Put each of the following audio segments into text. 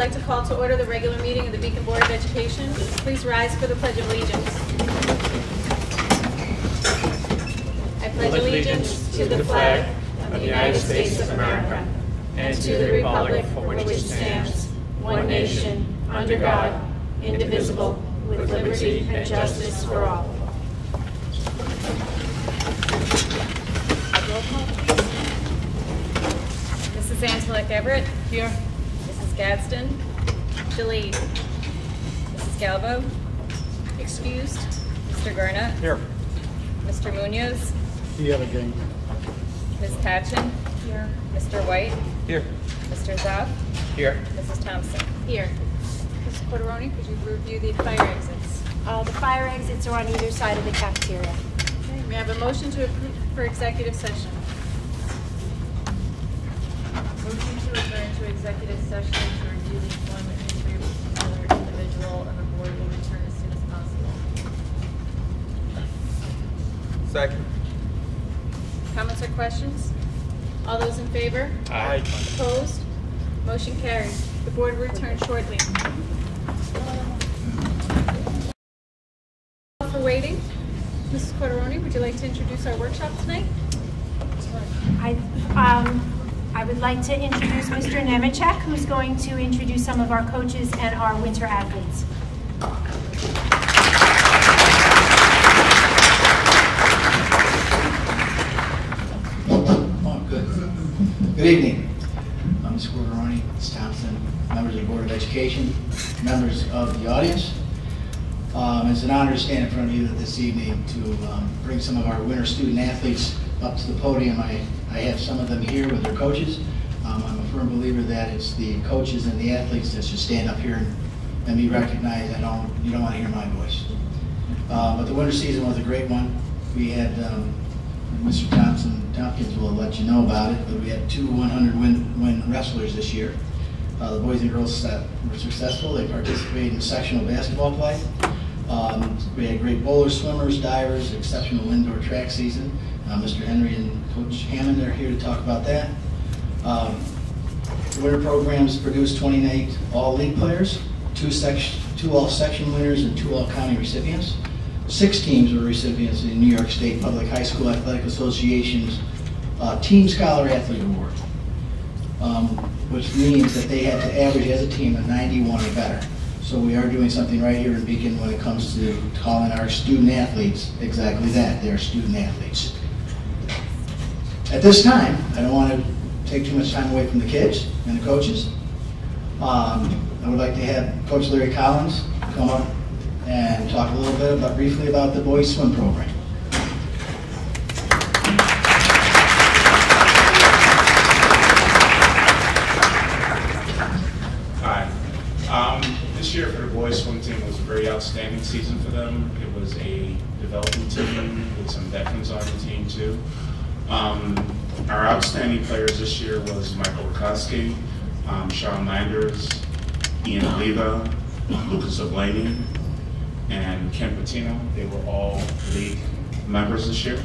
I'd like to call to order the regular meeting of the Beacon Board of Education. Please rise for the Pledge of Allegiance. I pledge allegiance to the flag of the United States of America and to the republic for which it stands, one nation, under God, indivisible, with liberty and justice for all. Roll call, please. Mrs. Angelique Everett. Here. Mrs. Gadsden. Delayed. Mrs. Galvo. Excused. Mr. Garnett. Here. Mr. Munoz. Here again. Ms. Patchen. Here. Mr. White. Here. Mr. Zoff. Here. Mrs. Thompson. Here. Mrs. Corderoni, could you review the fire exits? All the fire exits are on either side of the cafeteria. Okay, may I have a motion to approve for executive session? Motion to return to executive session to review the employment history of a particular individual, and the board will return as soon as possible. Second. Comments or questions? All those in favor? Aye. Opposed? Motion carries. The board will return shortly. For waiting, Mrs. Corderoni, would you like to introduce our workshop tonight? I would like to introduce Mr. Nemechek, who's going to introduce some of our coaches and our winter athletes. Oh, good. Good evening. I'm Ms. Corderoni, Ms. Thompson, members of the Board of Education, members of the audience. It's an honor to stand in front of you this evening to bring some of our winter student athletes up to the podium. I have some of them here with their coaches. I'm a firm believer that it's the coaches and the athletes that should stand up here and be recognized. You don't want to hear my voice. But the winter season was a great one. We had Mr. Tompkins will let you know about it, but we had two 100-win wrestlers this year. The boys and girls that were successful. They participated in sectional basketball play. We had great bowlers, swimmers, divers, exceptional indoor track season. Mr. Henry and Coach Hammond are here to talk about that. The winter programs produced 28 all-league players, two all-section winners, and 2 all-county recipients. 6 teams were recipients of the New York State Public High School Athletic Association's Team Scholar Athlete Award, which means that they had to average as a team a 91 or better. So we are doing something right here in Beacon when it comes to calling our student athletes exactly that. They're student athletes. At this time, I don't want to take too much time away from the kids and the coaches. I would like to have Coach Larry Collins come up and talk a little bit briefly about the boys swim program. This year for the boys swim team was a very outstanding season for them. It was a developing team with some veterans on the team too. Our outstanding players this year was Michael Rakowski, Sean Landers, Ian Oliva, Lucas Oblaney, and Ken Patino. They were all league members this year.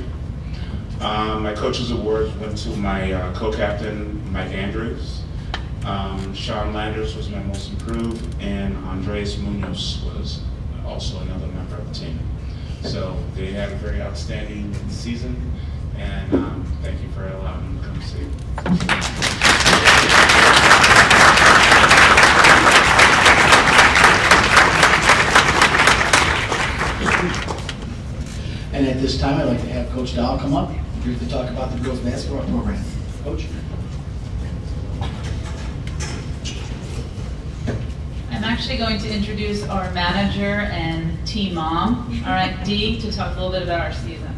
My coach's award went to my co-captain, Mike Andrews. Sean Landers was my most improved, and Andres Munoz was also another member of the team. So they had a very outstanding season, and thank you for allowing me to come see. And at this time, I'd like to have Coach Dahl come up and briefly talk about the girls basketball program. Coach? I'm actually going to introduce our manager and team mom, all right, Dee, to talk a little bit about our season.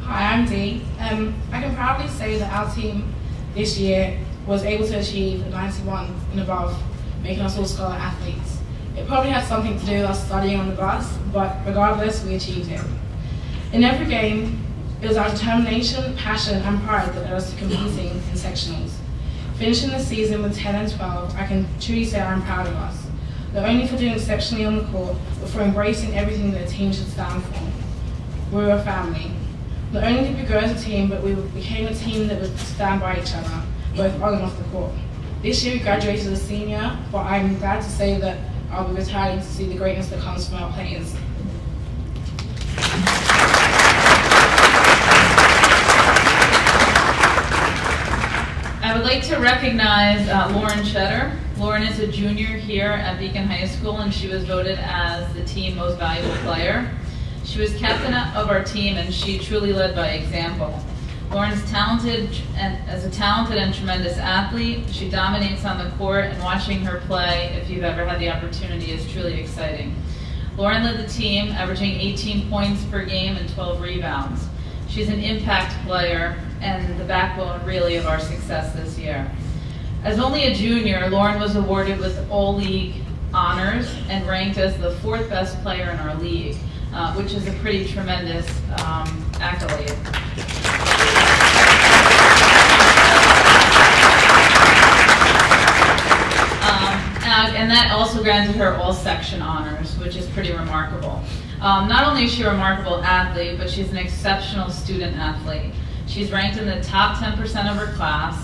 Hi, I'm Dee. I can proudly say that our team this year was able to achieve 91 and above, making us all scholar athletes. It probably had something to do with us studying on the bus, but regardless, we achieved it. In every game, it was our determination, passion, and pride that led us to competing in sectionals. Finishing the season with 10 and 12, I can truly say I'm proud of us, not only for doing exceptionally on the court, but for embracing everything that a team should stand for. We were a family. Not only did we grow as a team, but we became a team that would stand by each other, both on and off the court. This year we graduated as a senior, but I'm glad to say that I'll be retiring to see the greatness that comes from our players. I would like to recognize Lauren Cheddar. Lauren is a junior here at Beacon High School, and she was voted as the team most valuable player. She was captain of our team, and she truly led by example. Lauren's talented, and as a talented and tremendous athlete, she dominates on the court, and watching her play, if you've ever had the opportunity, is truly exciting. Lauren led the team, averaging 18 points per game and 12 rebounds. She's an impact player and the backbone, really, of our success this year. As only a junior, Lauren was awarded with All-League honors and ranked as the 4th best player in our league, which is a pretty tremendous accolade. And that also granted her all-section honors, which is pretty remarkable. Not only is she a remarkable athlete, but she's an exceptional student athlete. She's ranked in the top 10% of her class.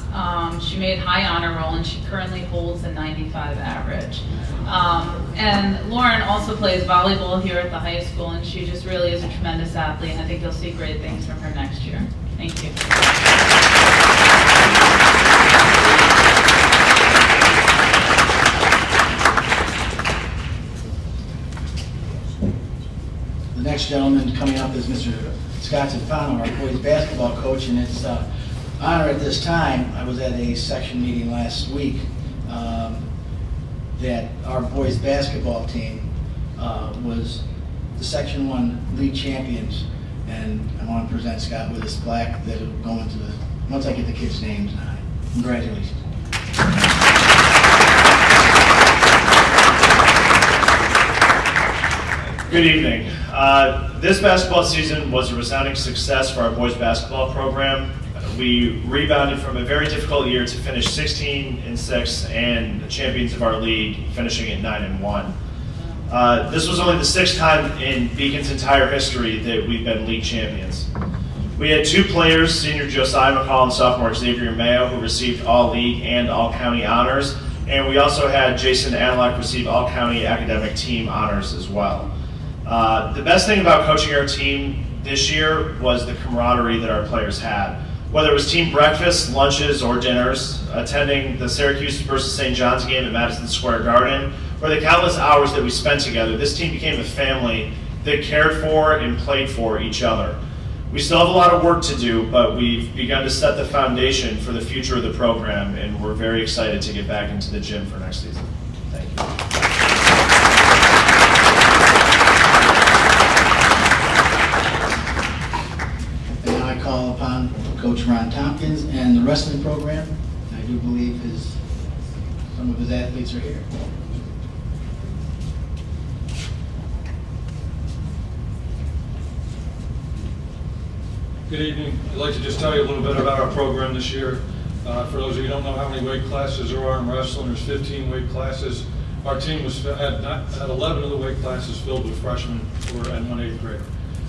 She made high honor roll, and she currently holds a 95 average. And Lauren also plays volleyball here at the high school, and she just really is a tremendous athlete, and I think you'll see great things from her next year. Thank you. The next gentleman coming up is Mr. Scott Stefano, our boys basketball coach, and it's an honor at this time. I was at a section meeting last week that our boys basketball team was the Section 1 league champions, and I want to present Scott with this plaque that will go into the, once I get the kids' names on it. Congratulations. Good evening. This basketball season was a resounding success for our boys basketball program. We rebounded from a very difficult year to finish 16-6 and the champions of our league, finishing at 9-1. This was only the 6th time in Beacon's entire history that we've been league champions. We had 2 players, senior Josiah McCall and sophomore Xavier Mayo, who received all-league and all-county honors, and we also had Jason Anlock receive all-county academic team honors as well. The best thing about coaching our team this year was the camaraderie that our players had. Whether it was team breakfasts, lunches, or dinners, attending the Syracuse versus St. John's game at Madison Square Garden, or the countless hours that we spent together, this team became a family that cared for and played for each other. We still have a lot of work to do, but we've begun to set the foundation for the future of the program, and we're very excited to get back into the gym for next season. Thank you. And now I call upon Coach Ron Tompkins and the wrestling program. I do believe some of his athletes are here. Good evening. I'd like to just tell you a little bit about our program this year. For those of you who don't know how many weight classes there are in wrestling, there's 15 weight classes. Our team had 11 of the weight classes filled with freshmen who were in 1/8 grade.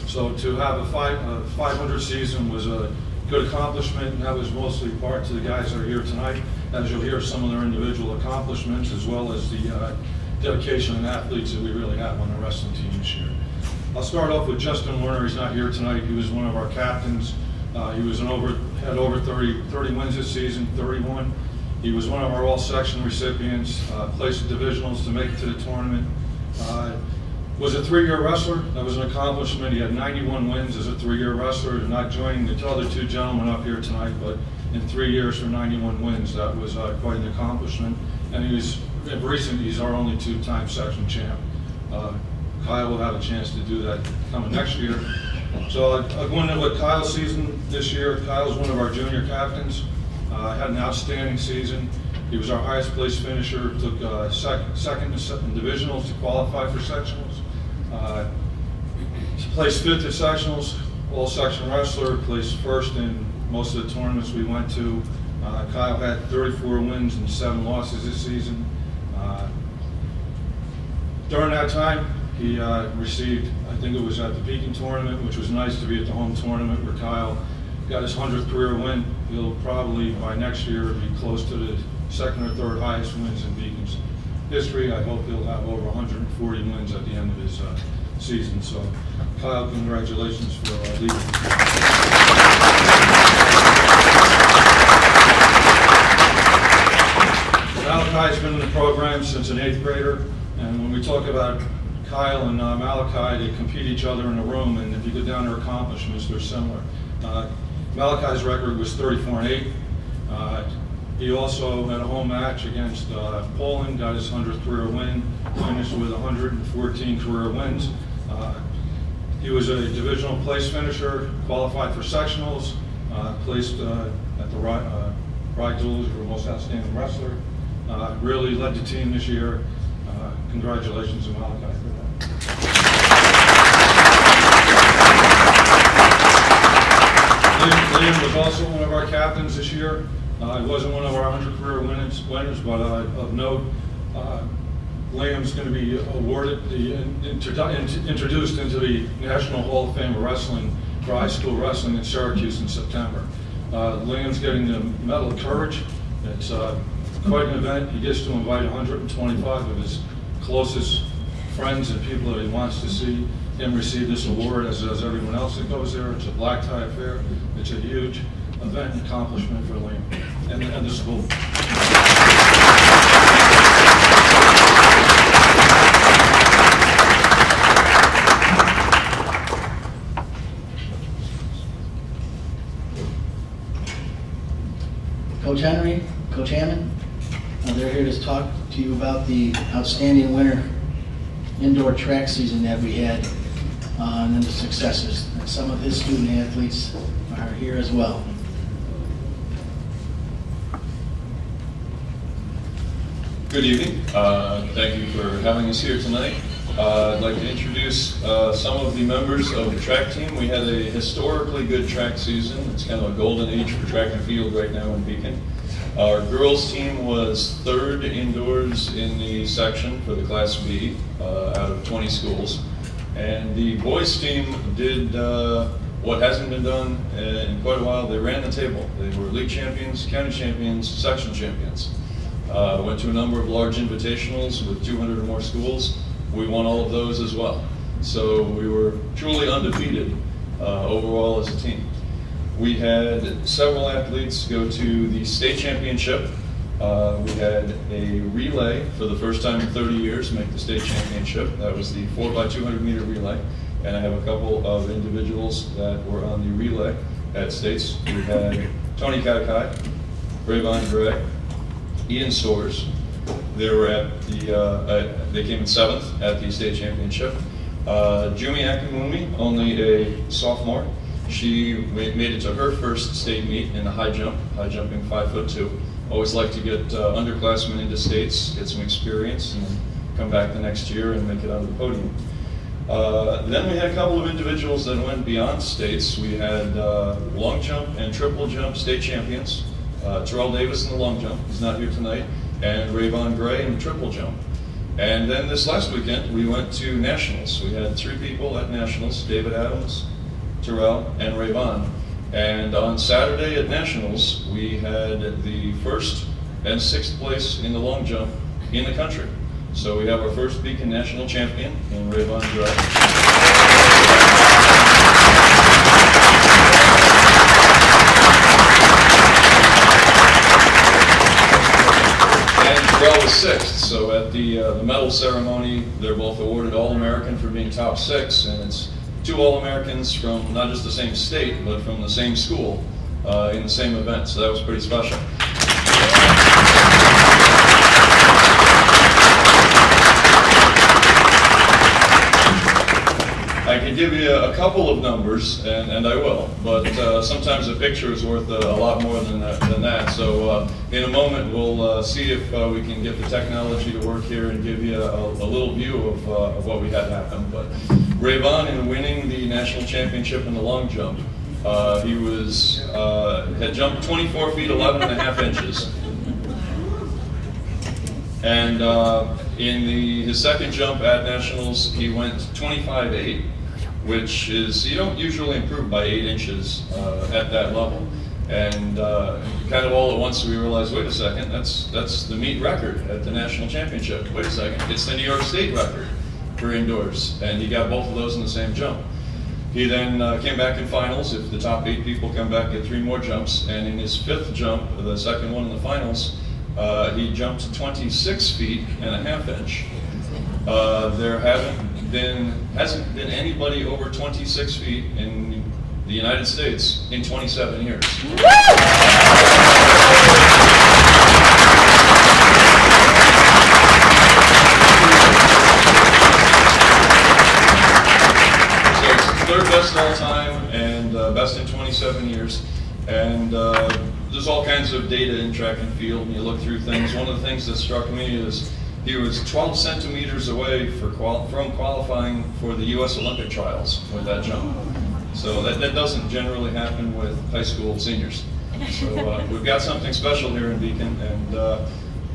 So to have a 500 season was a good accomplishment, and that was mostly part to the guys that are here tonight, as you'll hear some of their individual accomplishments, as well as the dedication and athletes that we really have on the wrestling team this year. I'll start off with Justin Warner. He's not here tonight. He was one of our captains. He was had over 30 wins this season, 31. He was one of our all-section recipients, placed in divisionals to make it to the tournament. Was a 3-year wrestler. That was an accomplishment. He had 91 wins as a 3-year wrestler, not joining the other 2 gentlemen up here tonight, but in 3 years for 91 wins, that was quite an accomplishment. And he's our only 2-time section champ. Kyle will have a chance to do that coming next year. So I'll go into what Kyle's season this year. Kyle's one of our junior captains. Had an outstanding season. He was our highest place finisher, took second in divisionals to qualify for sectionals. Placed 5th at sectionals, all-section wrestler, placed 1st in most of the tournaments we went to. Kyle had 34 wins and 7 losses this season. During that time, he received, I think it was at the Beacon tournament, which was nice to be at the home tournament where Kyle got his 100th career win. He'll probably, by next year, be close to the second or third highest wins in Beacon's history. I hope he'll have over 140 wins at the end of his season. So, Kyle, congratulations for leading. Malachi's been in the program since an 8th grader, and when we talk about Kyle and Malachi, they compete each other in the room, and if you go down their accomplishments, they're similar. Malachi's record was 34-8. He also had a home match against Poland, got his 100th career win, finished with 114 career wins. He was a divisional place finisher, qualified for sectionals, placed at the Rye Duels for most outstanding wrestler. Really led the team this year. Congratulations to Malachi for that. Liam was also one of our captains this year. He wasn't one of our 100 career winners, but of note, Liam's going to be awarded, introduced into the National Hall of Fame of Wrestling for high school wrestling in Syracuse in September. Liam's getting the Medal of Courage. It's quite an event. He gets to invite 125 of his closest friends and people that he wants to see him receive this award, as does everyone else that goes there. It's a black tie affair. It's a huge event and accomplishment for Liam and the school. Coach Henry, Coach Hammond, they're here to talk to you about the outstanding winter indoor track season that we had, and then the successes. And some of his student athletes are here as well. Good evening. Thank you for having us here tonight. I'd like to introduce some of the members of the track team. We had a historically good track season. It's kind of a golden age for track and field right now in Beacon. Our girls team was 3rd indoors in the section for the Class B out of 20 schools. And the boys team did what hasn't been done in quite a while. They ran the table. They were league champions, county champions, section champions. Went to a number of large invitationals with 200 or more schools. We won all of those as well. So we were truly undefeated overall as a team. We had several athletes go to the state championship. We had a relay for the first time in 30 years make the state championship. That was the 4x200 meter relay. And I have a couple of individuals that were on the relay at states. We had Tony Katakai, Rayvon Gray, Ian Soares. They were at the, they came in 7th at the state championship. Jumi Akamumi, only a sophomore. She made it to her first state meet in the high jumping 5'2". Always like to get underclassmen into states, get some experience, and then come back the next year and make it on the podium. Then we had a couple of individuals that went beyond states. We had long jump and triple jump state champions. Terrell Davis in the long jump, he's not here tonight, and Rayvon Gray in the triple jump. And then this last weekend, we went to nationals. We had 3 people at nationals, David Adams, Terrell, and Rayvon. And on Saturday at nationals, we had the 1st and 6th place in the long jump in the country. So we have our first Beacon national champion in Rayvon Gray. Terrell was 6th, so at the medal ceremony, they're both awarded All-American for being top 6, and it's 2 All-Americans from not just the same state, but from the same school in the same event, so that was pretty special. I can give you a couple of numbers, and I will, but sometimes a picture is worth a lot more than that. So in a moment, we'll see if we can get the technology to work here and give you a little view of what we had happen. But Rayvon, in winning the national championship in the long jump, he had jumped 24 feet 11 and a half inches. And in his 2nd jump at nationals, he went 25.8, which is, you don't usually improve by 8 inches at that level. And kind of all at once we realized, wait a second, that's the meet record at the national championship. Wait a second, it's the New York State record for indoors, and he got both of those in the same jump. He then came back in finals. If the top 8 people come back, get 3 more jumps, and in his 5th jump, the second one in the finals, he jumped 26 feet and a half inch. There hasn't been anybody over 26 feet in the United States in 27 years. Third best all time and best in 27 years. And there's all kinds of data in track and field, and you look through things. One of the things that struck me is he was 12 centimeters away from qualifying for the U.S. Olympic trials with that jump. So that doesn't generally happen with high school seniors. So we've got something special here in Beacon, and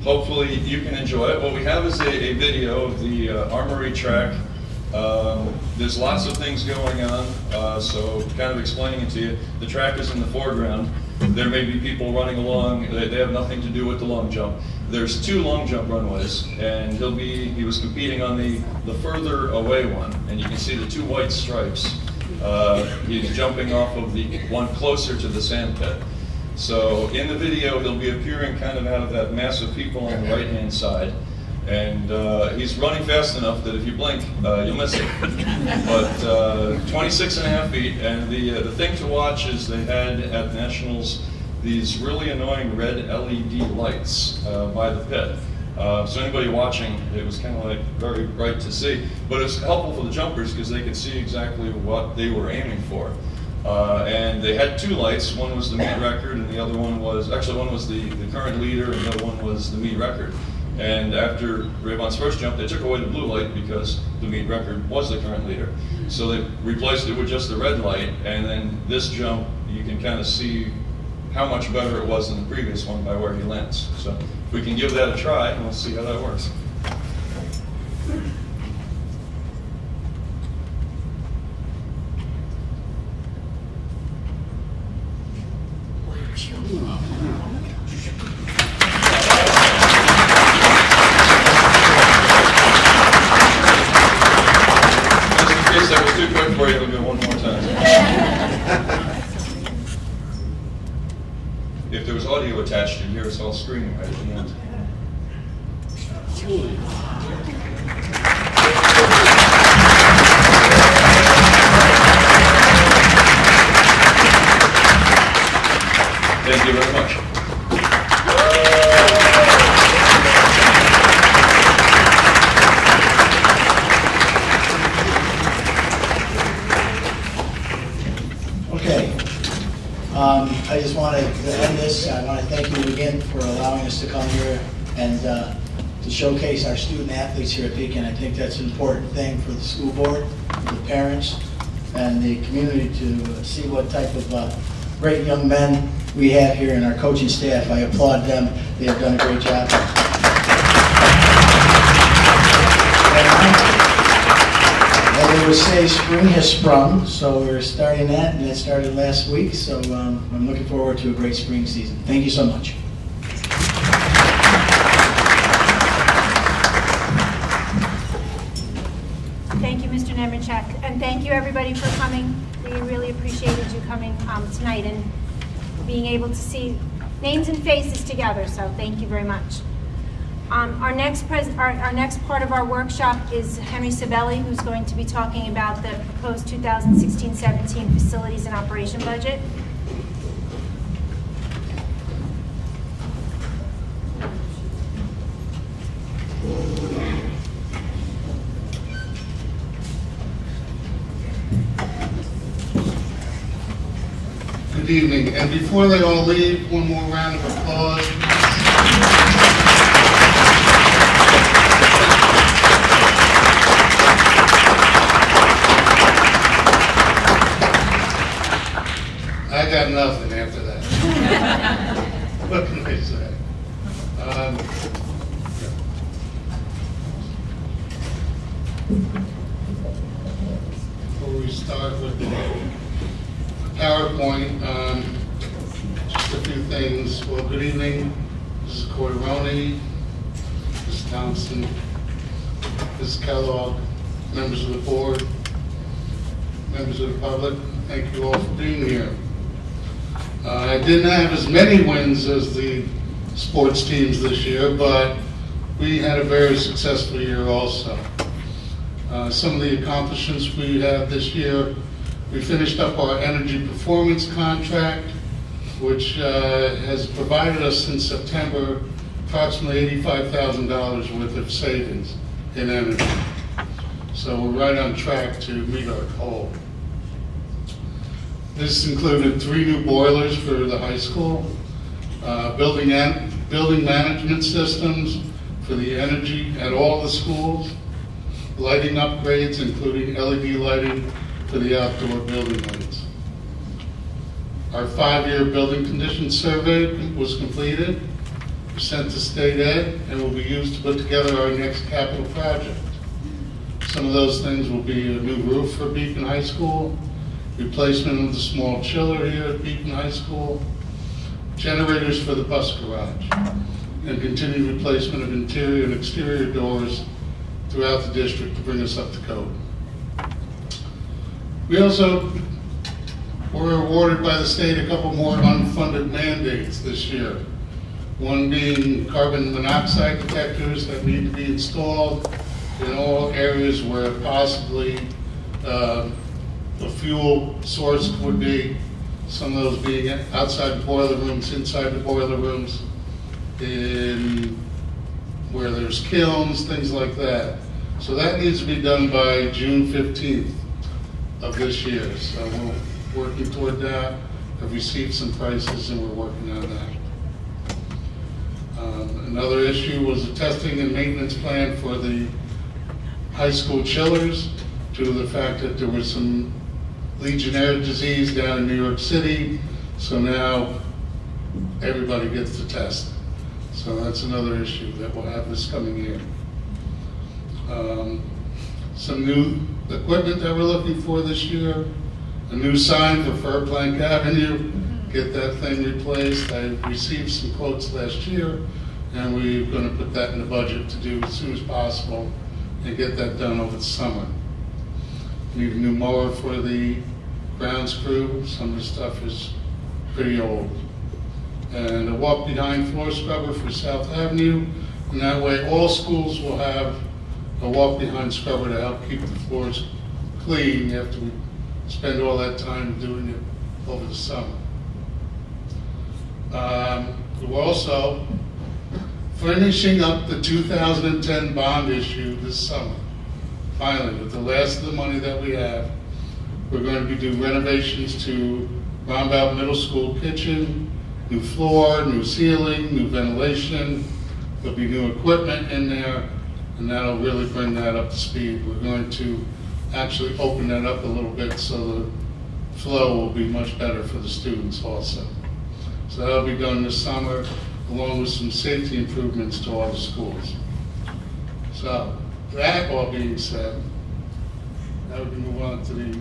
hopefully you can enjoy it. What we have is a video of the Armory track. There's lots of things going on, so kind of explaining it to you. The track is in the foreground. There may be people running along. They have nothing to do with the long jump. There's 2 long jump runways, and he was competing on the further away one, and you can see the 2 white stripes. He's jumping off of the one closer to the sand pit. So in the video, he'll be appearing kind of out of that mass of people on the right-hand side. And he's running fast enough that if you blink, you'll miss it. But 26 and a half feet, and the thing to watch is they had at Nationals these really annoying red LED lights by the pit. So anybody watching, it was kind of like very bright to see, but it was helpful for the jumpers because they could see exactly what they were aiming for. And they had 2 lights. One was the meet record, and the other one was, actually one was the current leader, and the other one was the meet record. And after Rayvon's first jump, they took away the blue light because the meet record was the current leader. So they replaced it with just the red light, and then this jump, you can kind of see how much better it was than the previous one by where he lands. So if we can give that a try, and we'll see how that works. That was too quick for you, we'll do it one more time. If there was audio attached, you'd hear us all screaming right at the end. Thank you very much. I just want to end this. I want to thank you again for allowing us to come here and to showcase our student athletes here at Beacon. I think that's an important thing for the school board, the parents, and the community to see what type of great young men we have here and our coaching staff. I applaud them. They have done a great job. And they would say spring has sprung, so we're starting that, and that started last week, so I'm looking forward to a great spring season. Thank you so much. Thank you, Mr. Nemechek, and thank you everybody for coming. We really appreciated you coming tonight and being able to see names and faces together, so thank you very much. Our next part of our workshop is Henry Sabelli, who's going to be talking about the proposed 2016-17 facilities and operation budget. Good evening, and before they all leave, one more round of applause. I got nothing after that. What can I say? Before we start with the PowerPoint, things. Well, good evening, Mrs. Corderoni, Ms. Thompson, Ms. Kellogg, members of the board, members of the public. Thank you all for being here. I didn't have as many wins as the sports teams this year, but we had a very successful year also. Some of the accomplishments we had this year, we finished up our energy performance contract, which has provided us since September approximately $85,000 worth of savings in energy. So we're right on track to meet our goal. This included 3 new boilers for the high school, building management systems for the energy at all the schools, lighting upgrades including LED lighting for the outdoor building lights. Our 5-year building condition survey was completed, sent to state ed, and will be used to put together our next capital project. Some of those things will be a new roof for Beacon High School, replacement of the small chiller here at Beacon High School, generators for the bus garage, and continued replacement of interior and exterior doors throughout the district to bring us up to code. We also were awarded by the state a couple more unfunded mandates this year. One being carbon monoxide detectors that need to be installed in all areas where possibly the fuel source would be, some of those being outside the boiler rooms, inside the boiler rooms, in where there's kilns, things like that. So that needs to be done by June 15th of this year. So we're working toward that. I've received some prices and we're working on that. Another issue was the testing and maintenance plan for the high school chillers, due to the fact that there was some Legionnaire disease down in New York City, so now everybody gets to test. So that's another issue that we'll have this coming year. Some new equipment that we're looking for this year, a new sign for Furplank Avenue, get that thing replaced. I received some quotes last year, and we're going to put that in the budget to do as soon as possible and get that done over the summer. We need a new mower for the grounds crew. Some of the stuff is pretty old. And a walk behind floor scrubber for South Avenue, and that way all schools will have a walk behind scrubber to help keep the floors clean after we spend all that time doing it over the summer. We're also finishing up the 2010 bond issue this summer. Finally, with the last of the money that we have, we're going to be doing renovations to Rombout Middle School kitchen, new floor, new ceiling, new ventilation. There'll be new equipment in there, and that'll really bring that up to speed. We're going to actually open that up a little bit so the flow will be much better for the students also. So that'll be done this summer, along with some safety improvements to all the schools. So, that all being said, now we can move on to the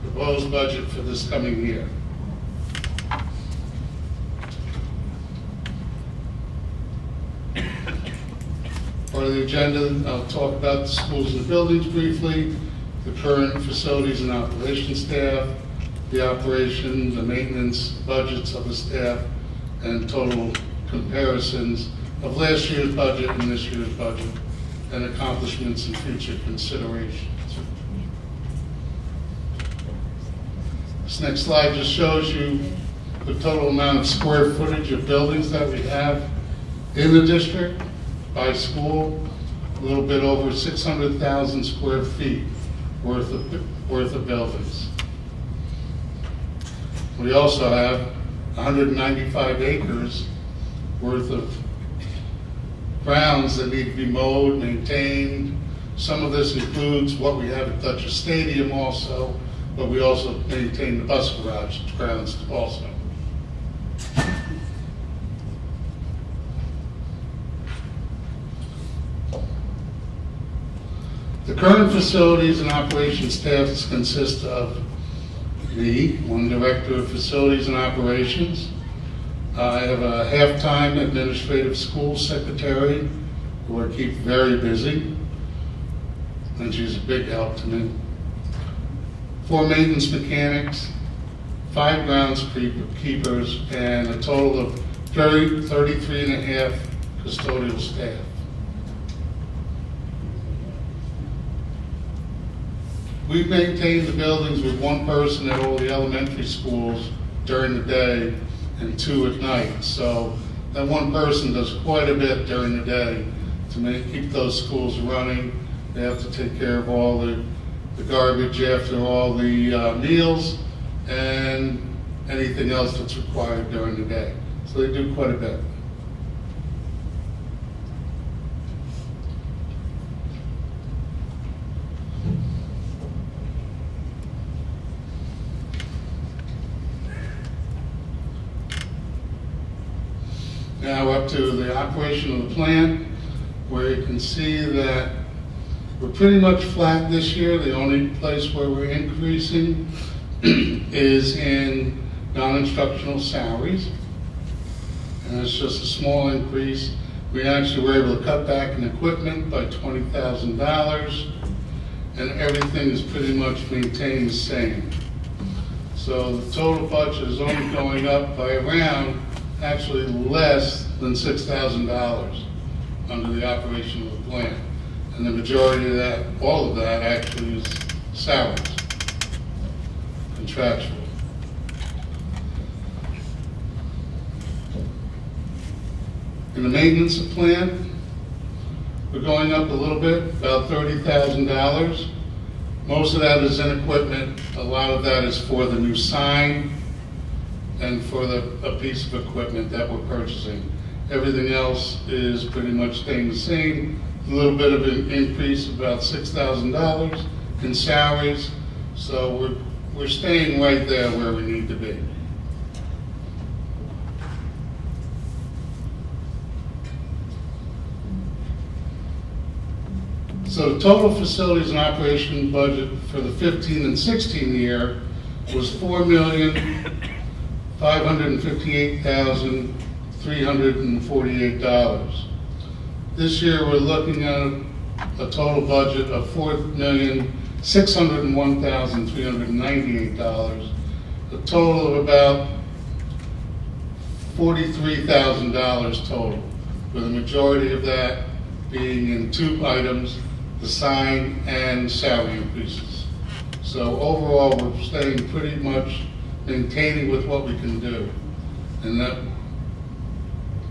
proposed budget for this coming year. Part of the agenda, I'll talk about the schools and the buildings briefly, the current facilities and operations staff, the operation, the maintenance budgets of the staff, and total comparisons of last year's budget and this year's budget, and accomplishments and future considerations. This next slide just shows you the total amount of square footage of buildings that we have in the district by school, a little bit over 600,000 square feet worth of buildings. We also have 195 acres worth of grounds that need to be mowed, maintained. Some of this includes what we have at Dutcher Stadium also, but we also maintain the bus garage grounds also. The current facilities and operations staffs consist of me, one director of facilities and operations, I have a half-time administrative school secretary who I keep very busy, and she's a big help to me. 4 maintenance mechanics, 5 groundskeepers, and a total of 33 and a half custodial staff. We've maintained the buildings with 1 person at all the elementary schools during the day and 2 at night. So that 1 person does quite a bit during the day to keep those schools running. They have to take care of all the garbage after all the meals and anything else that's required during the day. So they do quite a bit. Now up to the operation of the plant, where you can see that we're pretty much flat this year. The only place where we're increasing is in non-instructional salaries. And it's just a small increase. We actually were able to cut back in equipment by $20,000, and everything is pretty much maintained the same. So the total budget is only going up by around, actually less than $6,000 under the operation of the plant. And the majority of that, all of that actually is salaries, contractual. In the maintenance of plant, we're going up a little bit, about $30,000. Most of that is in equipment. A lot of that is for the new sign and for a piece of equipment that we're purchasing. Everything else is pretty much staying the same. A little bit of an increase, about $6,000 in salaries. So we're staying right there where we need to be. So the total facilities and operation budget for the 15 and 16 year was $4,558,348. This year we're looking at a total budget of $4,601,398, a total of about $43,000 total, with the majority of that being in 2 items, the sign and salary increases. So overall, we're staying pretty much maintaining with what we can do. And that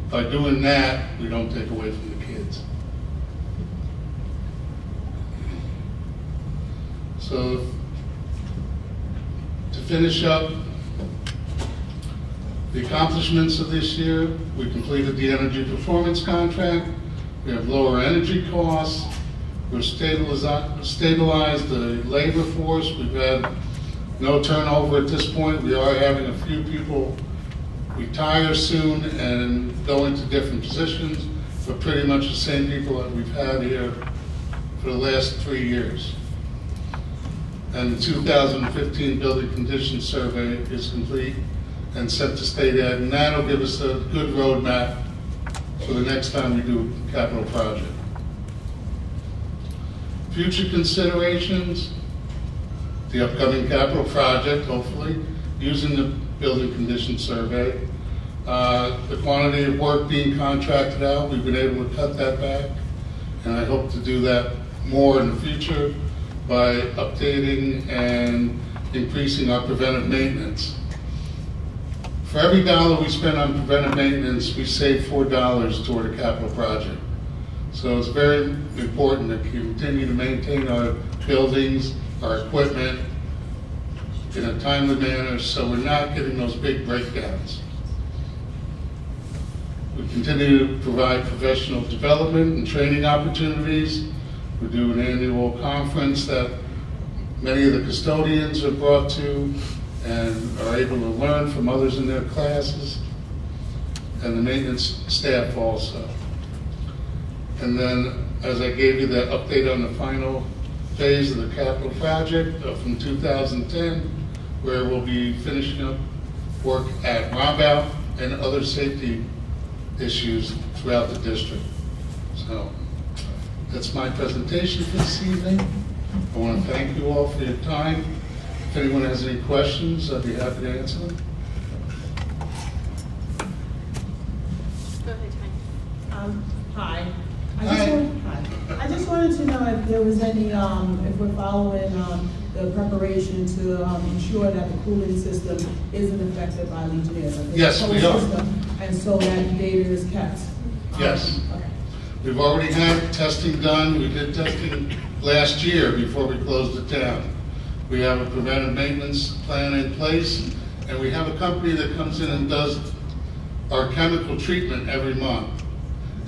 by doing that, we don't take away from the kids. So to finish up, the accomplishments of this year, we completed the energy performance contract. We have lower energy costs. We've stabilized the labor force. We've had no turnover at this point. We are having a few people retire soon and go into different positions, but pretty much the same people that we've had here for the last 3 years. And the 2015 building condition survey is complete and sent to state ed, and that'll give us a good roadmap for the next time we do a capital project. Future considerations, the upcoming capital project, hopefully, using the building condition survey. The quantity of work being contracted out, we've been able to cut that back, and I hope to do that more in the future by updating and increasing our preventive maintenance. For every dollar we spend on preventive maintenance, we save $4 toward a capital project. So it's very important to continue to maintain our buildings, our equipment in a timely manner so we're not getting those big breakdowns. We continue to provide professional development and training opportunities. We do an annual conference that many of the custodians are brought to and are able to learn from others in their classes, and the maintenance staff also. And then, as I gave you the update on the final phase of the capital project from 2010, where we'll be finishing up work at Rombout and other safety issues throughout the district. So that's my presentation for this evening. I want to thank you all for your time. If anyone has any questions, I'd be happy to answer them. Go ahead, Tanya. Hi. Hi. I just wanted to know if there was any, if we're following the preparation to ensure that the cooling system isn't affected by Legionnaires. Yes, we are. And so that data is kept. Yes. Okay. We've already had testing done. We did testing last year before we closed it down. We have a preventive maintenance plan in place, and we have a company that comes in and does our chemical treatment every month,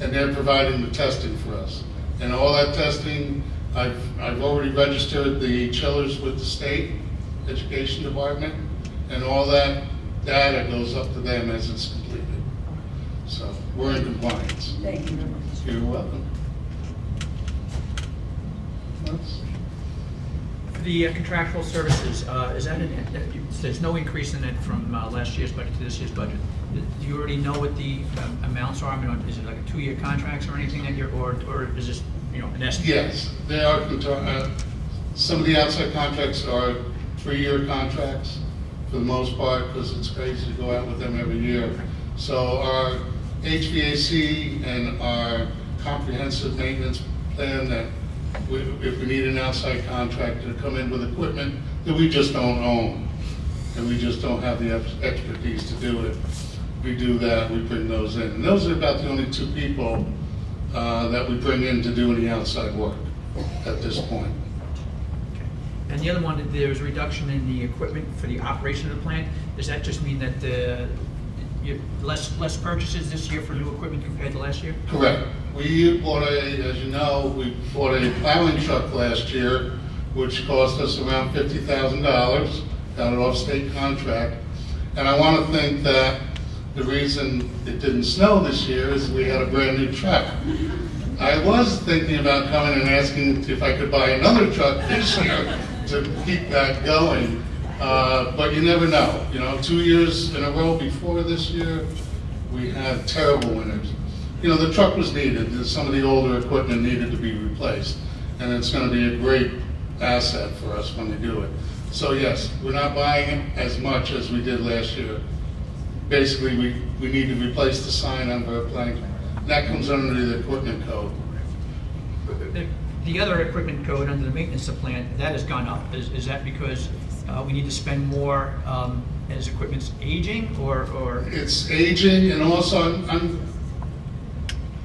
and they're providing the testing for us. And all that testing, I've already registered the chillers with the state education department, and all that data goes up to them as it's completed. So we're in compliance. Thank you very much. You're welcome. For the contractual services, is that there's no increase in it from last year's budget to this year's budget? Do you already know what the amounts are? I mean, is it like a 2-year contracts or anything that you're, or is this, you know, an estimate? Yes, they are. Some of the outside contracts are 3-year contracts for the most part, because it's crazy to go out with them every year. So our HVAC and our comprehensive maintenance plan, that if we need an outside contractor to come in with equipment that we just don't own, and we just don't have the expertise to do it, we do that, we bring those in. And those are about the only 2 people that we bring in to do any outside work at this point. Okay. And the other one, there's a reduction in the equipment for the operation of the plant. Does that just mean that less purchases this year for new equipment compared to last year? Correct. We bought as you know, we bought a plowing truck last year, which cost us around $50,000, got it off state contract. And I want to think that the reason it didn't snow this year is we had a brand new truck. I was thinking about coming and asking if I could buy another truck this year to keep that going. But you never know. You know, 2 years in a row before this year, we had terrible winters. You know, the truck was needed. Some of the older equipment needed to be replaced. And it's going to be a great asset for us when we do it. So yes, we're not buying as much as we did last year. Basically, we need to replace the sign under a plank. That comes under the equipment code. The other equipment code under the maintenance plan, that has gone up. Is that because we need to spend more as equipment's aging, or? It's aging, and also I'm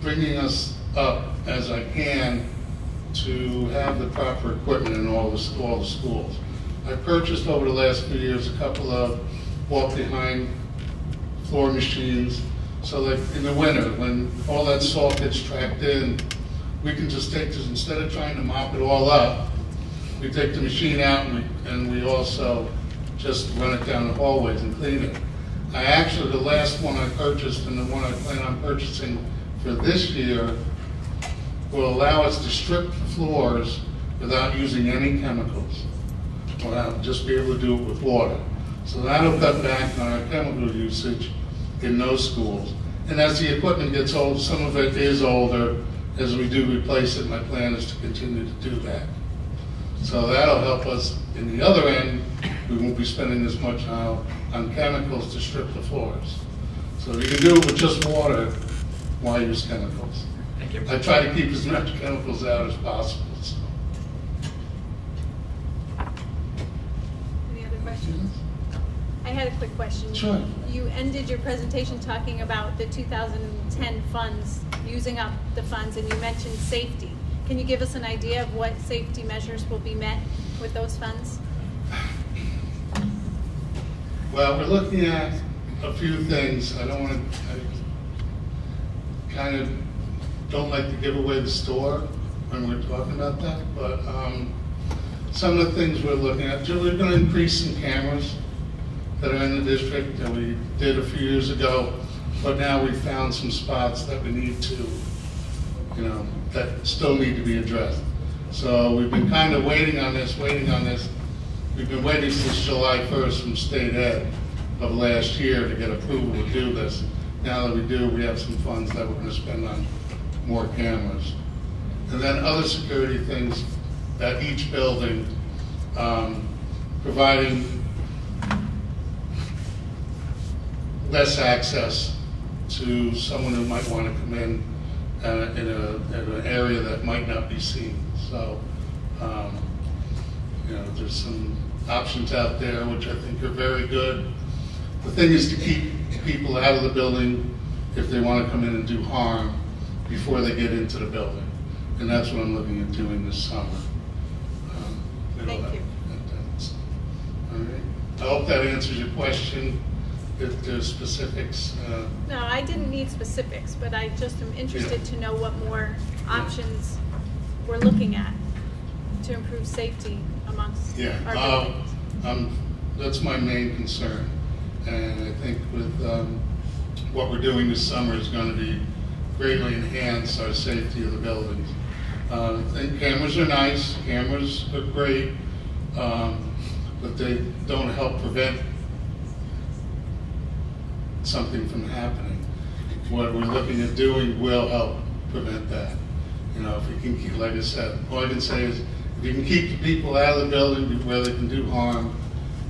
bringing us up as I can to have the proper equipment in all the schools. I purchased over the last few years a couple of walk-behind floor machines, so that in the winter, when all that salt gets tracked in, we can just take this, instead of trying to mop it all up, we take the machine out and we also just run it down the hallways and clean it. I actually, the last one I purchased and the one I plan on purchasing for this year will allow us to strip the floors without using any chemicals. We'll just be able to do it with water. So that'll cut back on our chemical usage in those schools. And as the equipment gets old, some of it is older, as we do replace it, my plan is to continue to do that. So that'll help us in the other end. We won't be spending as much on chemicals to strip the floors. So you can do it with just water, why use chemicals? Thank you. I try to keep as much chemicals out as possible. So. Any other questions? I had a quick question. Sure. You ended your presentation talking about the 2010 funds, using up the funds, and you mentioned safety. Can you give us an idea of what safety measures will be met with those funds? Well, we're looking at a few things. I kind of don't like to give away the store when we're talking about that, but some of the things we're looking at, we're going to increase some cameras that are in the district that we did a few years ago, but now we've found some spots that we need to, that still need to be addressed. So we've been kind of waiting on this. We've been waiting since July 1st from State Ed of last year to get approval to do this. Now that we do, we have some funds that we're going to spend on more cameras. And then other security things at each building, providing less access to someone who might want to come in an area that might not be seen. So, you know, there's some options out there which I think are very good. The thing is to keep people out of the building if they want to come in and do harm before they get into the building. And that's what I'm looking at doing this summer. Thank you. All right. I hope that answers your question. If there's specifics. No, I didn't need specifics, but I just am interested to know what more options we're looking at to improve safety amongst our buildings. That's my main concern. And I think with what we're doing this summer is going to be greatly enhance our safety of the buildings. I think cameras are nice, cameras are great, but they don't help prevent something from happening. What we're looking at doing will help prevent that. You know, if we can keep, like I said, all I can say is if you can keep the people out of the building where they can do harm,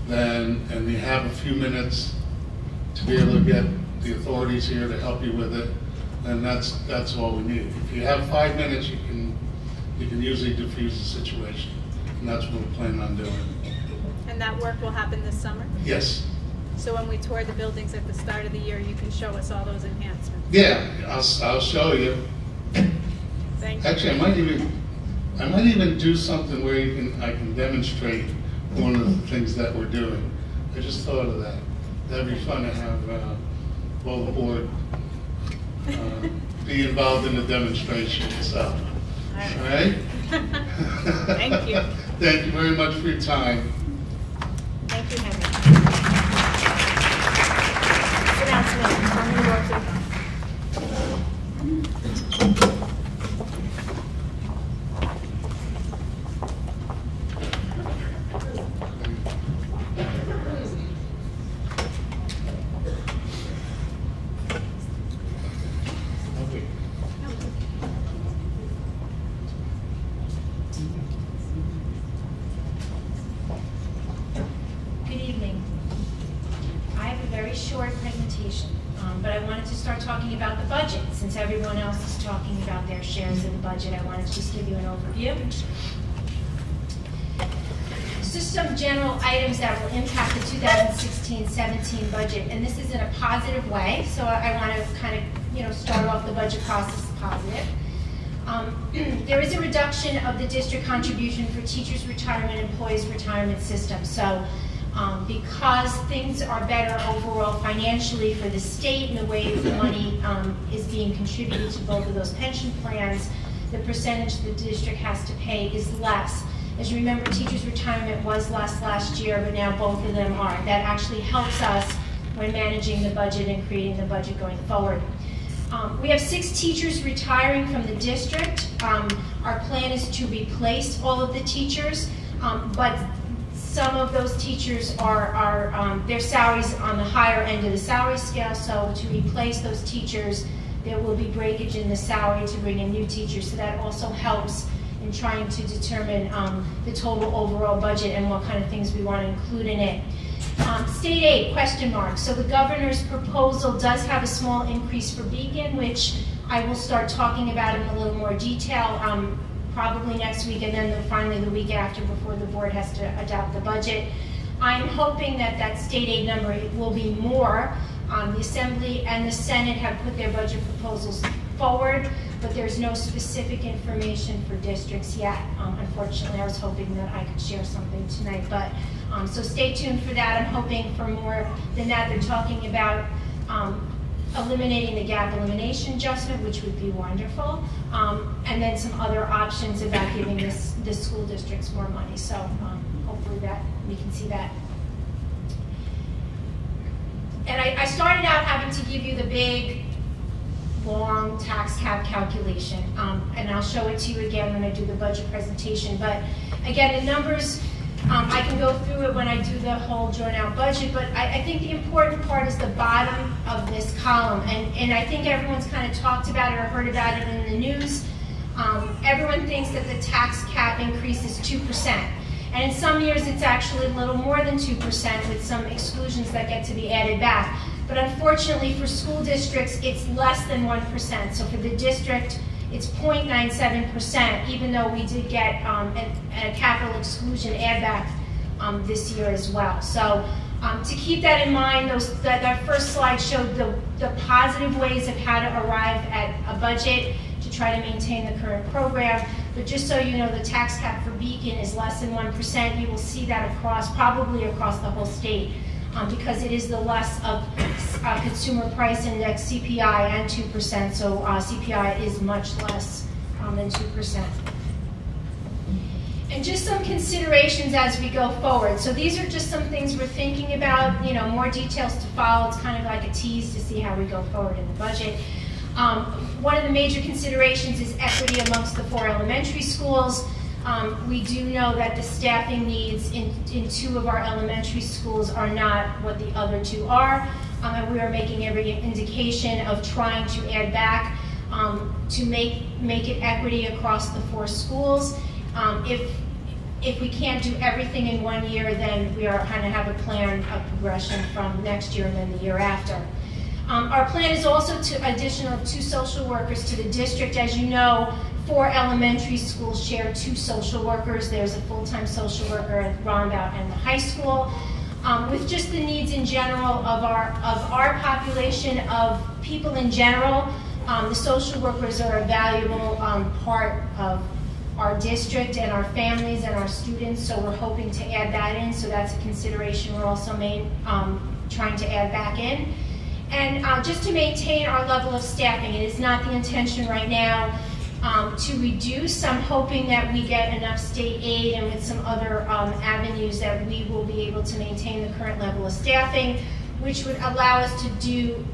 then, and you have a few minutes to be able to get the authorities here to help you with it, then that's all we need. If you have 5 minutes, you can usually diffuse the situation, and that's what we're planning on doing. And that work will happen this summer? Yes. So when we tour the buildings at the start of the year, you can show us all those enhancements? Yeah, I'll show you. Thank you. Actually, I might even do something where I can demonstrate one of the things that we're doing. I just thought of that. That'd be fun to have all the board be involved in the demonstration. So, all right. Thank you. Thank you very much for your time. Thank you, Henry. Announcement from New York. Good evening. I have a very short presentation, but I wanted to start talking about the budget. Since everyone else is talking about their shares of the budget, I wanted to just give you an overview. Just some general items that will impact the 2016-17 budget, and this is in a positive way, so I want to kind of, start off the budget process positive. There is a reduction of the district contribution for teachers' retirement, employees' retirement system. So because things are better overall financially for the state and the way the money is being contributed to both of those pension plans, the percentage the district has to pay is less. As you remember, teachers' retirement was less last year, but now both of them are. That actually helps us when managing the budget and creating the budget going forward. We have 6 teachers retiring from the district. Our plan is to replace all of the teachers, but some of those teachers are their salaries on the higher end of the salary scale, so to replace those teachers, there will be breakage in the salary to bring in new teachers, so that also helps in trying to determine the total overall budget and what kind of things we want to include in it. State aid, question mark. So the governor's proposal does have a small increase for Beacon, which I will start talking about in a little more detail probably next week, and then finally the week after before the board has to adopt the budget. I'm hoping that that state aid number will be more. The Assembly and the Senate have put their budget proposals forward, but there's no specific information for districts yet. Unfortunately, I was hoping that I could share something tonight, but so stay tuned for that. I'm hoping for more than that. They're talking about eliminating the gap elimination adjustment, which would be wonderful, and then some other options about giving the school districts more money. So hopefully that we can see that. And I started out having to give you the big, long tax cap calculation, and I'll show it to you again when I do the budget presentation. But again, the numbers I can go through it when I do the whole drawn-out budget, but I think the important part is the bottom of this column, and I think everyone's kind of talked about it or heard about it in the news. Everyone thinks that the tax cap increase is 2%, and in some years it's actually a little more than 2% with some exclusions that get to be added back. But unfortunately for school districts, it's less than 1%. So for the district, it's 0.97%, even though we did get a capital exclusion add back this year as well. So to keep that in mind, that first slide showed the positive ways of how to arrive at a budget to try to maintain the current program. But just so you know, the tax cap for Beacon is less than 1%. You will see that probably across the whole state, because it is the less of consumer price index, CPI, and 2%, so CPI is much less than 2%. And just some considerations as we go forward. So these are just some things we're thinking about, more details to follow. It's kind of like a tease to see how we go forward in the budget. One of the major considerations is equity amongst the 4 elementary schools. We do know that the staffing needs in 2 of our elementary schools are not what the other 2 are, and we are making every indication of trying to add back to make it equity across the 4 schools. If we can't do everything in 1 year, then we are kind of have a plan of progression from next year and then the year after. Our plan is also to additional 2 social workers to the district. As you know, 4 elementary schools share 2 social workers. There's a full-time social worker at Rondout and the high school. With just the needs in general of our population, of people in general, the social workers are a valuable part of our district and our families and our students, so we're hoping to add that in. So that's a consideration we're also trying to add back in. And just to maintain our level of staffing, it is not the intention right now to reduce. I'm hoping that we get enough state aid and with some other avenues that we will be able to maintain the current level of staffing, which would allow us to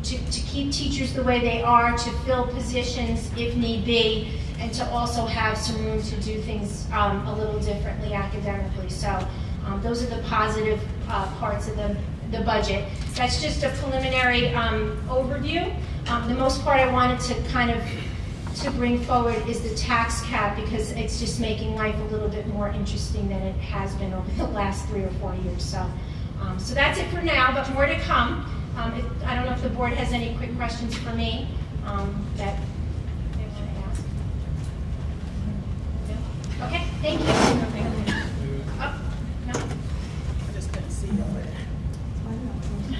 keep teachers the way they are, to fill positions if need be, and to also have some room to do things a little differently academically. So those are the positive parts of the budget. That's just a preliminary overview. The most part I wanted to bring forward is the tax cap, because it's just making life a little bit more interesting than it has been over the last 3 or 4 years. So that's it for now, but more to come. I don't know if the board has any quick questions for me that they want to ask. No? Okay, thank you. Oh, no? I just couldn't see over there.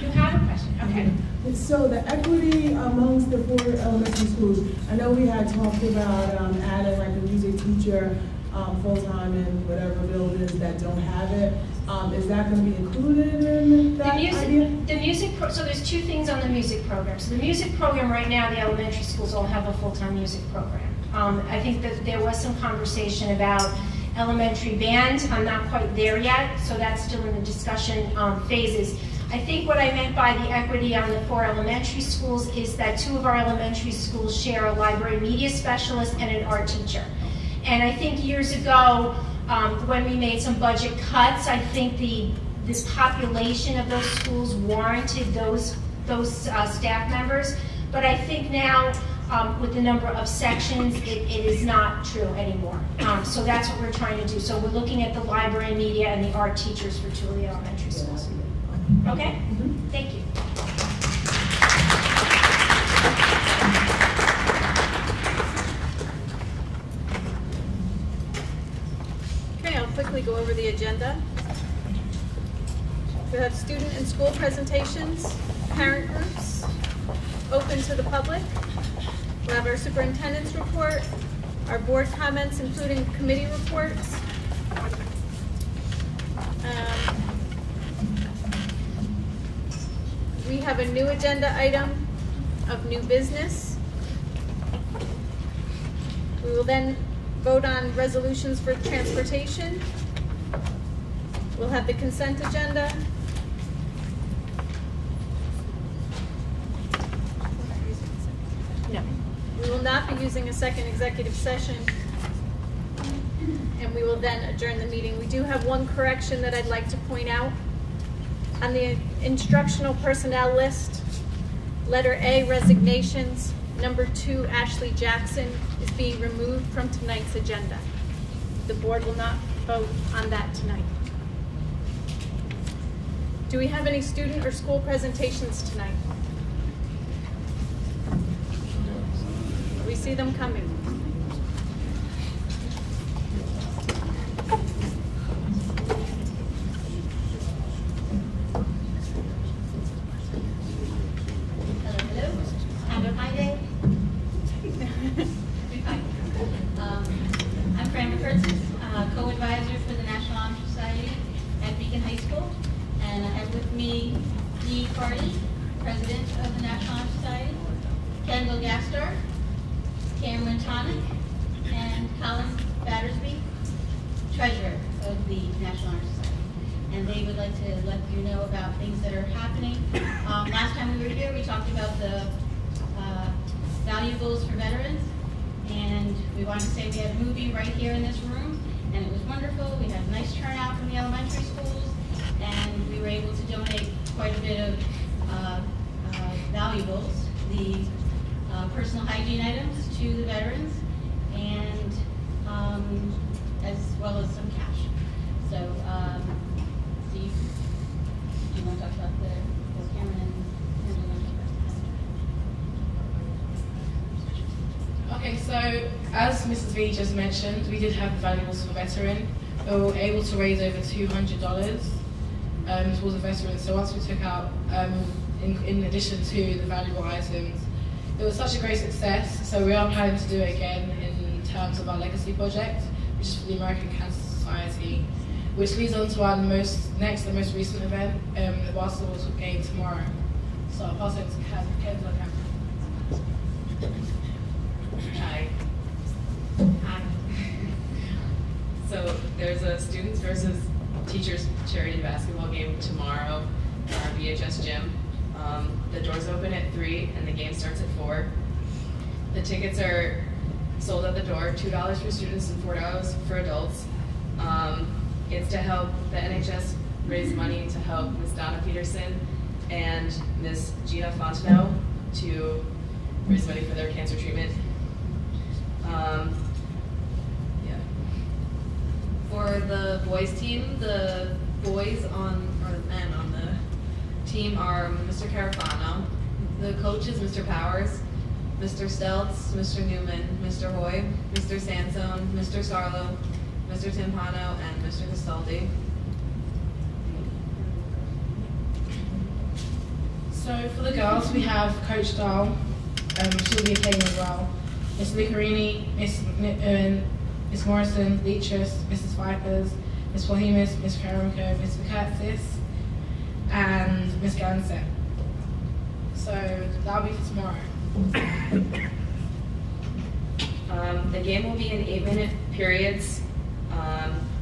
You have a question? Okay. So the equity amongst the 4 elementary schools, I know we had talked about adding like a music teacher full-time in whatever buildings that don't have it. Is that going to be included in that idea? So there's 2 things on the music program. So the music program right now, the elementary schools all have a full-time music program. I think that there was some conversation about elementary band. I'm not quite there yet, so that's still in the discussion phases. I think what I meant by the equity on the 4 elementary schools is that 2 of our elementary schools share a library media specialist and an art teacher. And I think years ago, when we made some budget cuts, I think this population of those schools warranted those staff members. But I think now, with the number of sections, it is not true anymore. So that's what we're trying to do. So we're looking at the library media and the art teachers for 2 of the elementary schools. Okay? Thank you. Okay, I'll quickly go over the agenda. We have student and school presentations, parent groups, open to the public. We'll have our superintendent's report, our board comments, including committee reports. We have a new agenda item of new business. We will then vote on resolutions for transportation. We'll have the consent agenda. No. We will not be using a second executive session. and we will then adjourn the meeting. We do have one correction that I'd like to point out. On the instructional personnel list, letter A, resignations, number 2, Ashley Jackson, is being removed from tonight's agenda. The board will not vote on that tonight. Do we have any student or school presentations tonight? We see them coming. I'm Fran McCurtis, co-advisor for the National Honor Society at Beacon High School, and I have with me Dee Carty, president of the National Honor Society, Kendall Gastar, Cameron Tonic, and Colin Battersby, treasurer of the National Honor Society. And they would like to let you know about things that are happening. Last time we were here, we talked about the valuables for veterans, and we wanted to say we had a movie right here in this room, and it was wonderful. We had a nice turnout from the elementary schools, and we were able to donate quite a bit of valuables, the personal hygiene items to the veterans, and as well as some cash. So, Steve, do you want to talk about the Cameron and Okay, so as Mrs. V just mentioned, we did have the valuables for veteran. We were able to raise over $200 towards the veterans. So once we took out, in addition to the valuable items, it was such a great success. So we are planning to do it again in terms of our legacy project, which is for the American Cancer Society, which leads on to our most recent event, the basketball game tomorrow. So I'll pass it to Kendall. Hi. Hi. So there's a students versus teachers charity basketball game tomorrow in our VHS gym. The doors open at 3 and the game starts at 4. The tickets are sold at the door, $2 for students and $4 for adults. It's to help the NHS raise money to help Ms. Donna Peterson and Ms. Gina Fontenot to raise money for their cancer treatment. Yeah. For the boys team, the boys on, or the men on the team are Mr. Carafano, the coach is Mr. Powers, Mr. Stelz, Mr. Newman, Mr. Hoy, Mr. Sansone, Mr. Sarlo, Mr. Timpano, and Mr. Castaldi. So for the girls, we have Coach Dahl. She'll be playing as well. Miss Licarini, Miss Morrison, Leatrice, Mrs. Vipers, Miss Wahimis, Miss Karamico, Miss Vakatsis, and Miss Gansett. So that'll be for tomorrow. The game will be in 8-minute periods.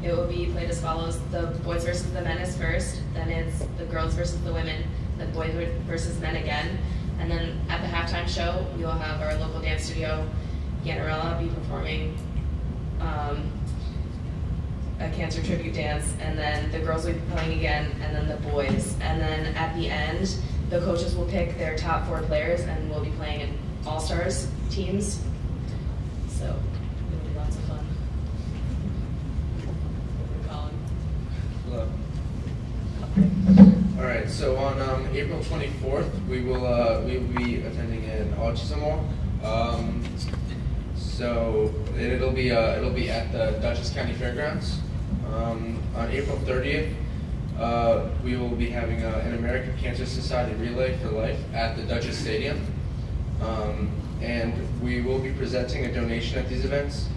It will be played as follows. The boys versus the men is first, then it's the girls versus the women, the boys versus men again, and then at the halftime show, we will have our local dance studio, Ganarella, be performing a cancer tribute dance, and then the girls will be playing again, and then the boys. And then at the end, the coaches will pick their top 4 players, and we'll be playing in all-stars teams. So it'll be lots of fun. Colin. Hello. All right. So on April 24th, we will be attending an autism walk. So it'll be at the Dutchess County Fairgrounds. On April 30th, we will be having an American Cancer Society Relay for Life at the Dutchess Stadium. And we will be presenting a donation at these events.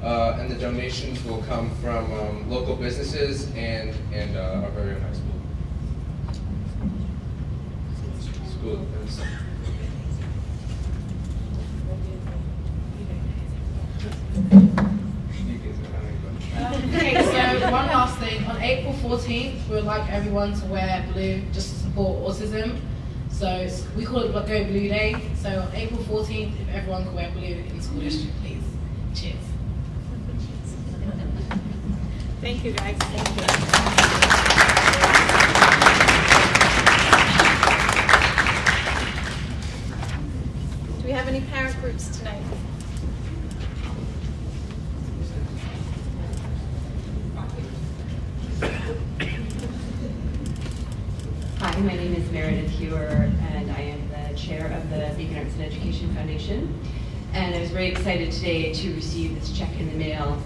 And the donations will come from local businesses and our very own high school. Okay, so one last thing. On April 14th, we would like everyone to wear blue just to support autism. So we call it Go Blue Day. So on April 14th, if everyone could wear blue in the school district, please. Cheers. Thank you, guys. Thank you. Do we have any parent groups tonight? Hi, my name is Meredith Hewer, and I am the chair of the Beacon Arts and Education Foundation. And I was very excited today to receive this check in the mail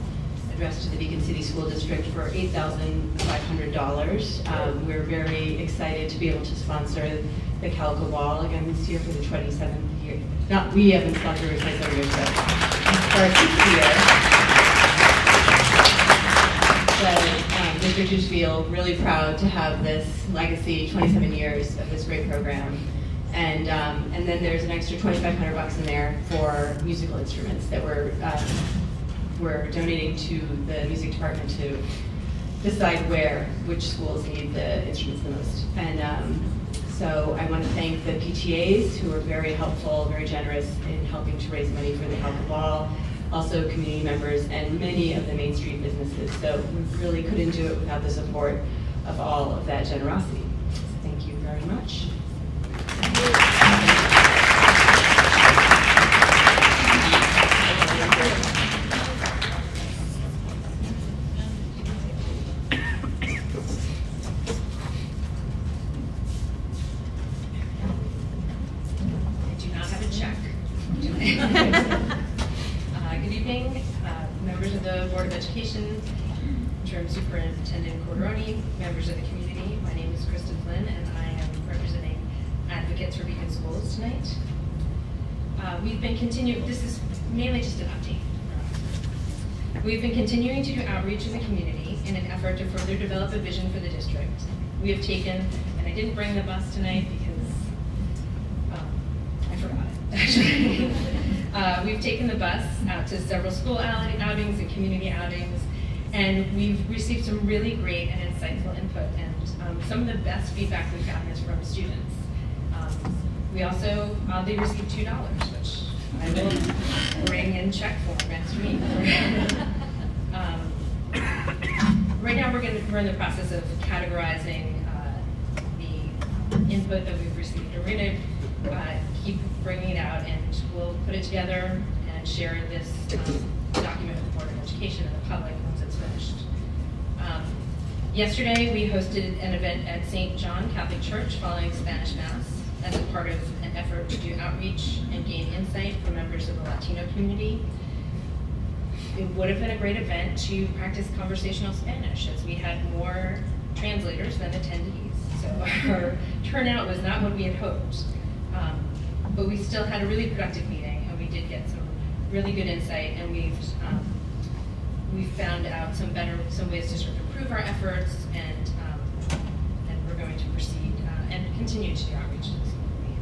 addressed to the Beacon City School District for $8,500. We're very excited to be able to sponsor the Calico Ball again this year for the 27th year. Not we haven't sponsored it for 27 years, but for our 6th year. But districtors feel really proud to have this legacy, 27 years of this great program. And then there's an extra $2,500 in there for musical instruments that we're donating to the music department to decide which schools need the instruments the most. And so I want to thank the PTAs who are very helpful, very generous in helping to raise money for the Calico Ball, also community members and many of the Main Street businesses. So we really couldn't do it without the support of all of that generosity. So thank you very much. Good evening, members of the Board of Education, Interim Superintendent Corderoni, members of the community. My name is Kristen Flynn, and I am representing Advocates for Beacon Schools tonight. We've been continuing, this is mainly just an update. We've been continuing to do outreach in the community in an effort to further develop a vision for the district. We have taken, and I didn't bring the bus tonight because I forgot it, actually. We've taken the bus out to several school outings and community outings, and we've received some really great and insightful input, and some of the best feedback we've gotten is from students. We also oddly received $2, which I will bring in check form next week. Right now we're in the process of categorizing the input that we've received. We're going to keep bringing it out, and we'll put it together and share this document with the Board of Education and the public once it's finished. Yesterday we hosted an event at St. John Catholic Church following Spanish Mass as a part of an effort to do outreach and gain insight from members of the Latino community. It would have been a great event to practice conversational Spanish, as we had more translators than attendees. So our turnout was not what we had hoped. But we still had a really productive meeting, and we did get some really good insight, and we've found out some ways to sort of improve our efforts, and we're going to proceed and continue to do outreach to this community.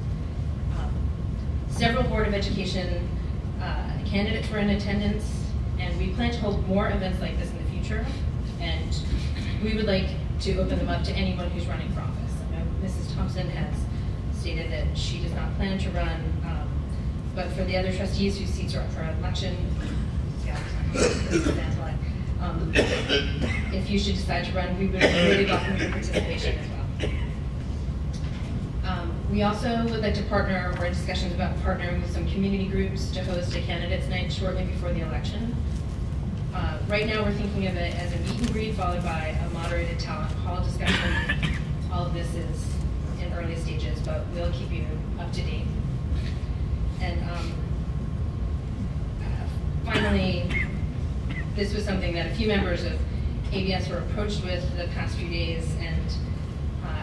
Several Board of Education candidates were in attendance, and we plan to hold more events like this in the future, and we would like to open them up to anyone who's running for office. I know Mrs. Thompson has stated that she does not plan to run, but for the other trustees whose seats are up for election, if you should decide to run, we would really welcome your participation as well. We also would like to partner, we're in discussions about partnering with some community groups to host a candidates night shortly before the election. Right now we're thinking of it as a meet and greet followed by a moderated town hall discussion. All of this is in early stages, but we'll keep you up to date. And finally, this was something that a few members of ABS were approached with the past few days, and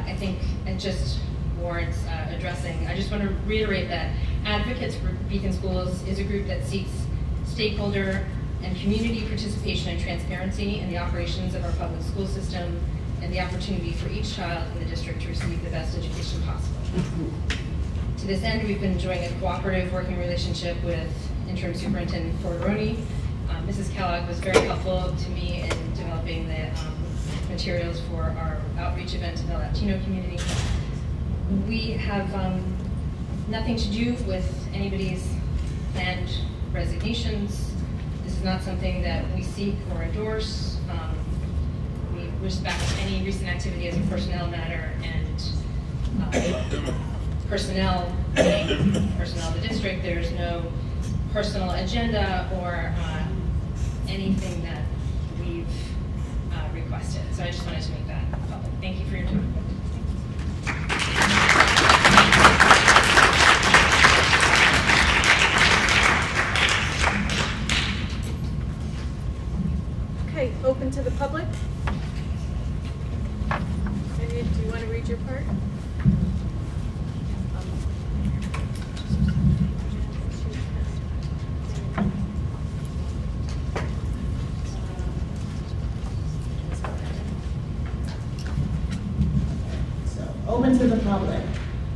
I think it just warrants addressing. I just want to reiterate that Advocates for Beacon Schools is a group that seeks stakeholder and community participation and transparency in the operations of our public school system and the opportunity for each child in the district to receive the best education possible. To this end, we've been enjoying a cooperative working relationship with Interim Superintendent Corderoni. Mrs. Kellogg was very helpful to me in developing the materials for our outreach event to the Latino community. We have nothing to do with anybody's planned resignations. This is not something that we seek or endorse. respect any recent activity as a personnel matter, and personnel of the district. There's no personal agenda or anything that we've requested. So I just wanted to make that public. Thank you for your time. Okay, open to the public. Do you want to read your part? Open to the public.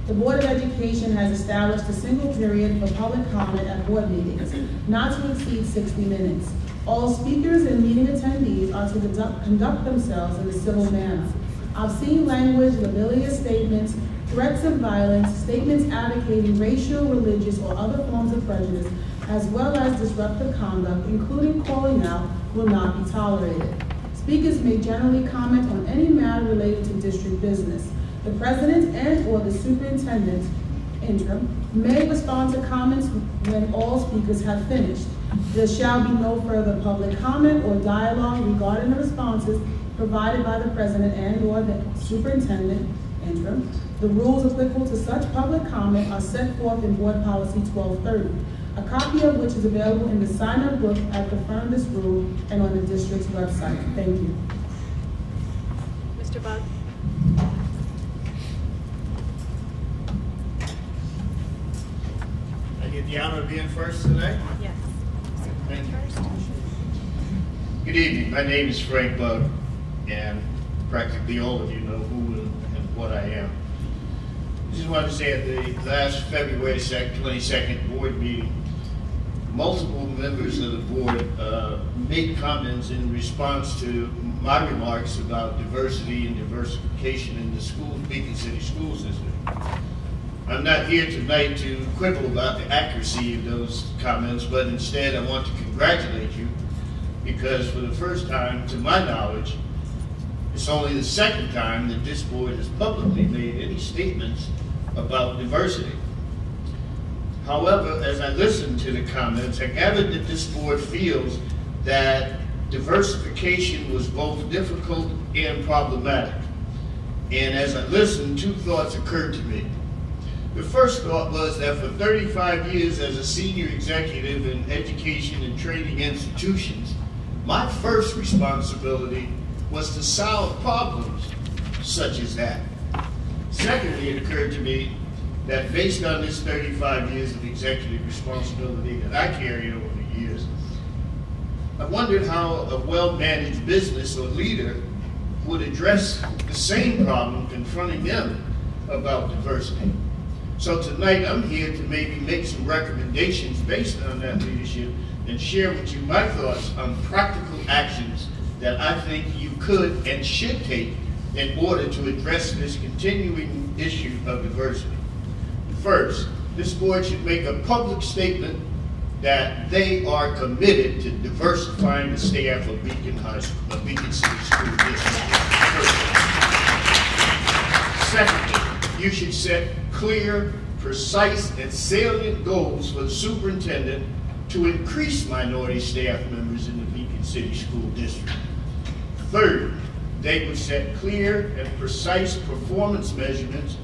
The Board of Education has established a single period for public comment at board meetings, not to exceed 60 minutes. All speakers and meeting attendees are to conduct themselves in a civil manner. Obscene language, libellous statements, threats of violence, statements advocating racial, religious, or other forms of prejudice, as well as disruptive conduct, including calling out, will not be tolerated. Speakers may generally comment on any matter related to district business. The president and/or the superintendent interim may respond to comments when all speakers have finished. There shall be no further public comment or dialogue regarding the responses provided by the president and/or the superintendent interim. The rules applicable to such public comment are set forth in Board Policy 1230, a copy of which is available in the sign-up book at the front of this room and on the district's website. Thank you. Mr. Bug. I get the honor of being first today. Yes. Thank you. Good evening. My name is Frank Bug, and practically all of you know who and what I am. I just wanted to say at the last February 22nd board meeting, multiple members of the board made comments in response to my remarks about diversity and diversification in the Beacon City School System. I'm not here tonight to quibble about the accuracy of those comments, but instead I want to congratulate you, because for the first time, to my knowledge, it's only the second time that this board has publicly made any statements about diversity. However, as I listened to the comments, I gathered that this board feels that diversification was both difficult and problematic. And as I listened, two thoughts occurred to me. The first thought was that for 35 years as a senior executive in education and training institutions, my first responsibility was to solve problems such as that. Secondly, it occurred to me that based on this 35 years of executive responsibility that I carried over the years, I wondered how a well-managed business or leader would address the same problem confronting them about diversity. So tonight I'm here to maybe make some recommendations based on that leadership and share with you my thoughts on practical actions that I think you could and should take in order to address this continuing issue of diversity. First, this board should make a public statement that they are committed to diversifying the staff of Beacon City School District. Secondly, you should set clear, precise, and salient goals for the superintendent to increase minority staff members in the Beacon City School District. Third, they would set clear and precise performance measurements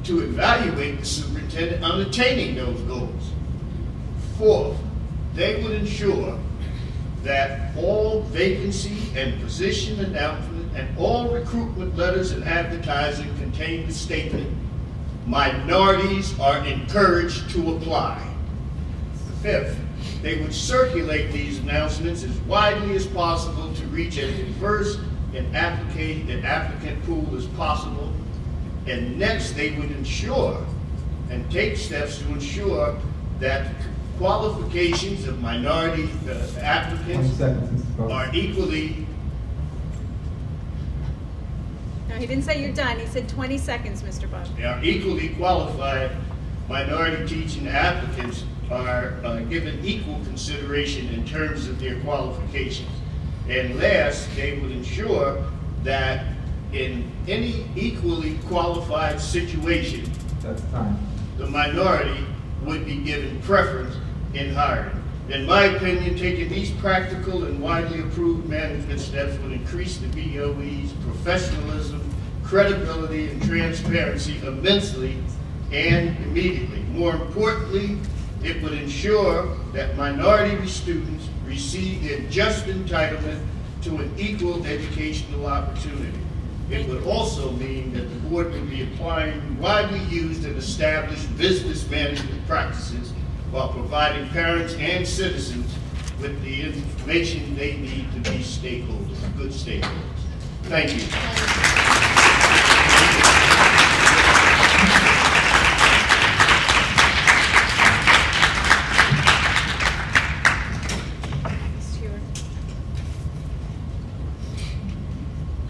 to evaluate the superintendent on attaining those goals. Fourth, they would ensure that all vacancy and position announcement and all recruitment letters and advertising contain the statement, minorities are encouraged to apply. Fifth, they would circulate these announcements as widely as possible to reach as diverse an applicant pool as possible. And next, they would ensure and take steps to ensure that qualifications of minority applicants are equally. No, he didn't say you're done. He said 20 seconds, Mr. Buck. Yeah, equally qualified minority teaching applicants are given equal consideration in terms of their qualifications. And last, they would ensure that in any equally qualified situation, the minority would be given preference in hiring. In my opinion, taking these practical and widely approved management steps would increase the BOE's professionalism, credibility, and transparency immensely and immediately. More importantly, it would ensure that minority students receive their just entitlement to an equal educational opportunity. It would also mean that the board would be applying widely used and established business management practices while providing parents and citizens with the information they need to be stakeholders, good stakeholders. Thank you.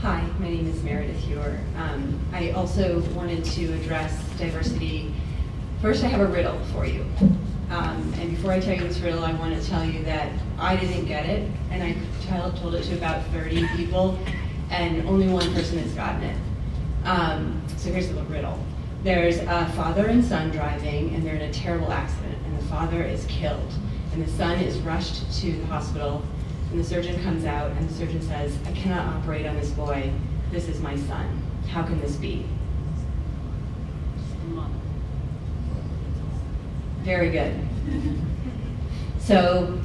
Hi, my name is Meredith Hewer. I also wanted to address diversity. First, I have a riddle for you. And before I tell you this riddle, I want to tell you that I didn't get it, and I told it to about 30 people, and only one person has gotten it. So here's the riddle. There's a father and son driving, and they're in a terrible accident, and the father is killed, and the son is rushed to the hospital, and the surgeon comes out, and the surgeon says, "I cannot operate on this boy. This is my son. How can this be?" Very good. So,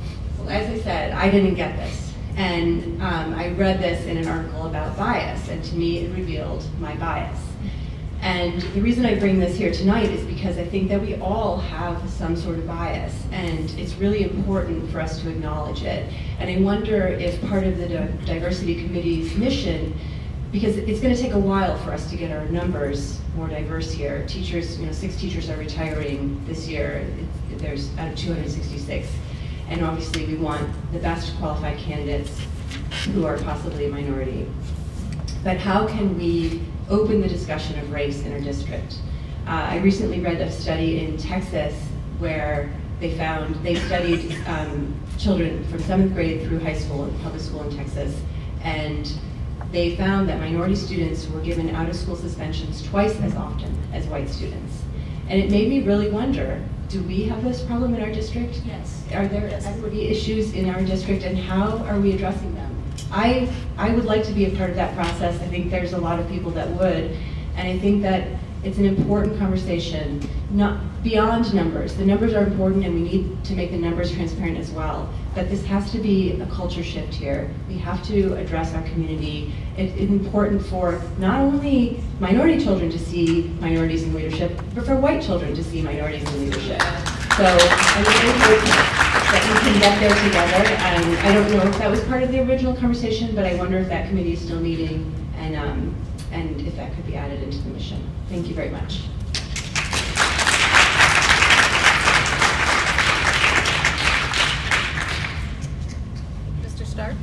as I said, I didn't get this. And I read this in an article about bias, and to me it revealed my bias. And the reason I bring this here tonight is because I think that we all have some sort of bias, and it's really important for us to acknowledge it. And I wonder if part of the Diversity Committee's mission, because it's going to take a while for us to get our numbers more diverse here. Teachers, 6 teachers are retiring this year. There's out of 266. And obviously we want the best qualified candidates who are possibly a minority. But how can we open the discussion of race in our district? I recently read a study in Texas where they studied children from 7th grade through high school in public school in Texas, and they found that minority students were given out-of-school suspensions twice as often as white students. And it made me really wonder, do we have this problem in our district? Yes. Are there equity issues in our district, and how are we addressing them? I would like to be a part of that process. I think there's a lot of people that would, and I think that it's an important conversation, not beyond numbers. The numbers are important, and we need to make the numbers transparent as well. But this has to be a culture shift here. We have to address our community. It's important for not only minority children to see minorities in leadership, but for white children to see minorities in leadership. So I'm really hopeful that we can get there together. And I don't know if that was part of the original conversation, but I wonder if that committee is still meeting, and if that could be added into the mission. Thank you very much. Mr. Stark?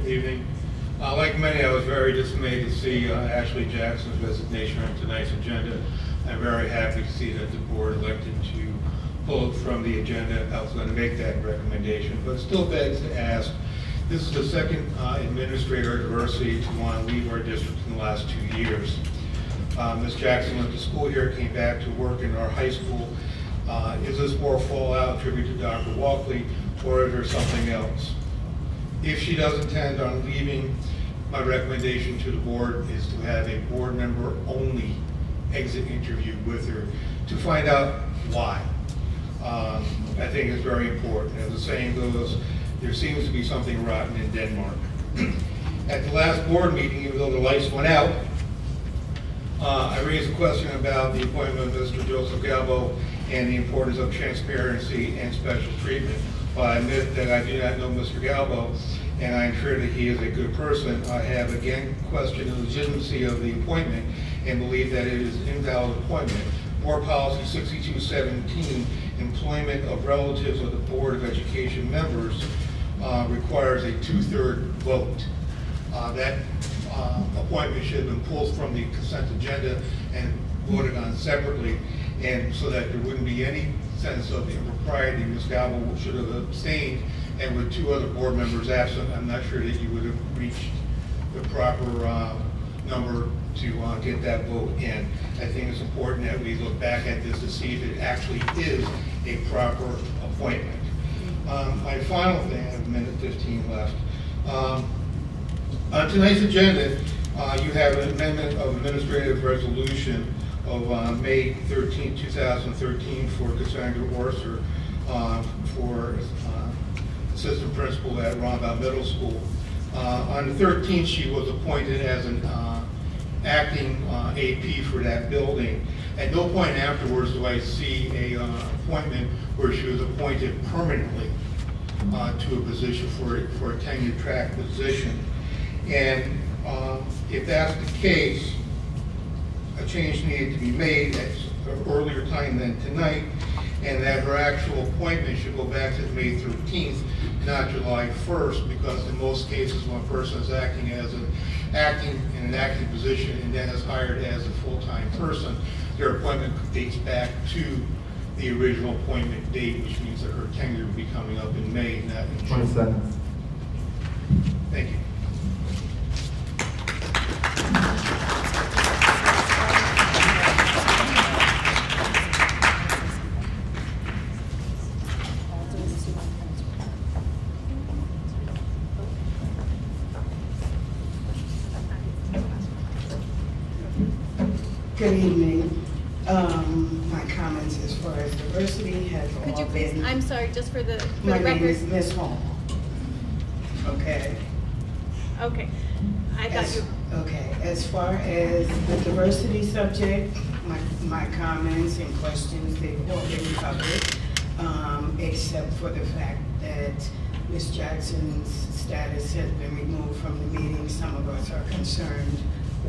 Good evening. Like many, I was very dismayed to see Ashley Jackson's resignation on tonight's agenda. I'm very happy to see that the board elected to pull it from the agenda. I was going to make that recommendation, but it still begs to ask, this is the second administrator of diversity to want to leave our district in the last 2 years. Ms. Jackson went to school here, came back to work in our high school. Is this more fallout attributed to Dr. Walkley, or is there something else? If she does intend on leaving, my recommendation to the board is to have a board member only exit interview with her to find out why. I think it's very important. As the saying goes, there seems to be something rotten in Denmark. At the last board meeting, even though the lights went out, I raised a question about the appointment of Mr. Joseph Galbo and the importance of transparency and special treatment. While I admit that I do not know Mr. Galbo, and I'm sure that he is a good person, I have again questioned the legitimacy of the appointment and believe that it is an invalid appointment Board Policy 6217, employment of relatives of the Board of Education members, requires a 2/3 vote. That appointment should have been pulled from the consent agenda and voted on separately, and so that there wouldn't be any sense of impropriety. Ms. Galvo should have abstained, and with 2 other board members absent, I'm not sure that you would have reached the proper number to get that vote in. I think it's important that we look back at this to see if it actually is a proper appointment. My final thing, I have a minute 15 left. On tonight's agenda, you have an amendment of administrative resolution of May 13, 2013 for Cassandra Orser for assistant principal at Roundabout Middle School. On the 13th, she was appointed as an acting AP for that building. At no point afterwards do I see a appointment where she was appointed permanently to a position for a tenure track position. And if that's the case, a change needed to be made at an earlier time than tonight, and that her actual appointment should go back to May 13th, not July 1st, because in most cases when a person is acting in an acting position and then is hired as a full-time person, their appointment dates back to the original appointment date, which means that her tenure will be coming up in May, not in June. 27. Thank you. Good evening. My comments as far as diversity has all been... Could you please, I'm sorry, just for the record. My name is Ms. Holm. Okay. Okay, I got you. Okay, as far as the diversity subject, my comments and questions, they've all been covered, except for the fact that Ms. Jackson's status has been removed from the meeting. Some of us are concerned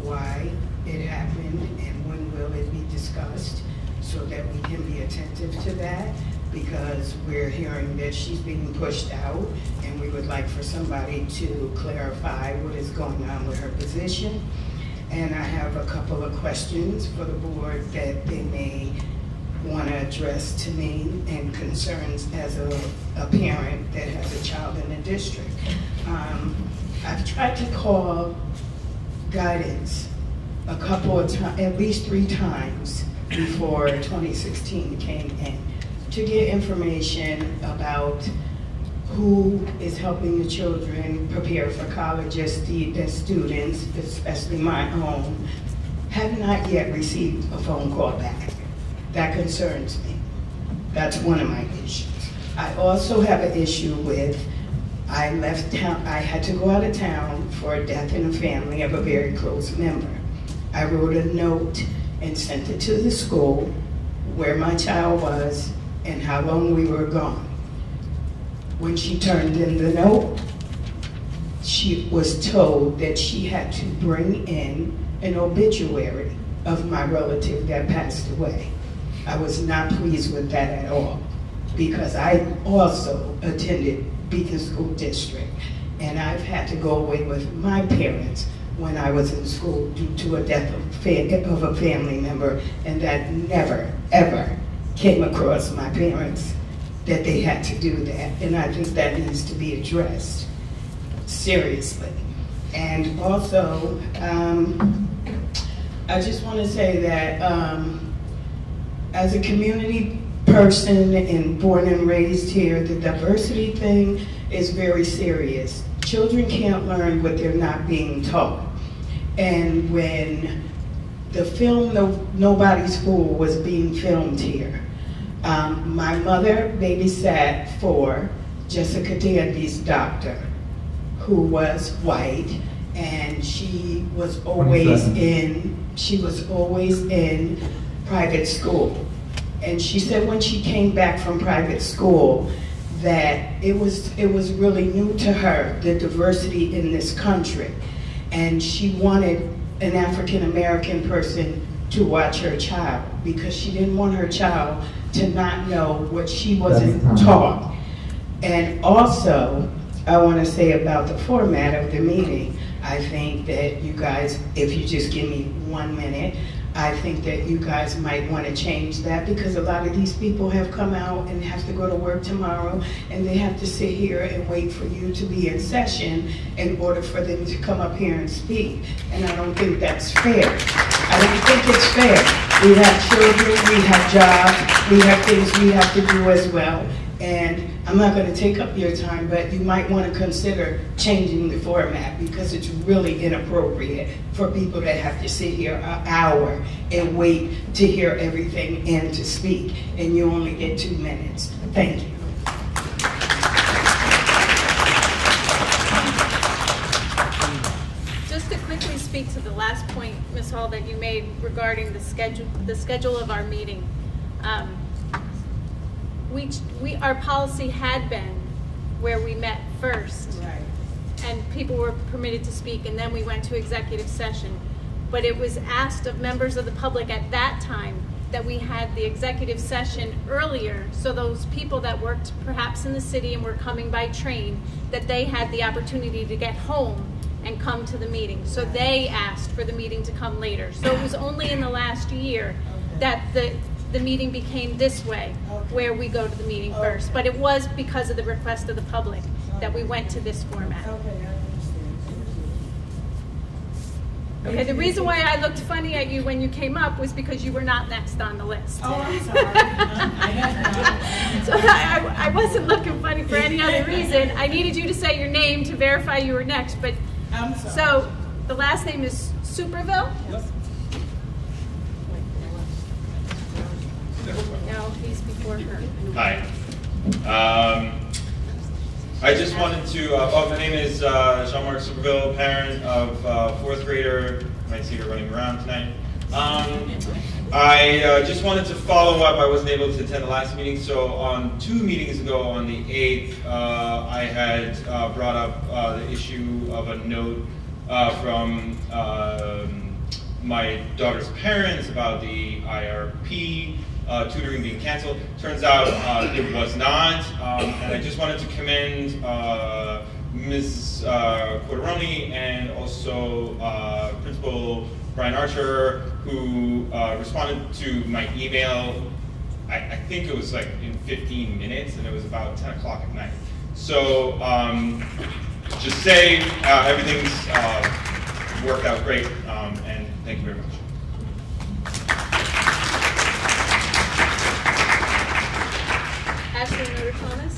why it happened and when will it be discussed, so that we can be attentive to that, because we're hearing that she's being pushed out, and we would like for somebody to clarify what is going on with her position. And I have a couple of questions for the board that they may want to address to me, and concerns as a parent that has a child in the district. I've tried to call guidance a couple of times, at least 3 times before 2016 came in, to get information about who is helping the children prepare for college as students, especially my own. Have not yet received a phone call back. That concerns me. That's one of my issues. I also have an issue with, I left town, I had to go out of town for a death in the family of a very close member. I wrote a note and sent it to the school where my child was and how long we were gone. When she turned in the note, she was told that she had to bring in an obituary of my relative that passed away. I was not pleased with that at all, because I also attended Beacon School District, and I've had to go away with my parents when I was in school due to a death of a family member, and that never, ever came across my parents that they had to do that, and I think that needs to be addressed seriously. And also, I just want to say that as a community person and born and raised here, the diversity thing is very serious. Children can't learn what they're not being taught. And when the film Nobody's Fool was being filmed here, my mother babysat for Jessica Danby's doctor, who was white, and she was always in private school. And she said when she came back from private school that it was really new to her, the diversity in this country. And she wanted an African American person to watch her child because she didn't want her child to not know what she wasn't taught. And also, I want to say about the format of the meeting. I think that you guys, if you just give me 1 minute, I think that you guys might want to change that because a lot of these people have come out and have to go to work tomorrow and they have to sit here and wait for you to be in session in order for them to come up here and speak. And I don't think that's fair. I don't think it's fair. We have children, we have jobs, we have things we have to do as well. And I'm not going to take up your time, but you might want to consider changing the format because it's really inappropriate for people that have to sit here an hour and wait to hear everything and to speak, and you only get 2 minutes. Thank you. Just to quickly speak to the last point, Ms. Hall, that you made regarding the schedule of our meeting. Our policy had been where we met first, right, and people were permitted to speak, and then we went to executive session. But it was asked of members of the public at that time that we had the executive session earlier, so those people that worked perhaps in the city and were coming by train, that they had the opportunity to get home and come to the meeting. So they asked for the meeting to come later. So it was only in the last year that the meeting became this way, where we go to the meeting first. But it was because of the request of the public that we went to this format. Okay, the reason why I looked funny at you when you came up was because you were not next on the list. Oh, I'm sorry. So I wasn't looking funny for any other reason. I needed you to say your name to verify you were next. But I'm sorry. So the last name is Superville? Yes. No, he's before her. Hi. I just wanted to, my name is Jean-Marc Superville, parent of 4th grader. You might see her running around tonight. I just wanted to follow up. I wasn't able to attend the last meeting, so on 2 meetings ago, on the 8th, I had brought up the issue of a note from my daughter's parents about the IRP tutoring being canceled. Turns out it was not, and I just wanted to commend Ms. Corderoni and also Principal Brian Archer, who responded to my email. I think it was like in 15 minutes, and it was about 10 o'clock at night. So just say everything's worked out great, and thank you very much. Ashley Noter Thomas.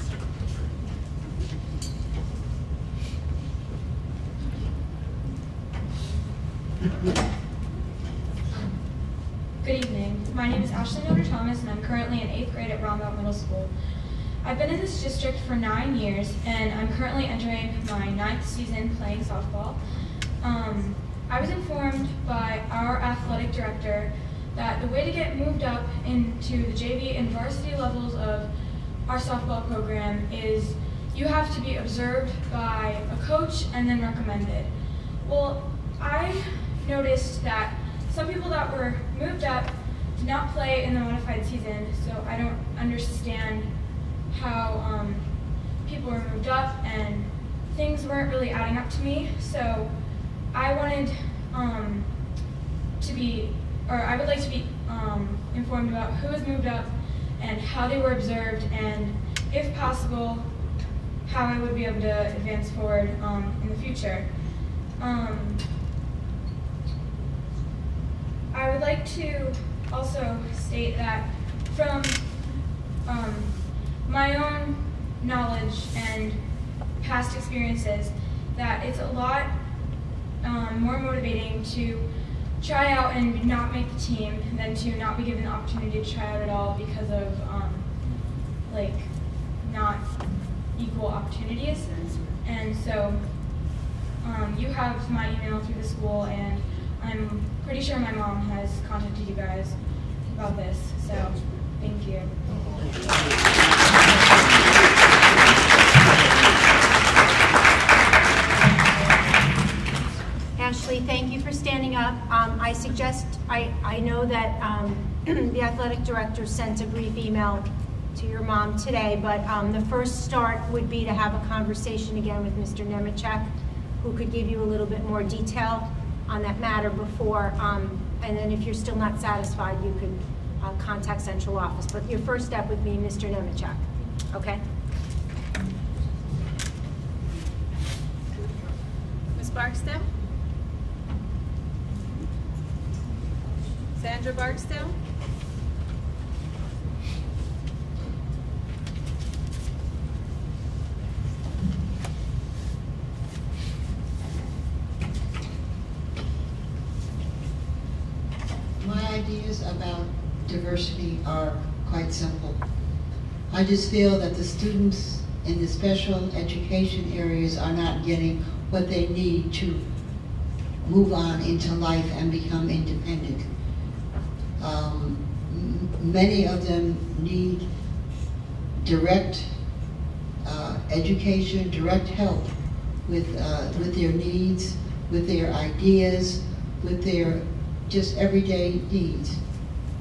Good evening. My name is Ashley Noter Thomas, and I'm currently in 8th grade at Rombout Middle School. I've been in this district for 9 years, and I'm currently entering my 9th season playing softball. I was informed by our athletic director that the way to get moved up into the JV and varsity levels of our softball program is you have to be observed by a coach and then recommended. Well, I noticed that some people that were moved up did not play in the modified season, so I don't understand how people were moved up and things weren't really adding up to me. So I wanted I would like to be informed about who was moved up and how they were observed, and if possible, how I would be able to advance forward in the future. I would like to also state that from my own knowledge and past experiences, that it's a lot more motivating to try out and not make the team than to not be given the opportunity to try out at all because of like not equal opportunities. And so you have my email through the school, and I'm pretty sure my mom has contacted you guys about this, so thank you. Ashley, thank you for standing up. I suggest, I know that the athletic director sent a brief email to your mom today, but the first start would be to have a conversation again with Mr. Nemechek, who could give you a little bit more detail on that matter before, and then if you're still not satisfied, you could contact central office. But your first step would be Mr. Nemechek, okay? Ms. Barksdale? Sandra Barksdale? My ideas about diversity are quite simple. I just feel that the students in the special education areas are not getting what they need to move on into life and become independent. Many of them need direct education, direct help with their needs, with their ideas, with their just everyday needs.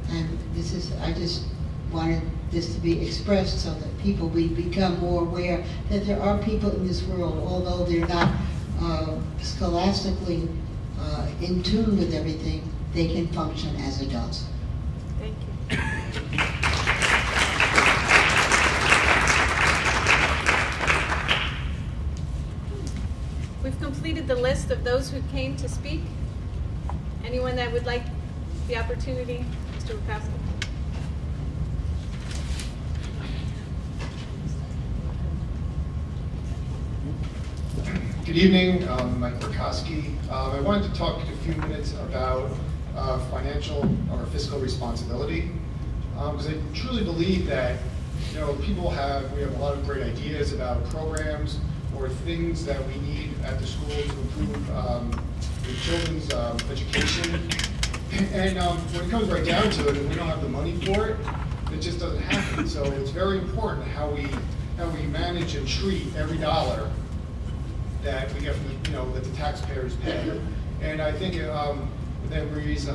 And this is, I just wanted this to be expressed so that people will become more aware that there are people in this world, although they're not scholastically in tune with everything, they can function as adults. Thank you. We've completed the list of those who came to speak. Anyone that would like the opportunity? Mr. Wachowski. Good evening, Mike Wachowski. I wanted to talk a few minutes about financial or fiscal responsibility, because I truly believe that we have a lot of great ideas about programs or things that we need at the school to improve the children's education. And when it comes right down to it, if we don't have the money for it, it just doesn't happen. So it's very important how we manage and treat every dollar that we get from that the taxpayers pay. And I think with Emery's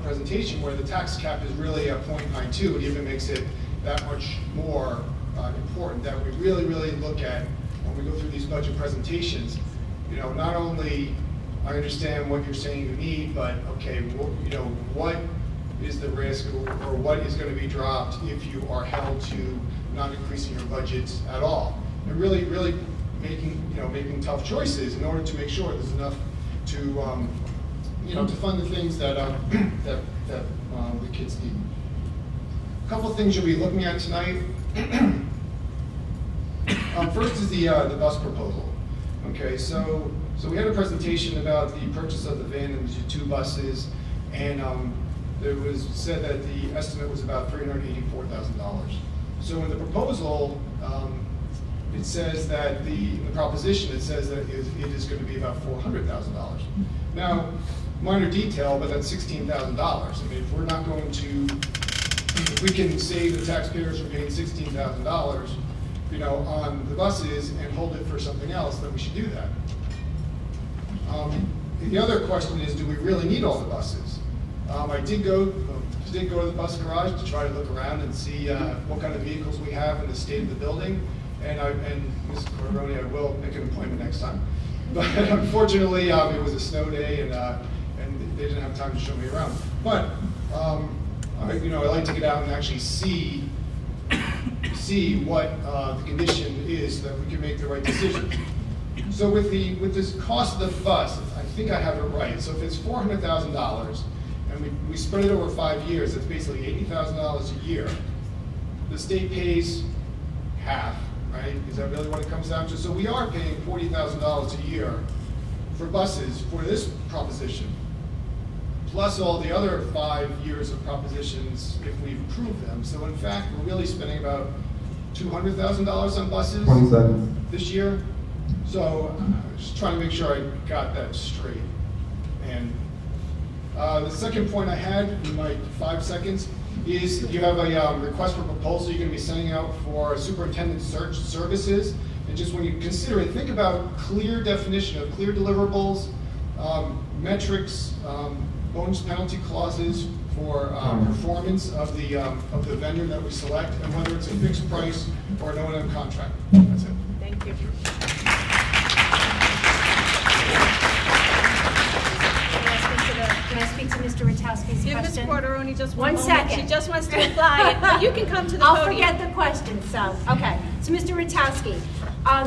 presentation, where the tax cap is really a 0.92, it even makes it that much more important that we really look at when we go through these budget presentations. Not only I understand what you're saying you need, but okay, what is the risk or what is going to be dropped if you are held to not increasing your budgets at all, and really making tough choices in order to make sure there's enough to to fund the things that the kids need. A couple of things you'll be looking at tonight. First is the bus proposal. Okay, so we had a presentation about the purchase of the van and the 2 buses, and it was said that the estimate was about $384,000. So in the proposal, it says that in the proposition, it says that it is going to be about $400,000. Now, minor detail, but that's $16,000. I mean, if we're not going to, if we can save the taxpayers from paying $16,000, on the buses and hold it for something else, then we should do that. The other question is, do we really need all the buses? I did go to the bus garage to try to look around and see what kind of vehicles we have in the state of the building. And Ms. Corderoni, I will make an appointment next time. But unfortunately, it was a snow day, and they didn't have time to show me around. But I like to get out and actually see what the condition is, so that we can make the right decision. So with this cost of the bus, I think I have it right. So if it's $400,000 and we spread it over 5 years, it's basically $80,000 a year. The state pays half, right? Is that really what it comes down to? So we are paying $40,000 a year for buses for this proposition, plus all the other 5 years of propositions if we've approved them. So in fact, we're really spending about $200,000 on buses this year. So just trying to make sure I got that straight. And the second point I had in my 5 seconds is you have a request for proposal you're going to be sending out for superintendent search services. And just when you consider it, think about clear definition of clear deliverables, metrics, bonus penalty clauses for performance of the vendor that we select, and whether it's a fixed price or an O&M contract. That's it. Thank you. Can I speak to Mr. Ratowski's Give Ms. question? Porteroni just one moment. second. She just wants to reply. But you can come to the I'll podium. forget the question, so, okay. So, Mr. Ratowski,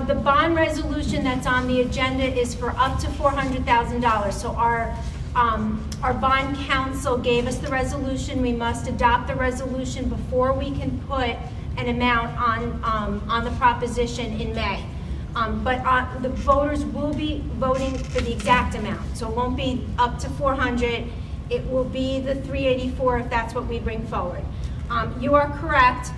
the bond resolution that's on the agenda is for up to $400,000. So our bond counsel gave us the resolution. We must adopt the resolution before we can put an amount on the proposition in May. But the voters will be voting for the exact amount. So it won't be up to 400. It will be the 384 if that's what we bring forward. You are correct.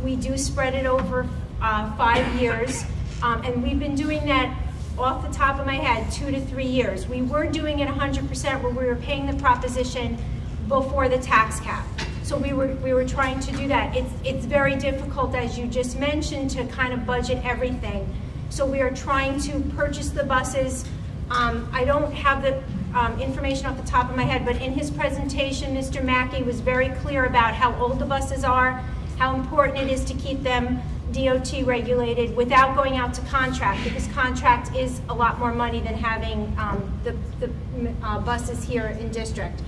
We do spread it over 5 years. And we've been doing that off the top of my head, 2 to 3 years. We were doing it 100% where we were paying the proposition before the tax cap. So we were trying to do that. It's very difficult, as you just mentioned, to kind of budget everything. So we are trying to purchase the buses. I don't have the information off the top of my head, but in his presentation, Mr. Mackey was very clear about how old the buses are, how important it is to keep them DOT regulated without going out to contract, because contract is a lot more money than having the buses here in district.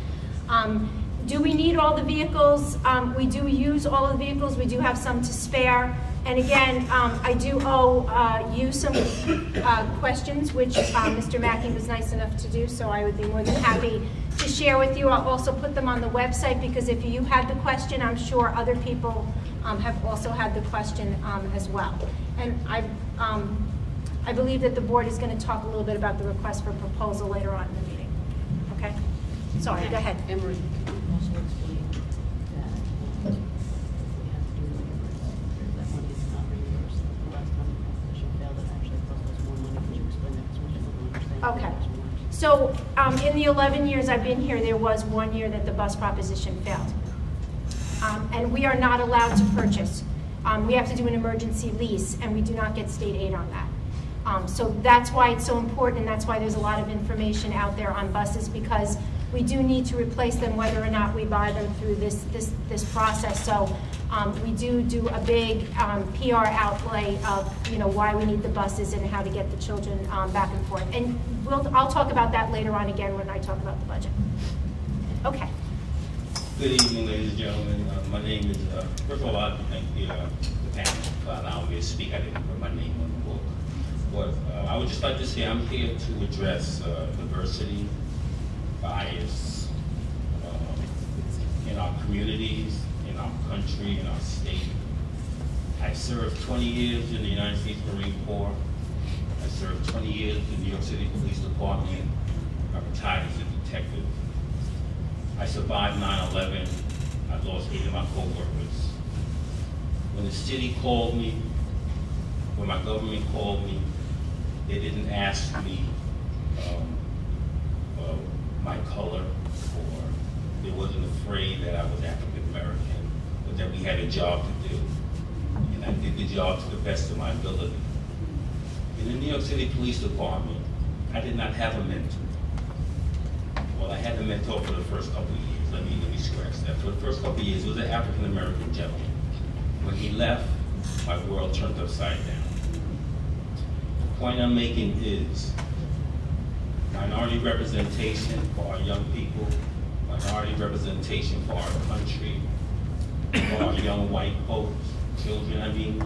Do we need all the vehicles? We do use all the vehicles. We do have some to spare. And again, I do owe you some questions, which Mr. Mackey was nice enough to do, so I would be more than happy to share with you. I'll also put them on the website, because if you had the question, I'm sure other people have also had the question as well. And I believe that the board is going to talk a little bit about the request for proposal later on in the meeting. Okay? Sorry, go ahead. Emery, can you also explain that if we have to do the reimbursement, that money is not reimbursed? The last time the proposition failed, it actually cost us more money. Could you explain that? Because most people don't understand. Okay. So in the 11 years I've been here, there was 1 year that the bus proposition failed. And we are not allowed to purchase. We have to do an emergency lease, and we do not get state aid on that. So that's why it's so important, and that's why there's a lot of information out there on buses, because we do need to replace them whether or not we buy them through this process. So we do a big PR outlay of why we need the buses and how to get the children back and forth. And I'll talk about that later on again when I talk about the budget. Okay. Good evening, ladies and gentlemen. My name is, first of all, I'd like to thank the panel for allowing me to speak. I didn't put my name on the book. But I would just like to say I'm here to address diversity, bias in our communities, in our country, in our state. I served 20 years in the United States Marine Corps. I served 20 years in the New York City Police Department. I retired as a detective. I survived 9/11. I lost 8 of my co-workers. When the city called me, when my government called me, they didn't ask me my color, or they wasn't afraid that I was African American, but that we had a job to do. And I did the job to the best of my ability. In the New York City Police Department, I did not have a mentor. Well, I had a mentor for the first couple of years. Let me scratch that. For the first couple of years, it was an African American gentleman. When he left, my world turned upside down. The point I'm making is minority representation for our young people, minority representation for our country, for our young white folks, children. I mean,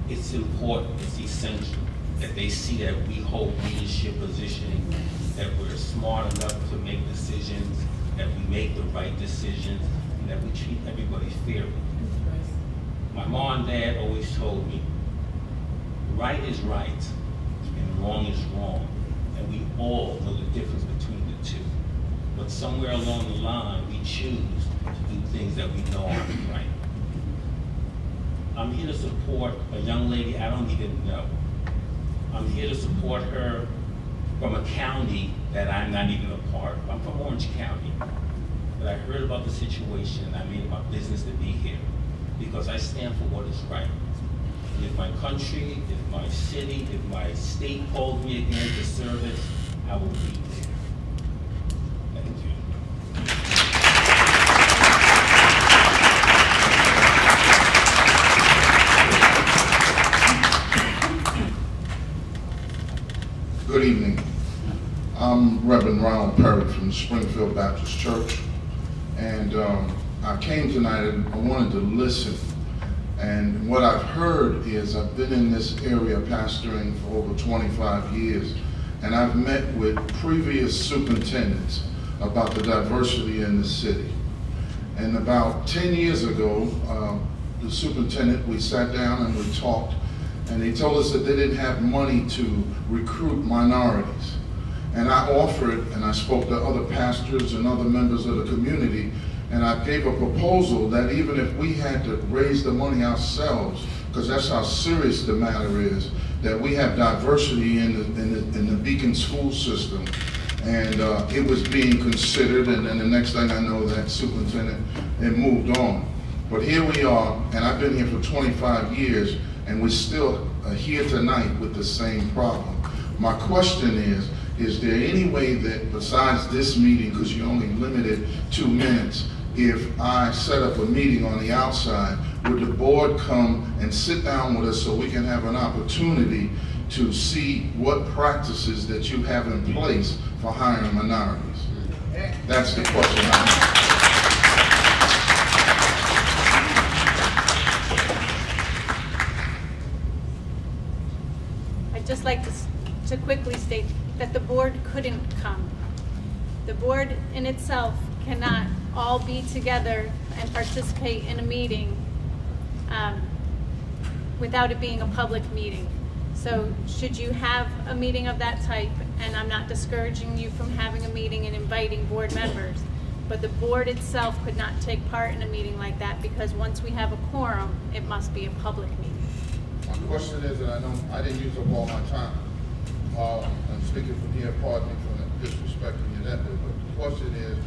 it's important, it's essential that they see that we hold leadership positions, that we're smart enough to make decisions, that we make the right decisions, and that we treat everybody fairly. My mom and dad always told me, right is right, and wrong is wrong, and we all know the difference between the two. But somewhere along the line, we choose to do things that we know aren't right. I'm here to support a young lady I don't even know. I'm here to support her from a county that I'm not even a part of. I'm from Orange County. But I heard about the situation, and I made it my business to be here because I stand for what is right. And if my country, if my city, if my state calls me again to service, I will be there. Thank you. Reverend Ronald Perry from the Springfield Baptist Church. And I came tonight and I wanted to listen. And what I've heard is I've been in this area pastoring for over 25 years, and I've met with previous superintendents about the diversity in the city. And about 10 years ago, the superintendent, we sat down and we talked, and he told us that they didn't have money to recruit minorities. And I offered, and I spoke to other pastors and other members of the community, and I gave a proposal that even if we had to raise the money ourselves, because that's how serious the matter is, that we have diversity in the Beacon school system. And it was being considered, and then the next thing I know, that superintendent had moved on. But here we are, and I've been here for 25 years, and we're still here tonight with the same problem. My question is there any way that besides this meeting, because you're only limited 2 minutes, if I set up a meeting on the outside, would the board come and sit down with us so we can have an opportunity to see what practices that you have in place for hiring minorities? That's the question I have. I'd just like to quickly state that the board couldn't come. The board in itself cannot all be together and participate in a meeting without it being a public meeting. So should you have a meeting of that type, and I'm not discouraging you from having a meeting and inviting board members, but the board itself could not take part in a meeting like that because once we have a quorum, it must be a public meeting. My question is, and I know I didn't use up all my time. I'm speaking from here, pardon me for disrespecting you that way, but the question is,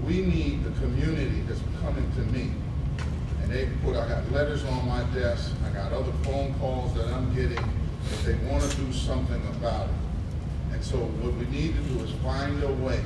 we need the community that's coming to me. And I got letters on my desk, I got other phone calls that I'm getting that they want to do something about it. And so what we need to do is find a way,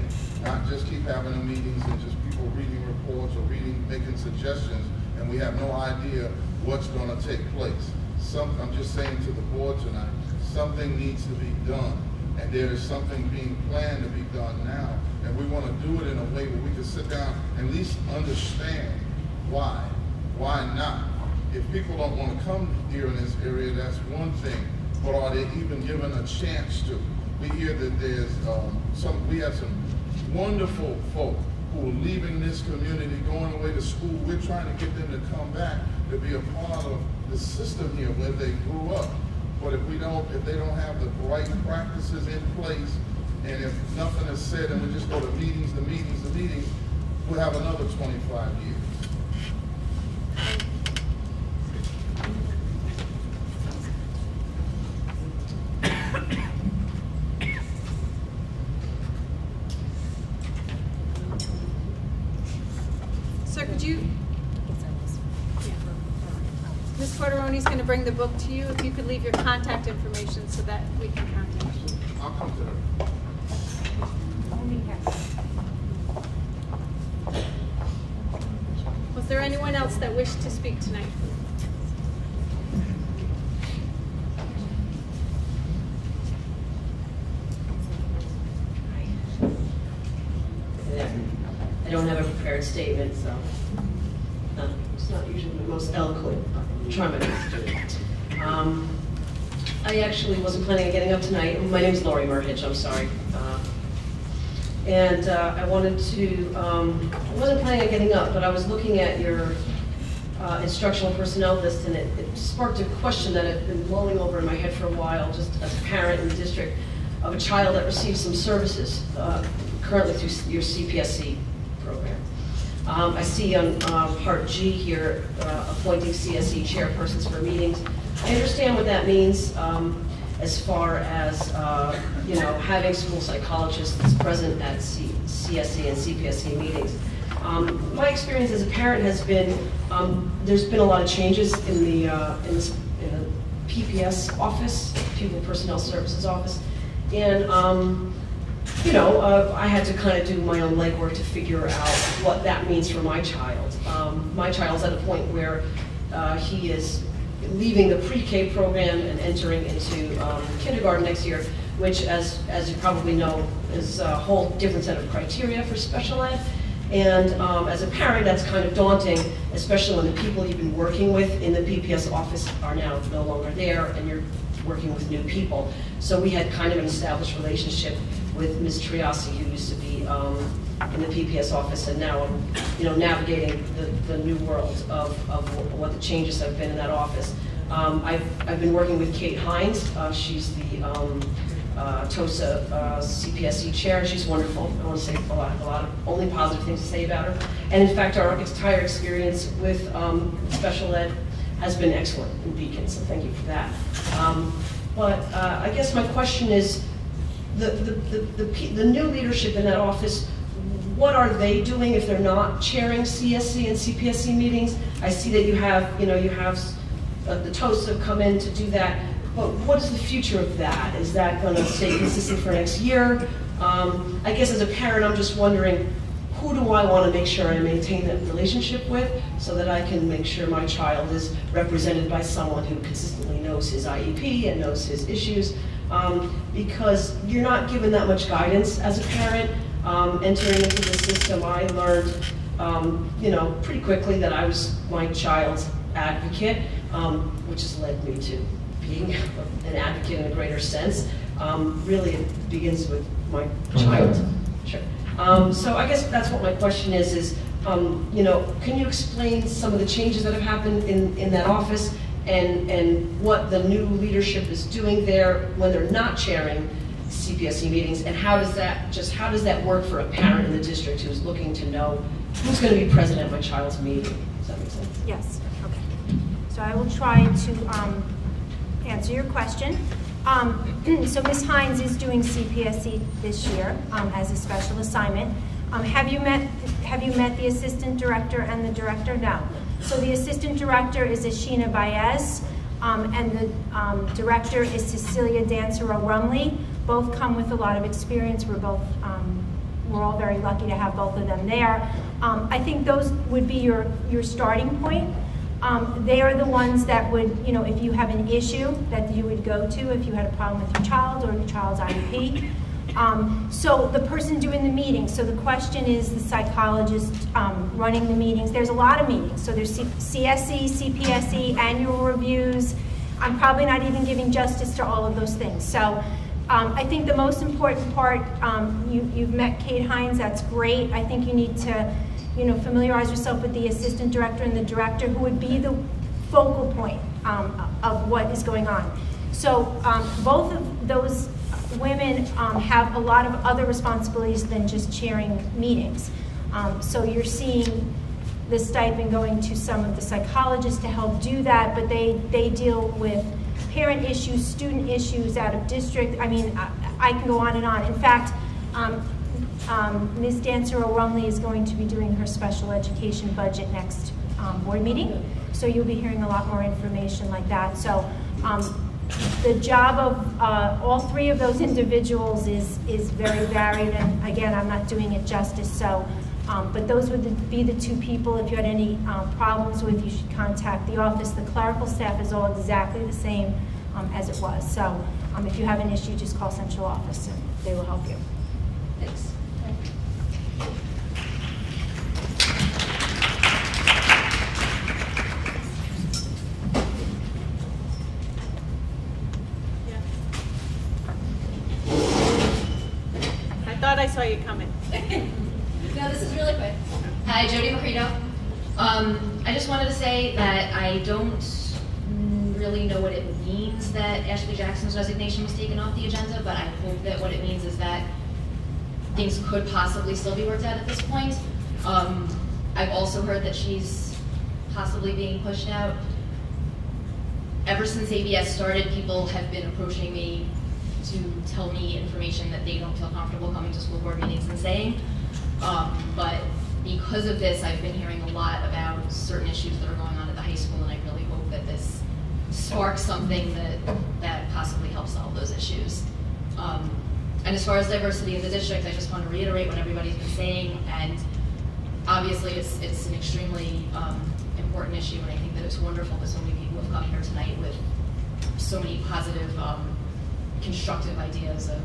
not just keep having the meetings and just people reading reports or making suggestions, and we have no idea what's going to take place. I'm just saying to the board tonight, something needs to be done. And there is something being planned to be done now. And we want to do it in a way where we can sit down and at least understand why. Why not? If people don't want to come here in this area, that's one thing. But are they even given a chance to? We hear that there's we have some wonderful folk who are leaving this community, going away to school. We're trying to get them to come back to be a part of the system here where they grew up. But if they don't have the right practices in place, and if nothing is said and we just go to meetings, we'll have another 25 years. Sir, could you? Ms. Porteroni's going to bring the book to you. If you could leave your contact information so that we can contact you. I'll come to her. Was there anyone else that wished to speak tonight? I don't have a prepared statement, so it's not usually the most eloquent. I'm trying my best to do that. I actually wasn't planning on getting up tonight. My name is Lori Murhitch, I'm sorry. And I wanted to, I wasn't planning on getting up, but I was looking at your instructional personnel list, and it sparked a question that had been blowing over in my head for a while, just as a parent in the district, of a child that receives some services currently through your CPSC program. I see on Part G here, appointing CSE chairpersons for meetings. I understand what that means as far as having school psychologists present at CSE and CPSC meetings. My experience as a parent has been there's been a lot of changes in the PPS office, Pupil Personnel Services office, and I had to kind of do my own legwork to figure out what that means for my child. My child's at a point where he is leaving the pre-K program and entering into kindergarten next year, which, as you probably know, is a whole different set of criteria for special ed. And as a parent, that's kind of daunting, especially when the people you've been working with in the PPS office are now no longer there, and you're working with new people. So we had kind of an established relationship with Ms. Triasi, who used to be in the PPS office, and now I'm, navigating the new world of what the changes have been in that office. I've been working with Kate Hines. She's the TOSA CPSE chair. She's wonderful. I want to say a lot of only positive things to say about her. And in fact, our entire experience with special ed has been excellent in Beacon, so thank you for that. But I guess my question is, the new leadership in that office, what are they doing if they're not chairing CSE and CPSE meetings? I see that you have the TOSA come in to do that. But what is the future of that? Is that going to stay consistent for next year? I guess as a parent, I'm just wondering, who do I want to make sure I maintain that relationship with so that I can make sure my child is represented by someone who consistently knows his IEP and knows his issues? Because you're not given that much guidance as a parent. Entering into the system, I learned, pretty quickly that I was my child's advocate, which has led me to being an advocate in a greater sense. Really, it begins with my child. Sure. So I guess that's what my question is can you explain some of the changes that have happened in that office and what the new leadership is doing there when they're not chairing CPSE meetings, and how does that work for a parent in the district who's looking to know who's going to be present at my child's meeting? Does that make sense? Yes. Okay. So I will try to answer your question. So Ms. Hines is doing CPSE this year as a special assignment. Have you met the assistant director and the director? No. So the assistant director is Ashina Baez, and the director is Cecilia Dancero-Rumley. Both come with a lot of experience. We're all very lucky to have both of them there. I think those would be your starting point. They are the ones that would, if you have an issue that you would go to if you had a problem with your child or your child's IEP. So the person doing the meeting, so the question is the psychologist running the meetings. There's a lot of meetings. So there's CSE, CPSE, annual reviews. I'm probably not even giving justice to all of those things. So I think the most important part, you've met Kate Hines, that's great. I think you need to familiarize yourself with the assistant director and the director, who would be the focal point of what is going on. So both of those women have a lot of other responsibilities than just chairing meetings. So you're seeing the stipend going to some of the psychologists to help do that, but they deal with parent issues, student issues out of district. I mean, I can go on and on. In fact, Ms. Dancero-Rumley is going to be doing her special education budget next board meeting, so you'll be hearing a lot more information like that. So the job of all three of those individuals is very varied, and again, I'm not doing it justice. So, but those would be the two people. If you had any problems with, you should contact the office. The clerical staff is all exactly the same as it was. So if you have an issue, just call central office and they will help you. Thanks. I thought I saw you coming. No, this is really quick. Hi, Jody Macrito. I just wanted to say that I don't really know what it means that Ashley Jackson's resignation was taken off the agenda, but I hope that what it means is that things could possibly still be worked out at this point. I've also heard that she's possibly being pushed out. Ever since ABS started, people have been approaching me to tell me information that they don't feel comfortable coming to school board meetings and saying. But because of this, I've been hearing a lot about certain issues that are going on at the high school, and I really hope that this sparks something that possibly helps solve those issues. And as far as diversity in the district, I just want to reiterate what everybody's been saying, and obviously it's an extremely important issue, and I think that it's wonderful that so many people have come here tonight with so many positive constructive ideas of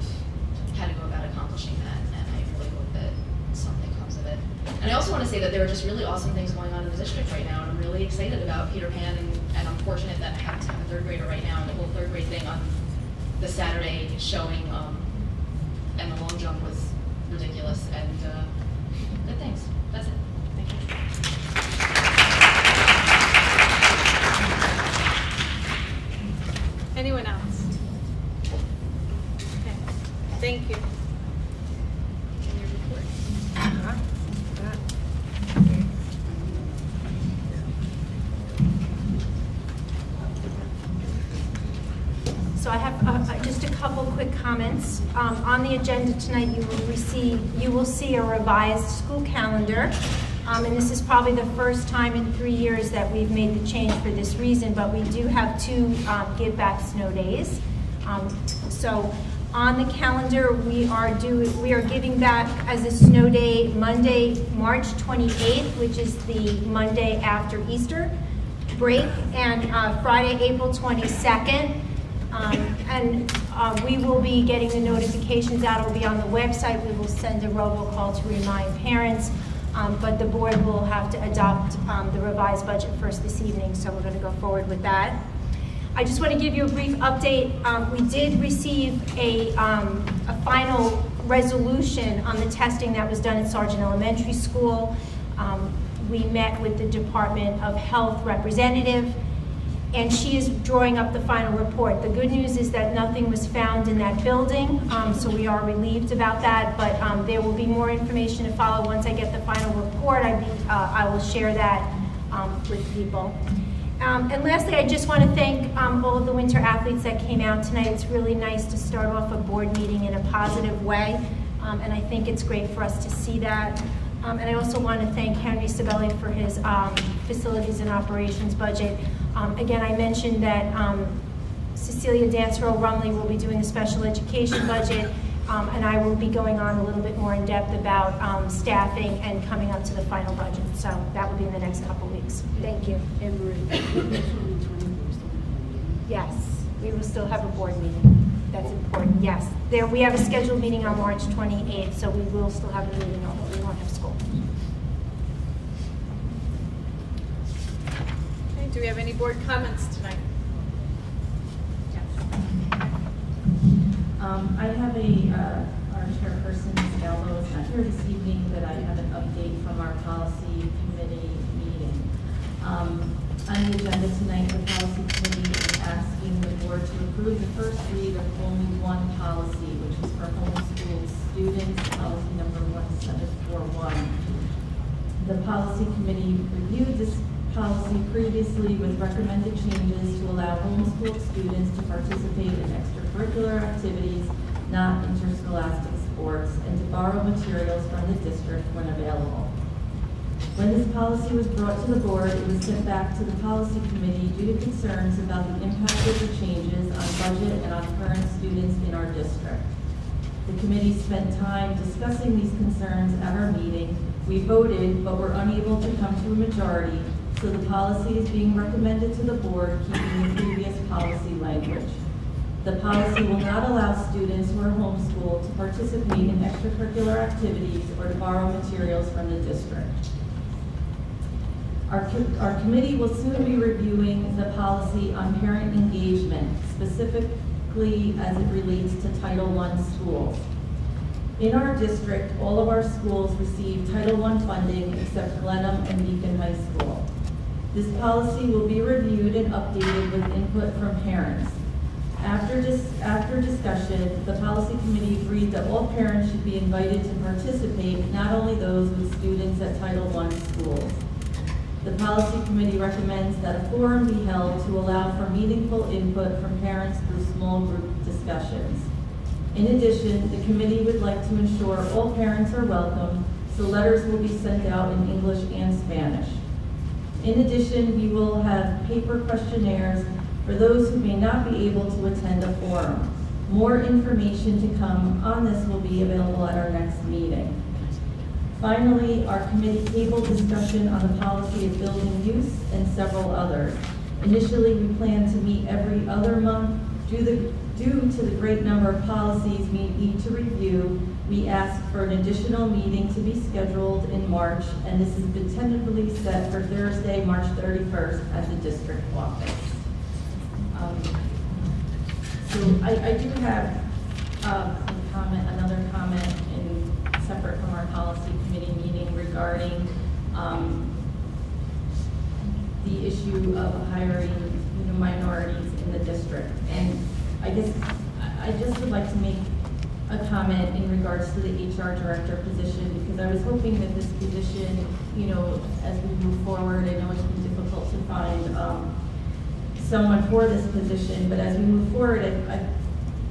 how to go about accomplishing that, and I really hope that something comes of it. And I also want to say that there are just really awesome things going on in the district right now, and I'm really excited about Peter Pan, and I'm fortunate that I happen to have a third grader right now, and the whole third grade thing on the Saturday showing and the long jump was ridiculous, and good things. That's it. Thank you. Anyone else? Okay. Thank you. And your report. So I have just a couple quick comments. On the agenda tonight, you will see a revised school calendar. And this is probably the first time in 3 years that we've made the change for this reason, but we do have 2 give back snow days. So on the calendar, we are giving back as a snow day Monday, March 28th, which is the Monday after Easter break, and Friday, April 22nd. We will be getting the notifications out. It will be on the website. We will send a robocall to remind parents. But the board will have to adopt the revised budget first this evening, so we're going to go forward with that. I just want to give you a brief update. We did receive a final resolution on the testing that was done at Sargent Elementary School. We met with the Department of Health representative, and she is drawing up the final report. The good news is that nothing was found in that building, so we are relieved about that, but there will be more information to follow once I get the final report. I will share that with people. And lastly, I just want to thank all of the winter athletes that came out tonight. It's really nice to start off a board meeting in a positive way, and I think it's great for us to see that. And I also want to thank Henry Sabelli for his facilities and operations budget. Again, I mentioned that Cecilia Dancero-Rumley will be doing the special education budget, and I will be going on a little bit more in depth about staffing and coming up to the final budget. So that will be in the next couple weeks. Thank you. Yes, we will still have a board meeting. That's important, yes. We have a scheduled meeting on March 28th, so we will still have a meeting, although we won't have school. Okay, do we have any board comments tonight? I have our chairperson, Ms. Gallo, is not here this evening, but I have an update from our policy committee meeting. On the agenda tonight, the policy committee is asking the board to approve the first read of only one policy, which is for homeschooled students, policy number 1741. The policy committee reviewed this policy previously with recommended changes to allow homeschooled students to participate in extracurricular activities, not interscholastic sports, and to borrow materials from the district when available. When this policy was brought to the board, it was sent back to the policy committee due to concerns about the impact of the changes on budget and on current students in our district. The committee spent time discussing these concerns at our meeting. We voted, but were unable to come to a majority, so the policy is being recommended to the board, keeping the previous policy language. The policy will not allow students who are homeschooled to participate in extracurricular activities or to borrow materials from the district. Our committee will soon be reviewing the policy on parent engagement, specifically as it relates to Title I schools. In our district, all of our schools receive Title I funding except Glenham and Beacon High School. This policy will be reviewed and updated with input from parents. After discussion, the policy committee agreed that all parents should be invited to participate, not only those with students at Title I schools. The policy committee recommends that a forum be held to allow for meaningful input from parents through small group discussions. In addition, the committee would like to ensure all parents are welcome, so letters will be sent out in English and Spanish. In addition, we will have paper questionnaires for those who may not be able to attend a forum. More information to come on this will be available at our next meeting. Finally, our committee tabled discussion on the policy of building use and several others. Initially, we planned to meet every other month. Due due to the great number of policies we need to review, we ask for an additional meeting to be scheduled in March, and this has been tentatively set for Thursday, March 31st at the district office. So I do have another comment separate from our policy committee meeting regarding the issue of hiring minorities in the district. And I guess I just would like to make a comment in regards to the HR director position, because I was hoping that this position, as we move forward, I know it's been difficult to find someone for this position, but as we move forward,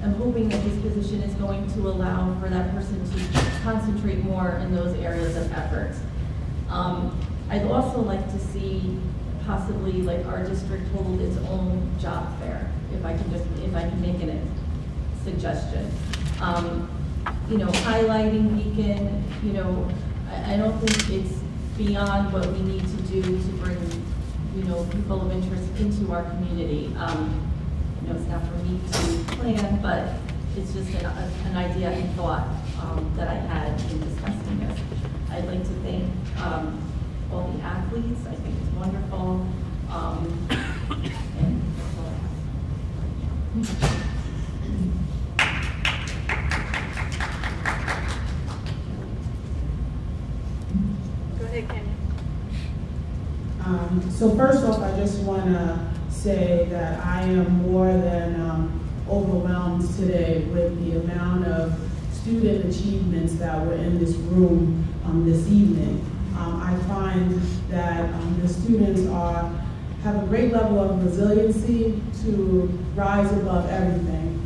I'm hoping that this position is going to allow for that person to concentrate more in those areas of efforts. I'd also like to see possibly like our district hold its own job fair, if I can make a suggestion. Highlighting Beacon, I don't think it's beyond what we need to do to bring, people of interest into our community. It's not for me to plan, but it's just an idea and thought that I had in discussing this. I'd like to thank all the athletes. I think it's wonderful. And that's all I have. Go ahead, Kenya. So first off, I just want to say that I am more than overwhelmed today with the amount of student achievements that were in this room this evening. I find that the students have a great level of resiliency to rise above everything.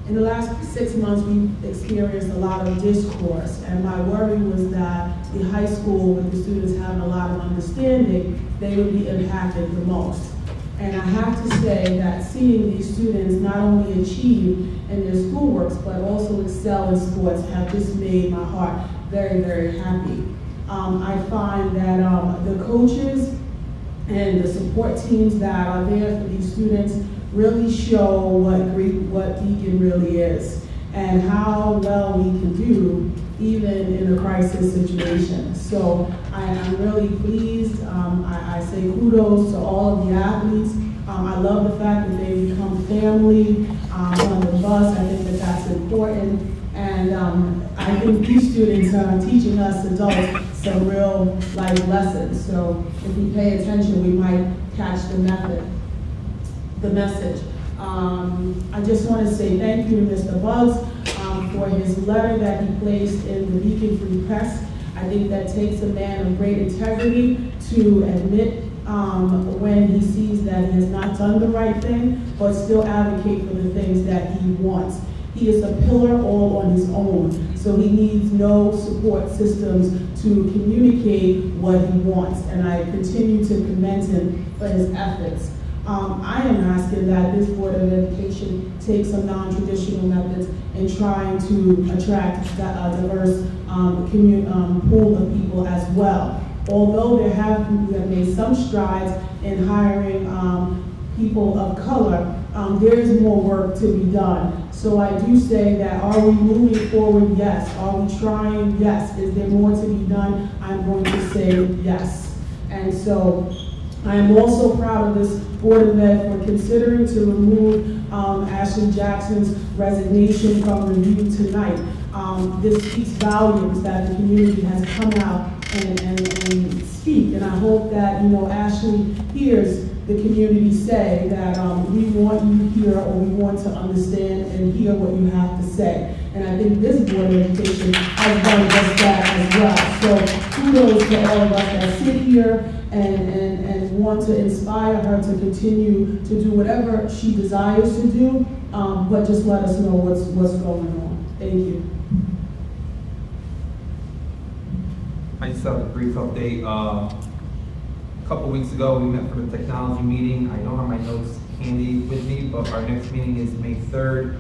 In the last 6 months, we've experienced a lot of discourse, and my worry was that the high school, with the students having a lot of understanding, they would be impacted the most. And I have to say that seeing these students not only achieve in their schoolworks, but also excel in sports have just made my heart very, very happy. I find that the coaches and the support teams that are there for these students really show what Beacon really is and how well we can do even in a crisis situation. So I'm really pleased. I say kudos to all of the athletes. I love the fact that they become family on the bus. I think that that's important. And I think these students are teaching us adults some real life lessons. So if we pay attention, we might catch the message. I just want to say thank you to Mr. Buggs for his letter that he placed in the Beacon Free Press. I think that takes a man of great integrity to admit when he sees that he has not done the right thing, but still advocate for the things that he wants. He is a pillar all on his own, so he needs no support systems to communicate what he wants, and I continue to commend him for his efforts. I am asking that this Board of Education take some non-traditional methods in trying to attract a diverse pool of people as well. Although we have made some strides in hiring people of color, there is more work to be done. So I do say that, are we moving forward? Yes. Are we trying? Yes. Is there more to be done? I'm going to say yes. And so I am also proud of this Board of Ed for considering to remove Ashley Jackson's resignation from review tonight. This speaks volumes that the community has come out and speak, and I hope that Ashley hears the community say that we want you here, or we want to understand and hear what you have to say. And I think this Board of Education has done just that as well. So kudos to all of us that sit here and want to inspire her to continue to do whatever she desires to do, but just let us know what's going on. Thank you. I just have a brief update. A couple weeks ago, we met for the technology meeting. I don't have my notes handy with me, but our next meeting is May 3rd.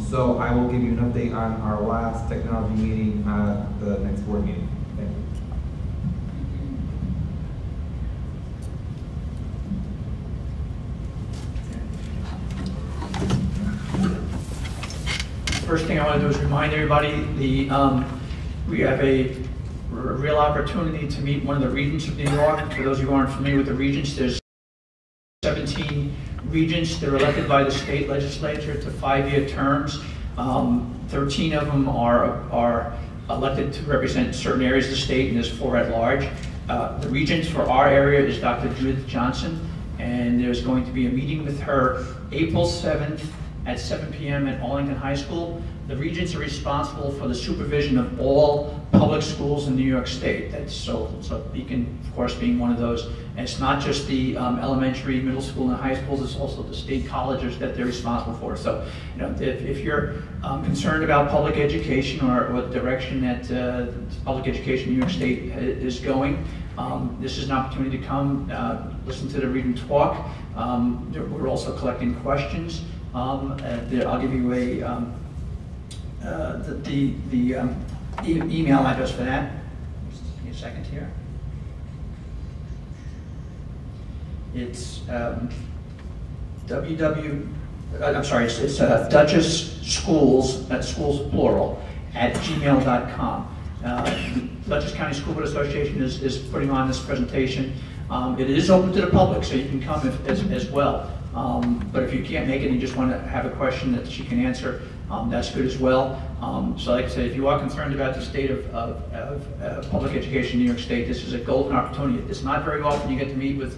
So I will give you an update on our last technology meeting at the next board meeting. Thank you. first thing I want to do is remind everybody we have a real opportunity to meet one of the regents of New York. For those of you who aren't familiar with the regents, there's 17 regents. They're elected by the state legislature to 5-year terms. 13 of them are elected to represent certain areas of the state, and there's 4 at large. The regent for our area is Dr. Judith Johnson, and there's going to be a meeting with her April 7th at 7 p.m. at Arlington High School. The regents are responsible for the supervision of all public schools in New York State. That's so Beacon, of course, being one of those. And it's not just the elementary, middle school, and high schools. It's also the state colleges that they're responsible for. So, you know, if you're concerned about public education or what direction that public education in New York State is going, this is an opportunity to come listen to the regent talk. We're also collecting questions. I'll give you the email address for that. Just give me a second here. It's it's Dutchess Schools, schools plural, @gmail.com. Dutchess County School Board Association is putting on this presentation. It is open to the public, so you can come as well. But if you can't make it and you just want to have a question that she can answer, that's good as well. So like I said, if you are concerned about the state of public education in New York State, this is a golden opportunity. It's not very often you get to meet with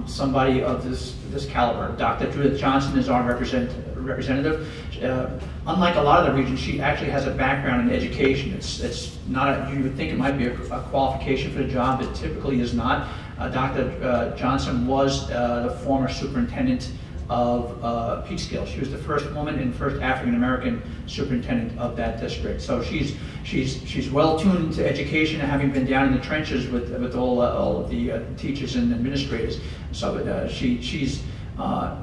somebody of this caliber. Dr. Judith Johnson is our representative. Unlike a lot of the regions, she actually has a background in education. It's not, you would think it might be a qualification for the job. It typically is not. Dr. Johnson was the former superintendent of Peekskill. She was the first woman and first African-American superintendent of that district. So she's well tuned into education, and having been down in the trenches with all of the teachers and administrators. So she's a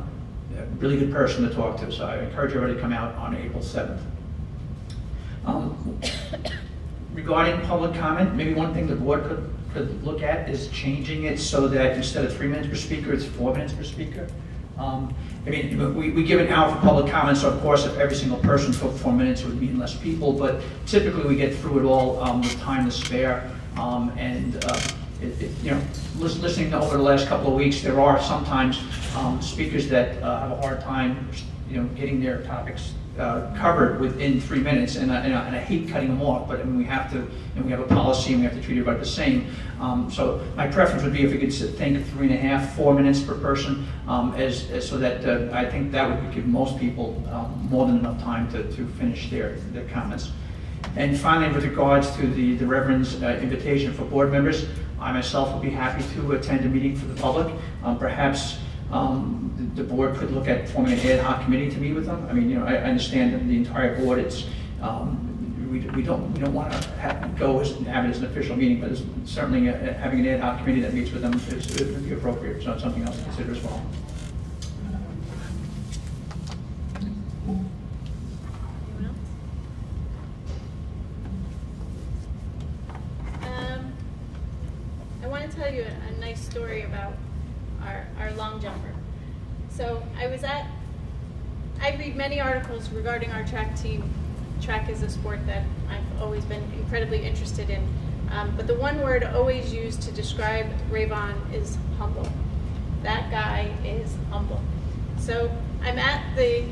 really good person to talk to. So I encourage everybody to come out on April 7th. Regarding public comment, maybe one thing the board could look at is changing it so that instead of 3 minutes per speaker, it's 4 minutes per speaker. I mean, we give an hour for public comment, so of course if every single person took 4 minutes, it would mean less people, but typically we get through it all with time to spare. You know, listening over the last couple of weeks, there are sometimes speakers that have a hard time, you know, getting their topics covered within 3 minutes, and I hate cutting them off, but I mean, we have to, and we have a policy, and we have to treat everybody the same. So my preference would be if we could think 3.5, 4 minutes per person, so that I think that would give most people more than enough time to finish their comments. And finally, with regards to the Reverend's invitation for board members, I myself would be happy to attend a meeting for the public. Perhaps the board could look at forming an ad hoc committee to meet with them. I mean, you know, I understand that the entire board, it's we don't want to have it as an official meeting, but it's certainly having an ad hoc committee that meets with them would be appropriate. So it's something else to consider as well. I want to tell you a nice story about our long jumper. So I read many articles regarding our track team. Track is a sport that I've always been incredibly interested in. But the one word always used to describe Rayvon is humble. That guy is humble. So I'm at the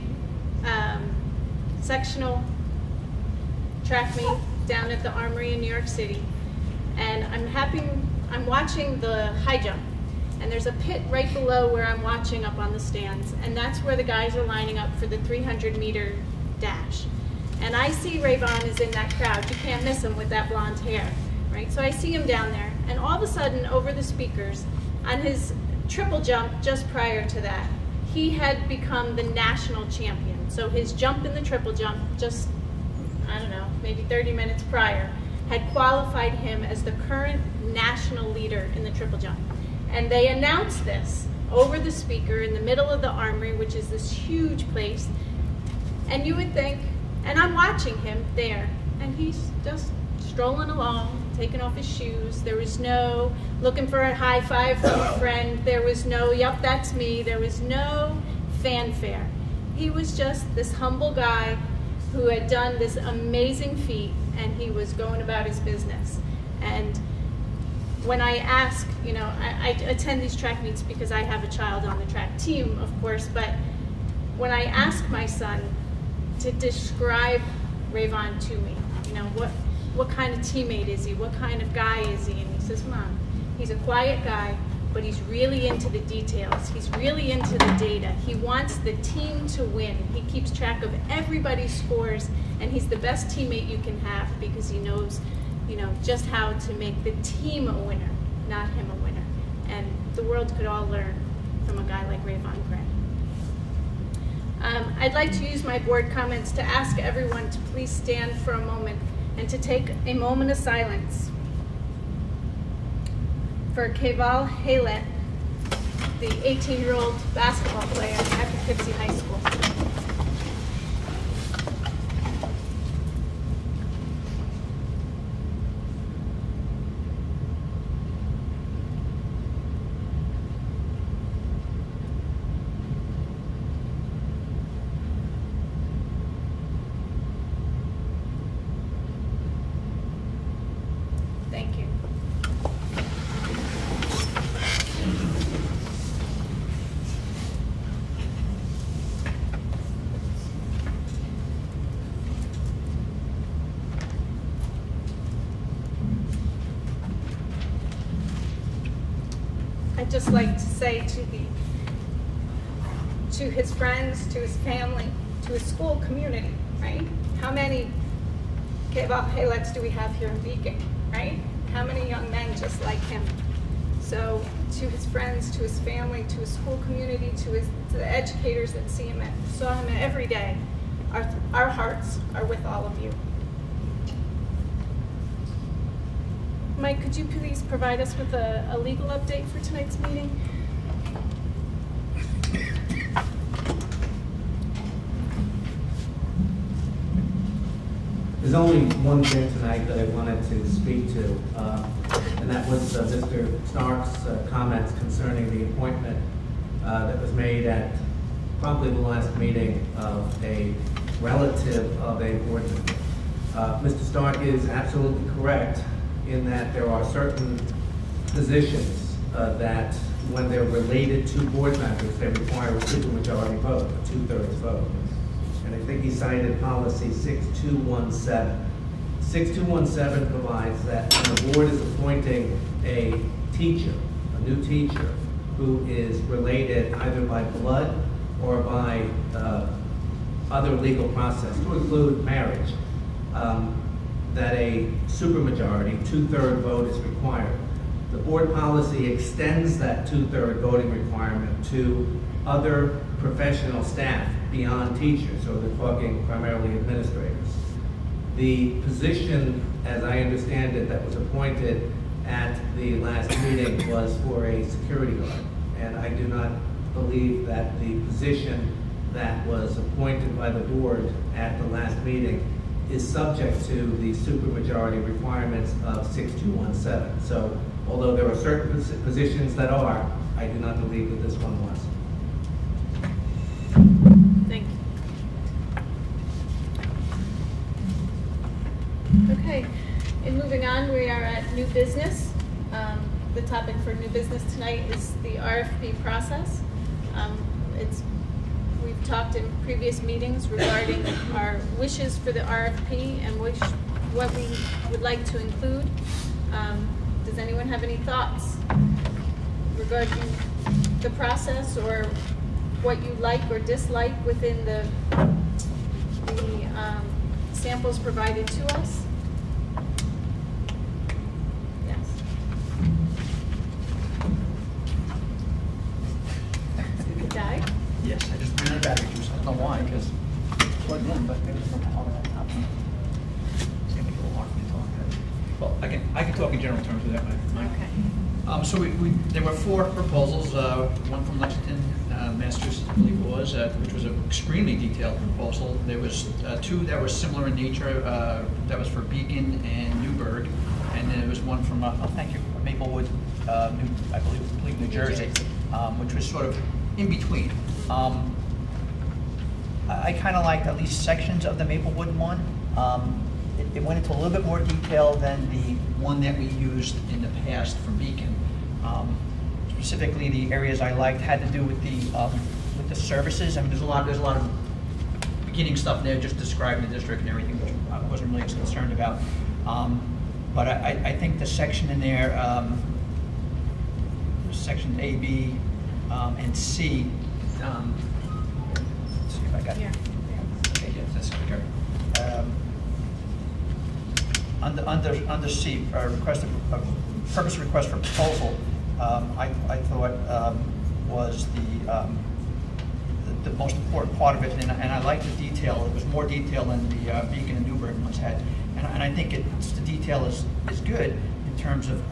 sectional track meet down at the Armory in New York City, and I'm watching the high jump. And there's a pit right below where I'm watching up on the stands, and that's where the guys are lining up for the 300-meter dash. And I see Rayvon is in that crowd. You can't miss him with that blonde hair, right? So I see him down there, and all of a sudden, over the speakers, on his triple jump just prior to that, he had become the national champion. So his jump in the triple jump, just, I don't know, maybe 30 minutes prior, had qualified him as the current national leader in the triple jump. And they announced this over the speaker in the middle of the Armory, which is this huge place. And you would think, and I'm watching him there, and he's just strolling along, taking off his shoes. There was no looking for a high five from a friend. There was no, yep, that's me. There was no fanfare. He was just this humble guy who had done this amazing feat, and he was going about his business. And when I ask, you know, I attend these track meets because I have a child on the track team, of course, but when I ask my son to describe Rayvon to me, you know, what kind of teammate is he? What kind of guy is he? And he says, Mom, he's a quiet guy, but he's really into the details. He's really into the data. He wants the team to win. He keeps track of everybody's scores, and he's the best teammate you can have because he knows, you know, just how to make the team a winner, not him a winner. And the world could all learn from a guy like Rayvon Gray. I'd like to use my board comments to ask everyone to please stand for a moment and to take a moment of silence for Keval Haylett, the 18-year-old basketball player at Poughkeepsie High School. Thank you. I'd just like to say to his friends, to his family, to his school community, right? How many Keval Hayletts do we have here in Beacon, right? How many young men just like him? So to his friends, to his family, to his school community, to the educators that saw him every day, our hearts are with all of you. Mike, could you please provide us with a legal update for tonight's meeting? There's only one thing tonight that I wanted to speak to, and that was Mr. Stark's comments concerning the appointment that was made at probably the last meeting of a relative of a board member. Mr. Stark is absolutely correct in that there are certain positions that when they're related to board members, they require a supermajority vote, a 2/3 vote. And I think he cited policy 6217. 6217 provides that when the board is appointing a teacher, a new teacher, who is related either by blood or by other legal process, to include marriage, that a supermajority, 2/3 vote is required. The board policy extends that 2/3 voting requirement to other professional staff beyond teachers, so they're talking primarily administrators. The position, as I understand it, that was appointed at the last meeting was for a security guard. And I do not believe that the position that was appointed by the board at the last meeting is subject to the supermajority requirements of 6217. So although there are certain positions that are, I do not believe that this one was. Thank you. Okay, and moving on, we are at new business. The topic for new business tonight is the RFP process. We've talked in previous meetings regarding our wishes for the RFP and what we would like to include. Does anyone have any thoughts regarding the process or what you like or dislike within the samples provided to us? Yes. Di? Yes, I just ran out of battery juice. I don't know why, because it's plugged in, but maybe it's not on that top. It's gonna make it a little hard for me to talk. Well, I can talk in general terms with that, Mike. Okay. So there were 4 proposals, one from Lexington, Massachusetts, I believe it was, which was an extremely detailed proposal. There was 2 that were similar in nature, that was for Beacon and Newburgh, and then there was one from, thank you, Maplewood, I believe New Jersey, which was sort of in between. I kind of liked at least sections of the Maplewood one. It went into a little bit more detail than the one that we used in the past for Beacon. Specifically, the areas I liked had to do with the services. I mean, there's a lot of beginning stuff there, just describing the district and everything, which I wasn't really as concerned about. But I think the section in there, sections A, B, and C. Let's see if I got it. Okay, yes, that's quicker. Under C, purpose request for proposal, I thought was the most important part of it, and I liked the detail. It was more detail than the Beacon and Newburgh ones had, and I think the detail is good in terms of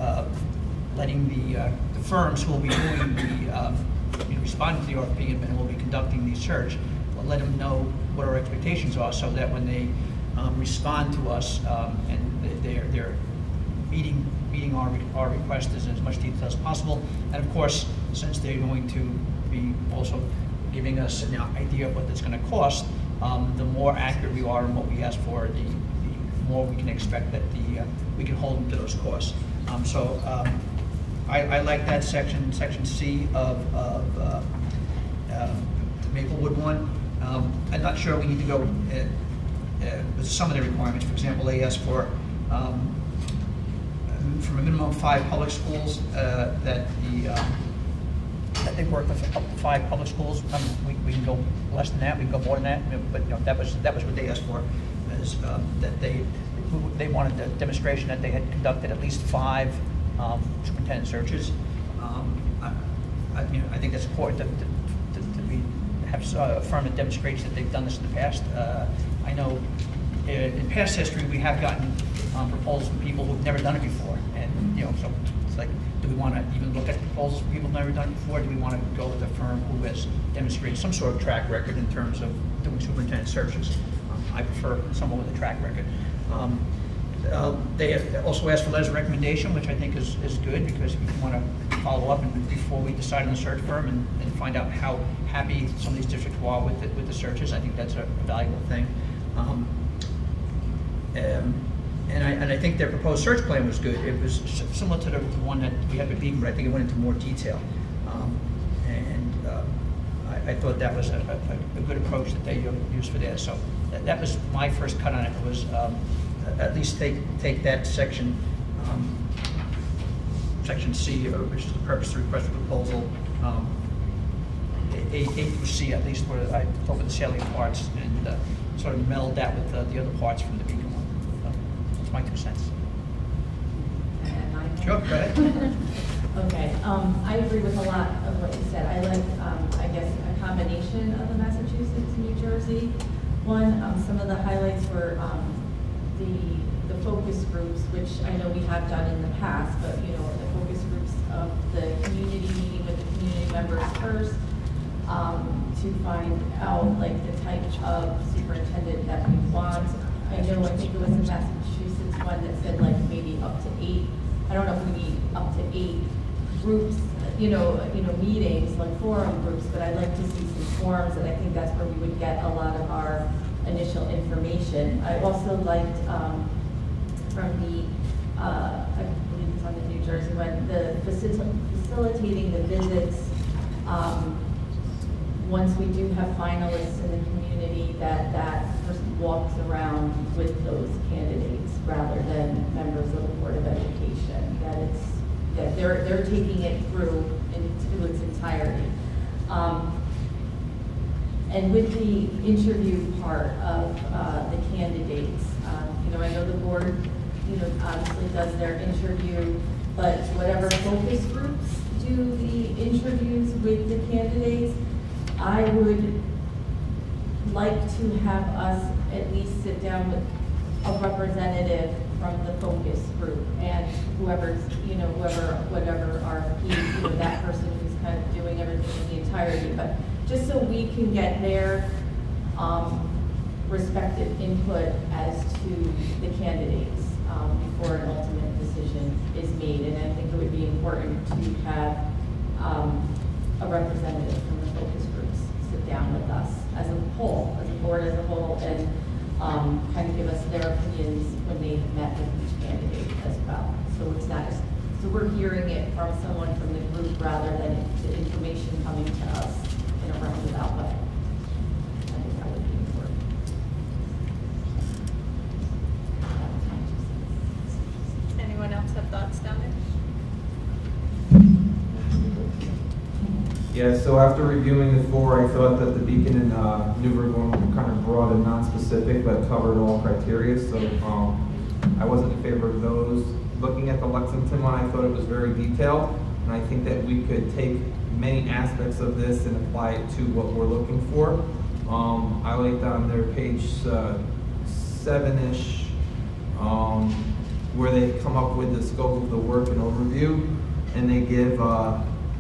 letting the firms who will be doing the responding to the RFP and will be conducting the search, let them know what our expectations are, so that when they respond to us and they're meeting our request as much detail as possible. And of course, since they're going to be also giving us an idea of what it's going to cost, the more accurate we are in what we ask for, the more we can expect that we can hold them to those costs. I like that section C of the Maplewood one. I'm not sure we need to go with some of the requirements. For example, they ask for from a minimum of 5 public schools that they work with up to 5 public schools. We can go less than that. We can go more than that. But that was what they asked for, is that they wanted a demonstration that they had conducted at least 5 superintendent searches. I think that's important to have a firm that demonstrates that they've done this in the past. I know in past history we have gotten proposals from people who've never done it before, and so it's like, do we want to even look at proposals from people who've never done it before? Do we want to go with a firm who has demonstrated some sort of track record in terms of doing superintendent searches? I prefer someone with a track record. They also asked for letters of recommendation, which I think is good, because we want to follow up and before we decide on the search firm and find out how happy some of these districts are with the searches. I think that's a valuable thing. And I think their proposed search plan was good. It was similar to the one that we had with Beacon, but I think it went into more detail. I thought that was a good approach that they used for that. So that was my first cut on it. Was at least take that section, section C, which is the purpose of request for proposal, A through C, at least where I thought with the salient parts, and sort of meld that with the other parts from the Beacon one. So that's my 2 cents. Sure, go ahead. Okay, I agree with a lot of what you said. I like, I guess, a combination of the Massachusetts, New Jersey one. Some of the highlights were the focus groups, which I know we have done in the past, but the focus groups of the community, meeting with the community members first, to find out like the type of superintendent that we want. I think it was a Massachusetts one that said like maybe up to 8. I don't know if we need up to 8 groups, meetings, like forum groups, but I'd like to see some forums, and I think that's where we would get a lot of our initial information. I also liked from the, I believe it's on the New Jersey one, the facilitating the visits. Once we do have finalists in the community, that person walks around with those candidates rather than members of the Board of Education. That they're taking it through into its entirety. And with the interview part of the candidates, I know the board, obviously does their interview, but whatever focus groups do the interviews with the candidates, I would like to have us at least sit down with a representative from the focus group and whoever's, whatever RFP, that person who's kind of doing everything in the entirety, but just so we can get their respective input as to the candidates before an ultimate decision is made. And I think it would be important to have a representative from the focus groups sit down with us as a whole, as a and kind of give us their opinions when they have met with each candidate as well. So it's not, so we're hearing it from someone from the group rather than the information coming to us in a roundabout way. I think that would be important. Anyone else have thoughts down there? Yeah, so after reviewing the four, I thought that the Beacon and Newburgh one were kind of broad and non-specific, but covered all criteria, so I wasn't in favor of those. Looking at the Lexington one, I thought it was very detailed, and I think that we could take many aspects of this and apply it to what we're looking for. I liked on their page 7-ish, where they come up with the scope of the work and overview, and they give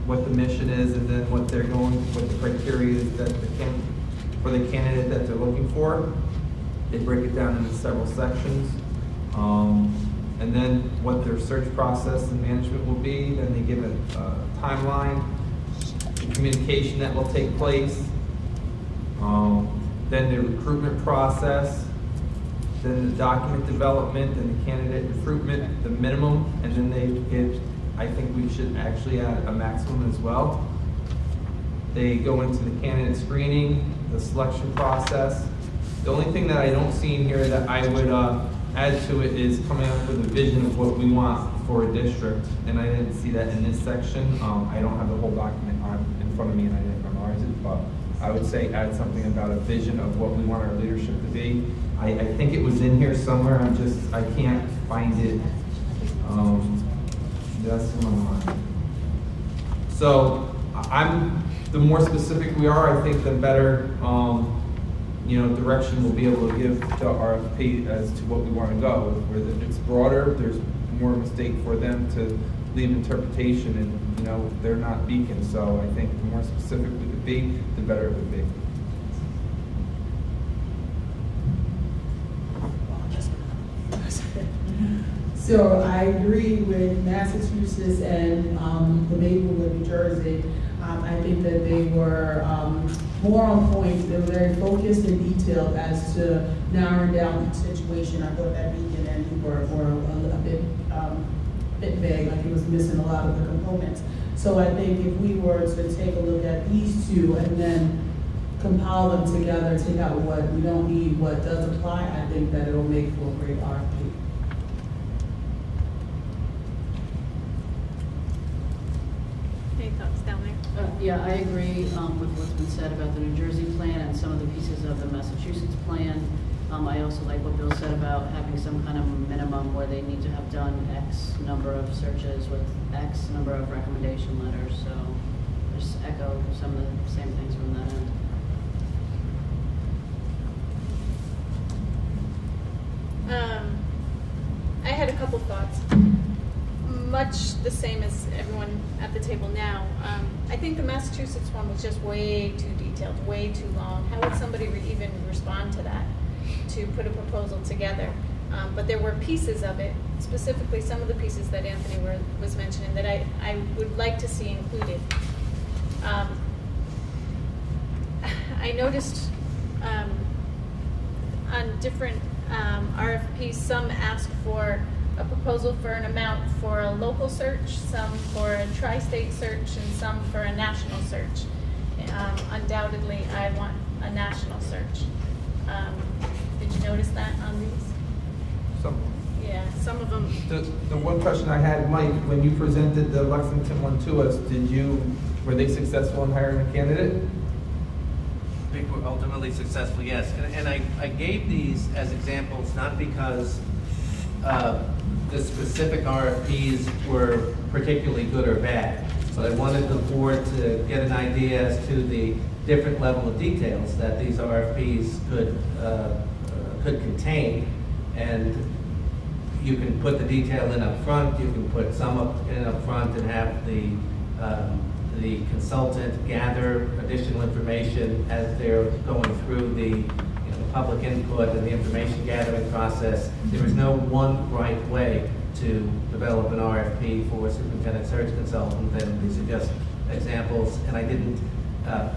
what the mission is, and then what they're going, what the criteria is that for the candidate that they're looking for. They break it down into several sections, and then what their search process and management will be. Then they give a timeline, the communication that will take place, then the recruitment process, then the document development and the candidate recruitment, the minimum, and then they give, I think we should actually add a maximum as well. They go into the candidate screening, the selection process. The only thing that I don't see in here that I would add to it is coming up with a vision of what we want for a district, and I didn't see that in this section. I don't have the whole document in front of me, and I didn't memorize it, but I would say add something about a vision of what we want our leadership to be. I think it was in here somewhere, I can't find it. That's one line. So the more specific we are, I think the better direction we'll be able to give to RFP as to what we want to go. Where it's broader, there's more mistake for them to leave interpretation, and they're not Beacon. So I think the more specific we could be, the better it would be. So I agree with Massachusetts and the Maplewood, New Jersey. I think that they were more on point. They were very focused and detailed as to narrowing down the situation. I thought that Beacon and Newburgh were a bit vague, like it was missing a lot of the components. So I think if we were to take a look at these two and then compile them together, take out what we don't need, what does apply, I think that it'll make for a great RFP. Any thoughts down there? Yeah, I agree with what's been said about the New Jersey plan and some of the pieces of the Massachusetts plan. I also like what Bill said about having some kind of minimum where they need to have done X number of searches with X number of recommendation letters. So just echo some of the same things from that end. I had a couple thoughts. Much the same as everyone at the table now. I think the Massachusetts one was just way too detailed, way too long. How would somebody even respond to that, to put a proposal together? But there were pieces of it, specifically some of the pieces that Anthony was mentioning, that I would like to see included. I noticed on different RFPs, some ask for a proposal for an amount for a local search, some for a tri-state search, and some for a national search. Undoubtedly, I want a national search. Did you notice that on these? Some. Yeah, some of them. The one question I had, Mike, when you presented the Lexington one to us, were they successful in hiring a candidate? I think we're ultimately successful, yes. And I gave these as examples not because the specific RFPs were particularly good or bad, but I wanted the board to get an idea as to the different level of details that these RFPs could contain. And you can put the detail in up front, you can put some in up front and have the consultant gather additional information as they're going through the public input and the information gathering process. There is no one right way to develop an RFP for a superintendent search consultant, and these are just examples. And I didn't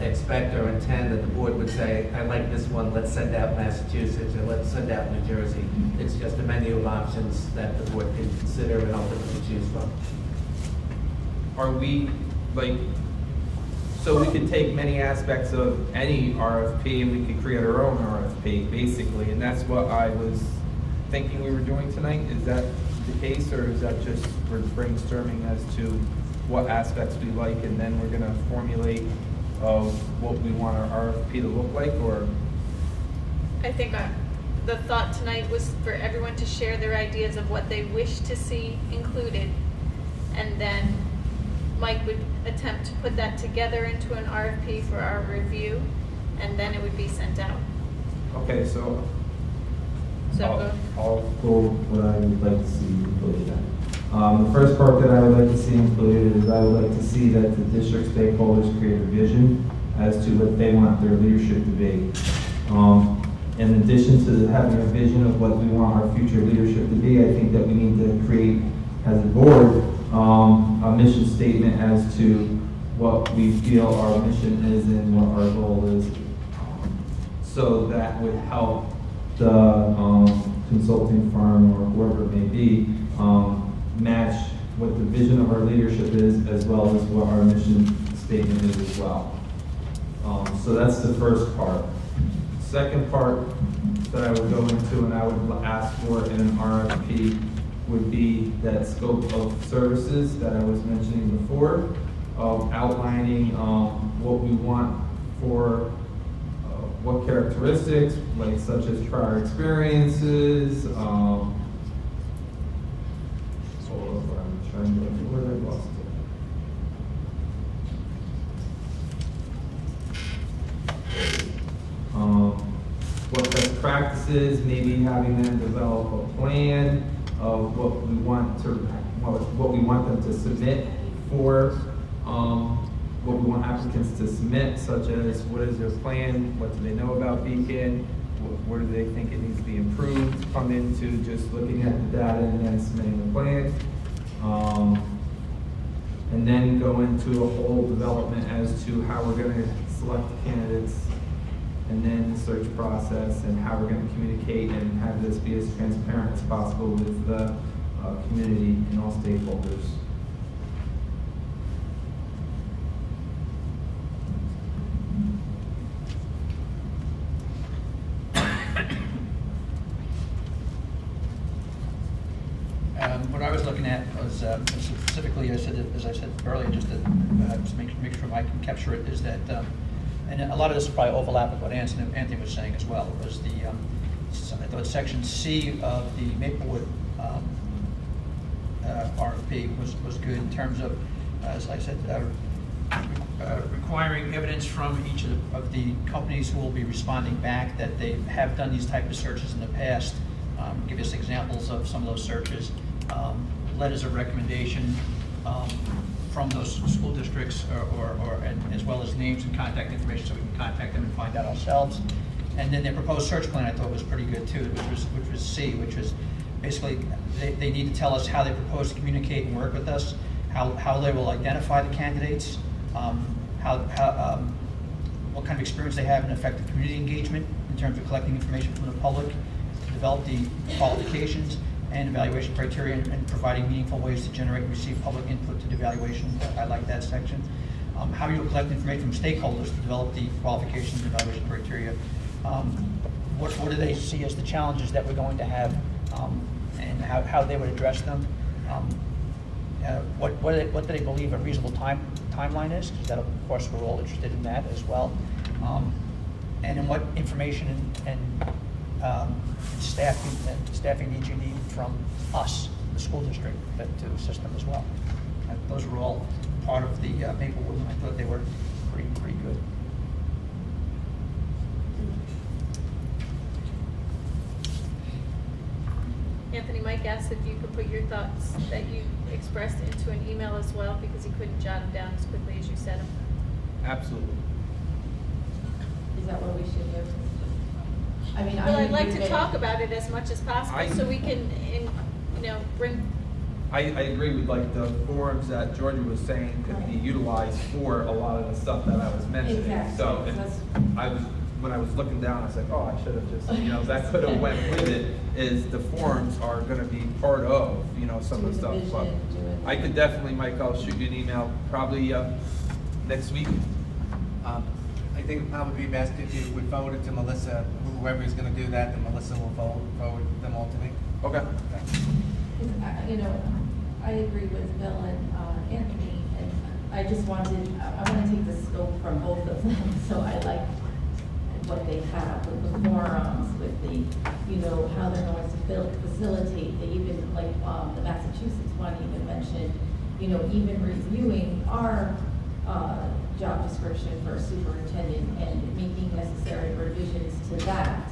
expect or intend that the board would say, I like this one, let's send out Massachusetts, or let's send out New Jersey. It's just a menu of options that the board can consider and ultimately choose from. Are we, like, so we could take many aspects of any RFP and we could create our own RFP, basically, and that's what I was thinking we were doing tonight. Is that the case, or is that just we're brainstorming as to what aspects we like, and then we're going to formulate what we want our RFP to look like? Or I think the thought tonight was for everyone to share their ideas of what they wish to see included, and then Mike would attempt to put that together into an RFP for our review, and then it would be sent out. Okay, so I'll go what I would like to see included then. The first part that I would like to see included is I would like to see that the district stakeholders create a vision as to what they want their leadership to be. In addition to having a vision of what we want our future leadership to be, I think that we need to create, as a board, a mission statement as to what we feel our mission is and what our goal is. So that would help the consulting firm or whoever it may be match what the vision of our leadership is, as well as what our mission statement is as well. So that's the first part. Second part that I would go into and I would ask for in an RFP would be that scope of services that I was mentioning before, of outlining what we want for what characteristics, like such as prior experiences. I'm trying to look where I lost it. What best practices, maybe having them develop a plan of what we want them to submit for, what we want applicants to submit, such as what is their plan, what do they know about Beacon, where do they think it needs to be improved, come into just looking at the data and then submitting the plan. And then go into a whole development as to how we're going to select candidates, and then the search process, and how we're going to communicate and have this be as transparent as possible with the community and all stakeholders. What I was looking at was specifically, as I said earlier, just to make sure I can capture it, is that, and a lot of this will probably overlap with what Anthony was saying as well, was I thought section C of the Maplewood RFP was good in terms of, as I said, requiring evidence from each of the companies who will be responding back that they have done these type of searches in the past. Give us examples of some of those searches. Letters of recommendation from those school districts, and as well as names and contact information, so we can contact them and find out ourselves. And then their proposed search plan I thought was pretty good too, which was C, which was basically they need to tell us how they propose to communicate and work with us, how they will identify the candidates, what kind of experience they have in effective community engagement in terms of collecting information from the public, develop the qualifications and evaluation criteria, and providing meaningful ways to generate and receive public input to the evaluation. I like that section. How you collect information from stakeholders to develop the qualifications and evaluation criteria. What do they see as the challenges that we're going to have, and how they would address them. What do they believe a reasonable timeline is? Because that, of course, we're all interested in that as well. And in what information and staffing needs you need from us, the school district, to assist them as well. And those were all part of the Maplewood, and I thought they were pretty good. Anthony, Mike asked if you could put your thoughts that you expressed into an email as well, because he couldn't jot them down as quickly as you said them. Absolutely. Is that what we should do? I mean, well, I'd like to talk about it as much as possible, so we can, bring I agree with like the forums that Georgia was saying could be utilized for a lot of the stuff that I was mentioning. Exactly. So when I was looking down, I was like, oh, I should have just, that could have went with it, is the forums are going to be part of, some of the stuff. But I could definitely, Mike, I'll shoot you an email probably next week. I think it'd probably be best if you would forward it to Melissa, whoever is going to do that, then Melissa will forward them all to me. Okay. I agree with Bill and Anthony, and I just want to take the scope from both of them. So I like what they have with the forums, with the, how they're going to facilitate. They even, like the Massachusetts one even mentioned, even reviewing our job description for a superintendent and making necessary revisions to that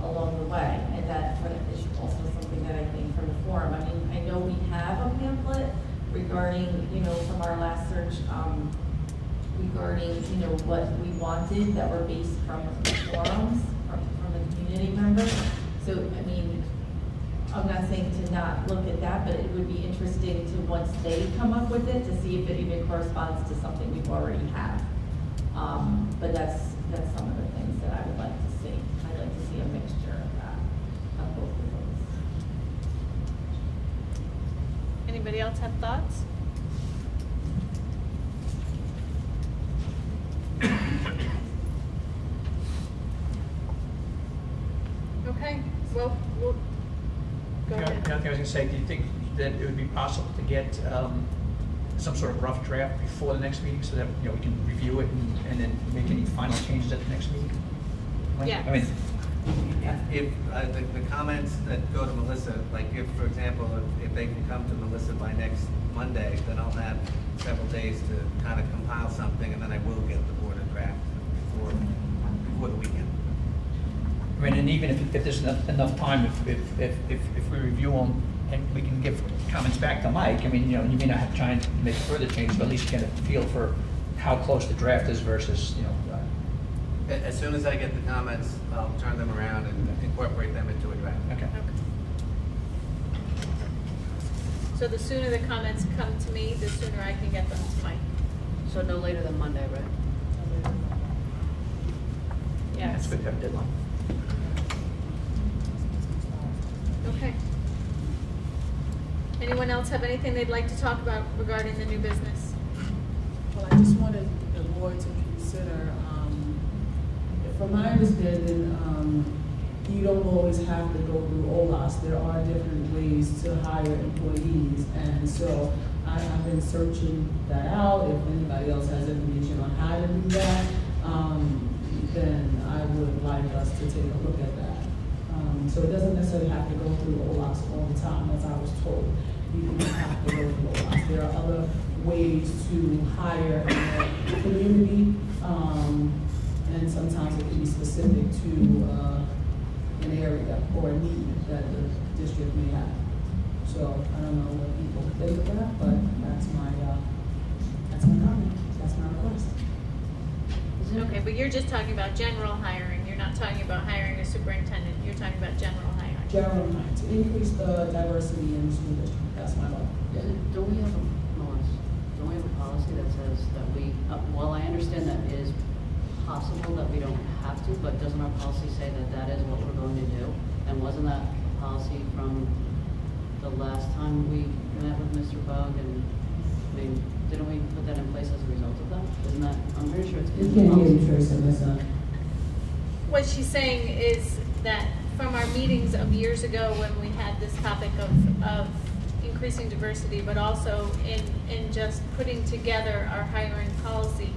along the way. And that is also something that I think from the forum. I mean, I know we have a pamphlet regarding, from our last search, regarding, what we wanted that were based from the forums, from the community members. So, I mean, I'm not saying to not look at that, but it would be interesting to, once they come up with it, to see if it even corresponds to something we already have. But that's some of the things that I would like to see. I'd like to see a mixture of that, of both of those. Anybody else have thoughts? Okay, well, we'll go ahead. The other thing I was going to say, do you think that it would be possible to get some sort of rough draft before the next meeting so that we can review it and then make any final changes at the next meeting? Yeah. I mean, If the comments that go to Melissa, like if, for example, if they can come to Melissa by next Monday, then I'll have several days to kind of compile something, and then I will get the board a draft before the weekend. I mean, and even if there's enough time, if we review them and we can give comments back to Mike, I mean, you may not have to try and make further changes, but at least get a feel for how close the draft is versus, As soon as I get the comments, I'll turn them around and incorporate them into a draft. Okay. So the sooner the comments come to me, the sooner I can get them to Mike. So no later than Monday, right? Yeah. That's good to have a deadline. Okay. Anyone else have anything they'd like to talk about regarding the new business? Well, I just wanted the board to consider, from my understanding, you don't always have to go through OLAS. There are different ways to hire employees, and so I have been searching that out. If anybody else has information on how to do that, then I would like us to take a look at that. So it doesn't necessarily have to go through OLAS all the time, as I was told. You don't have to go through OLAS. There are other ways to hire in the community, and sometimes it can be specific to an area or a need that the district may have. So I don't know what people think of that, but that's my comment. That's my request. Okay, but you're just talking about general hiring. You're not talking about hiring a superintendent. You're talking about general hiring. General hiring, to increase the diversity in the school district. That's my goal. Don't we have a policy that says that we, well, I understand that it is possible that we don't have to, but doesn't our policy say that that is what we're going to do? And wasn't that a policy from the last time we met with Mr. Bug? And I mean, didn't we put that in place as a result of that? Isn't that, I'm pretty sure it's in the policy. What she's saying is that from our meetings of years ago when we had this topic of increasing diversity, but also in just putting together our hiring policy,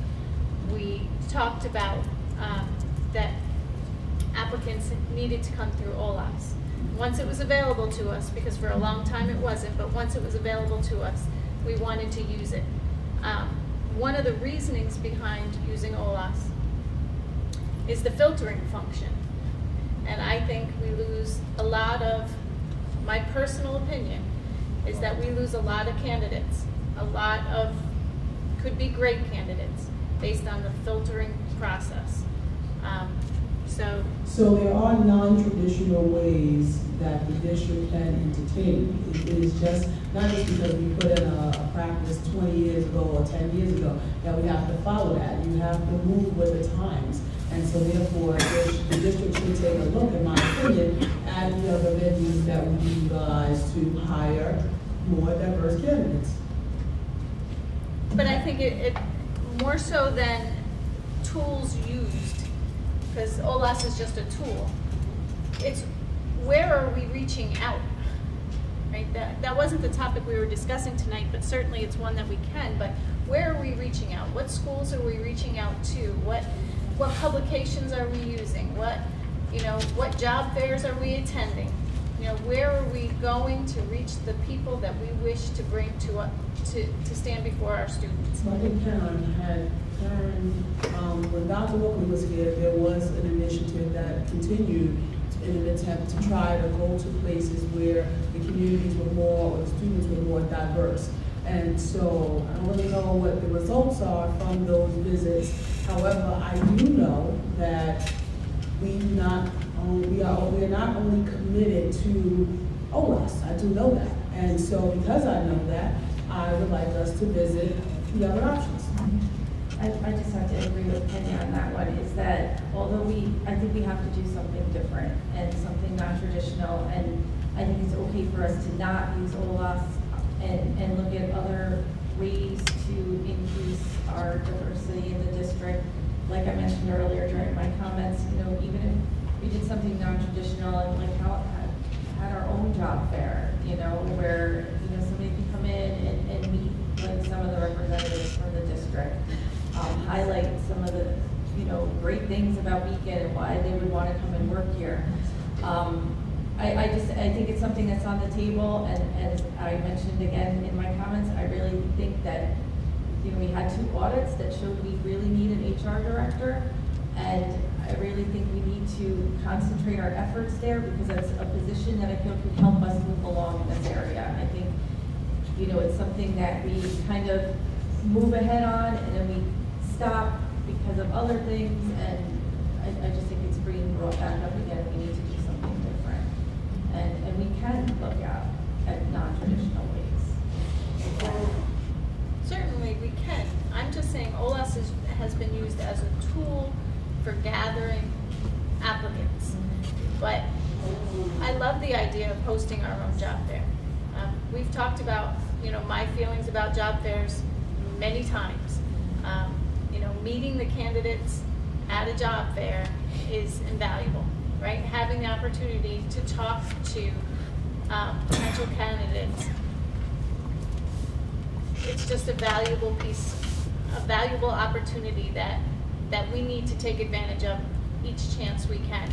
we talked about that applicants needed to come through OLAS. Once it was available to us, because for a long time it wasn't, but once it was available to us, we wanted to use it. One of the reasonings behind using OLAS is the filtering function. And I think we lose a lot of, my personal opinion, is that we lose a lot of candidates, a lot of, could be great candidates, based on the filtering process. So there are non-traditional ways that the district can entertain. It is just Not just because we put in a practice 20 years ago or 10 years ago, that we have to follow that. You have to move with the times. And so therefore, the district should take a look, in my opinion, at the other venues that we utilize to hire more diverse candidates. But I think it more so than tools used, because OLAS is just a tool. It's where are we reaching out, right? That wasn't the topic we were discussing tonight, but certainly it's one that we can. But where are we reaching out? What schools are we reaching out to? What publications are we using? What job fairs are we attending? Where are we going to reach the people that we wish to bring to stand before our students? So I think when Dr. Walker was here, there was an initiative that continued in an attempt to try to go to places where the communities were more, or the students were more diverse. And so I don't really know what the results are from those visits. However, I do know that we are not only committed to OLAS. I do know that. And so because I know that, I would like us to visit the other options. I just have to agree with Penny on that one, is that although I think we have to do something different and something non-traditional, and I think it's okay for us to not use OLAS and look at other ways to increase our diversity in the district. Like I mentioned earlier during my comments, even if we did something non-traditional and like had our own job fair, where somebody can come in and meet like some of the representatives from the district, highlight some of the great things about Beacon and why they would want to come and work here. I think it's something that's on the table, and as I mentioned again in my comments, I really think that we had 2 audits that showed we really need an HR director, and I really think we need to concentrate our efforts there because that's a position that I feel could help us move along in this area. I think it's something that we kind of move ahead on and then we stop because of other things, and I just think it's being brought back up again. We need to do something different, and we can look at non-traditional ways. Certainly we can. I'm just saying OLAS has been used as a tool for gathering applicants. But I love the idea of hosting our own job fair. We've talked about, my feelings about job fairs many times. Meeting the candidates at a job fair is invaluable, right? Having the opportunity to talk to potential candidates, it's just a valuable opportunity that we need to take advantage of each chance we can.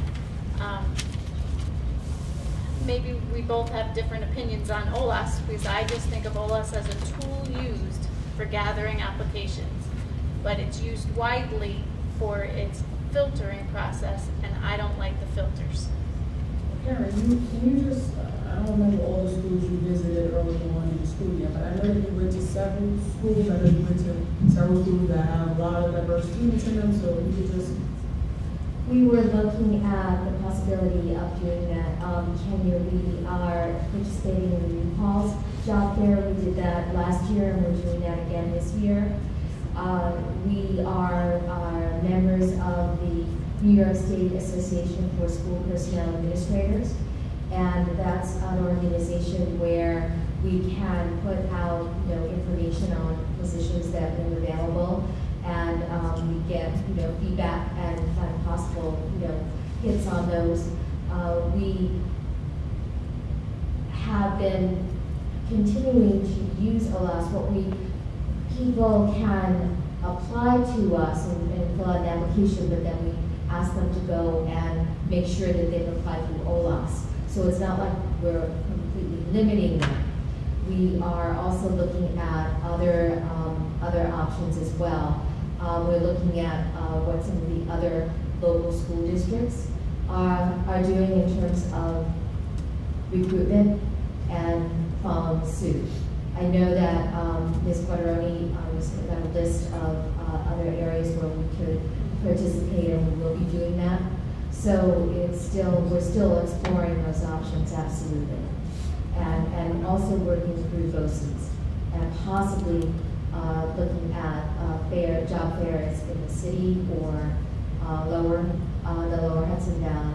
Maybe we both have different opinions on OLAS, because I just think of OLAS as a tool used for gathering applications, but it's used widely for its filtering process, and I don't like the filters. Karen, can you just, I don't remember all the schools you visited early on in the school year, but I know that you went to several schools. I know you went to several schools that have a lot of diverse students in them, so you could just... We were looking at the possibility of doing that. Kenya, we are participating in the New Paltz job fair. We did that last year, and we're doing that again this year. We are members of the New York State Association for School Personnel Administrators, and that's an organization where we can put out information on positions that are available, and we get feedback and find possible hits on those. We have been continuing to use OLAS. People can apply to us and fill out an application, but then we ask them to go and make sure that they've applied through OLAS. So it's not like we're completely limiting them. We are also looking at other options as well. We're looking at what some of the other local school districts are doing in terms of recruitment and following suit. I know that Ms. Quattroni was got a list of other areas where we could participate, and we will be doing that. So we're still exploring those options, absolutely. and also working through BOCES, and possibly looking at job fairs in the city or the lower Hudson Valley,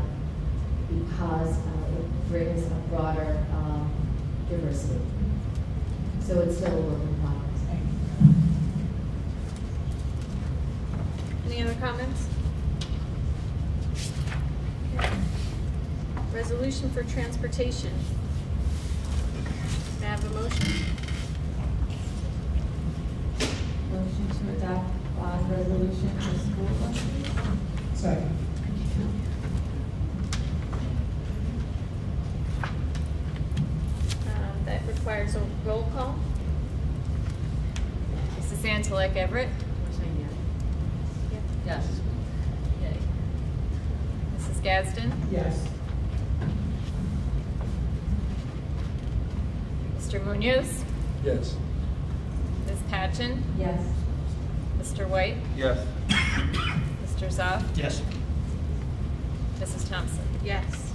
because it brings a broader diversity. So it's still a work in progress. Any other comments? Okay. Resolution for transportation. May I have a motion? Motion to adopt bond resolution for school buses. Second. That requires a roll call. Mrs. Antolik Everett? Yes. Yay. Mrs. Gadsden? Yes. Mr. Munoz? Yes. Ms. Patchen? Yes. Mr. White? Yes. Mr. Zoff? Yes. Mrs. Thompson? Yes.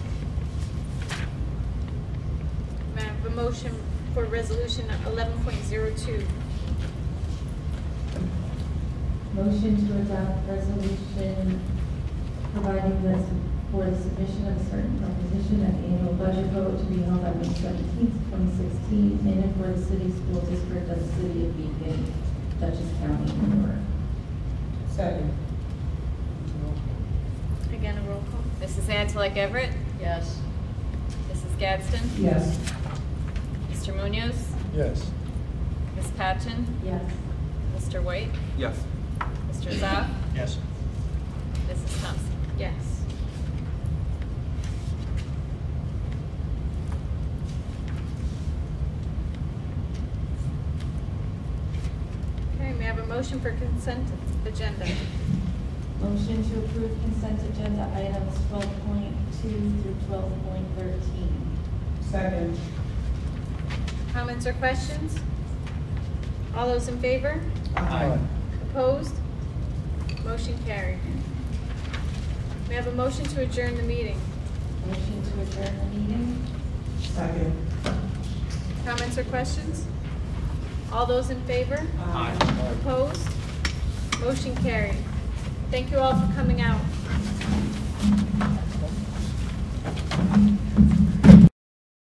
May I have a motion for resolution 11.02? Motion to adopt resolution providing this for the submission of a certain proposition at the annual budget vote to be held on May 17th, 2016, in and for the city school district of the city of Beacon, Dutchess County, New York. Second. Again, a roll call. Mrs. Antolik Everett? Yes. Mrs. Gadsden? Yes. Mr. Munoz? Yes. Ms. Patchen? Yes. Mr. White? Yes. Mr. Zoff? Yes. Mrs. Thompson? Yes. Okay, may I have a motion for consent agenda? Motion to approve consent agenda items 12.2 through 12.13. Second. Comments or questions? All those in favor? Aye. Opposed? Motion carried. May I have a motion to adjourn the meeting? Motion to adjourn the meeting. Second. Comments or questions? All those in favor? Aye. Opposed? Motion carried. Thank you all for coming out.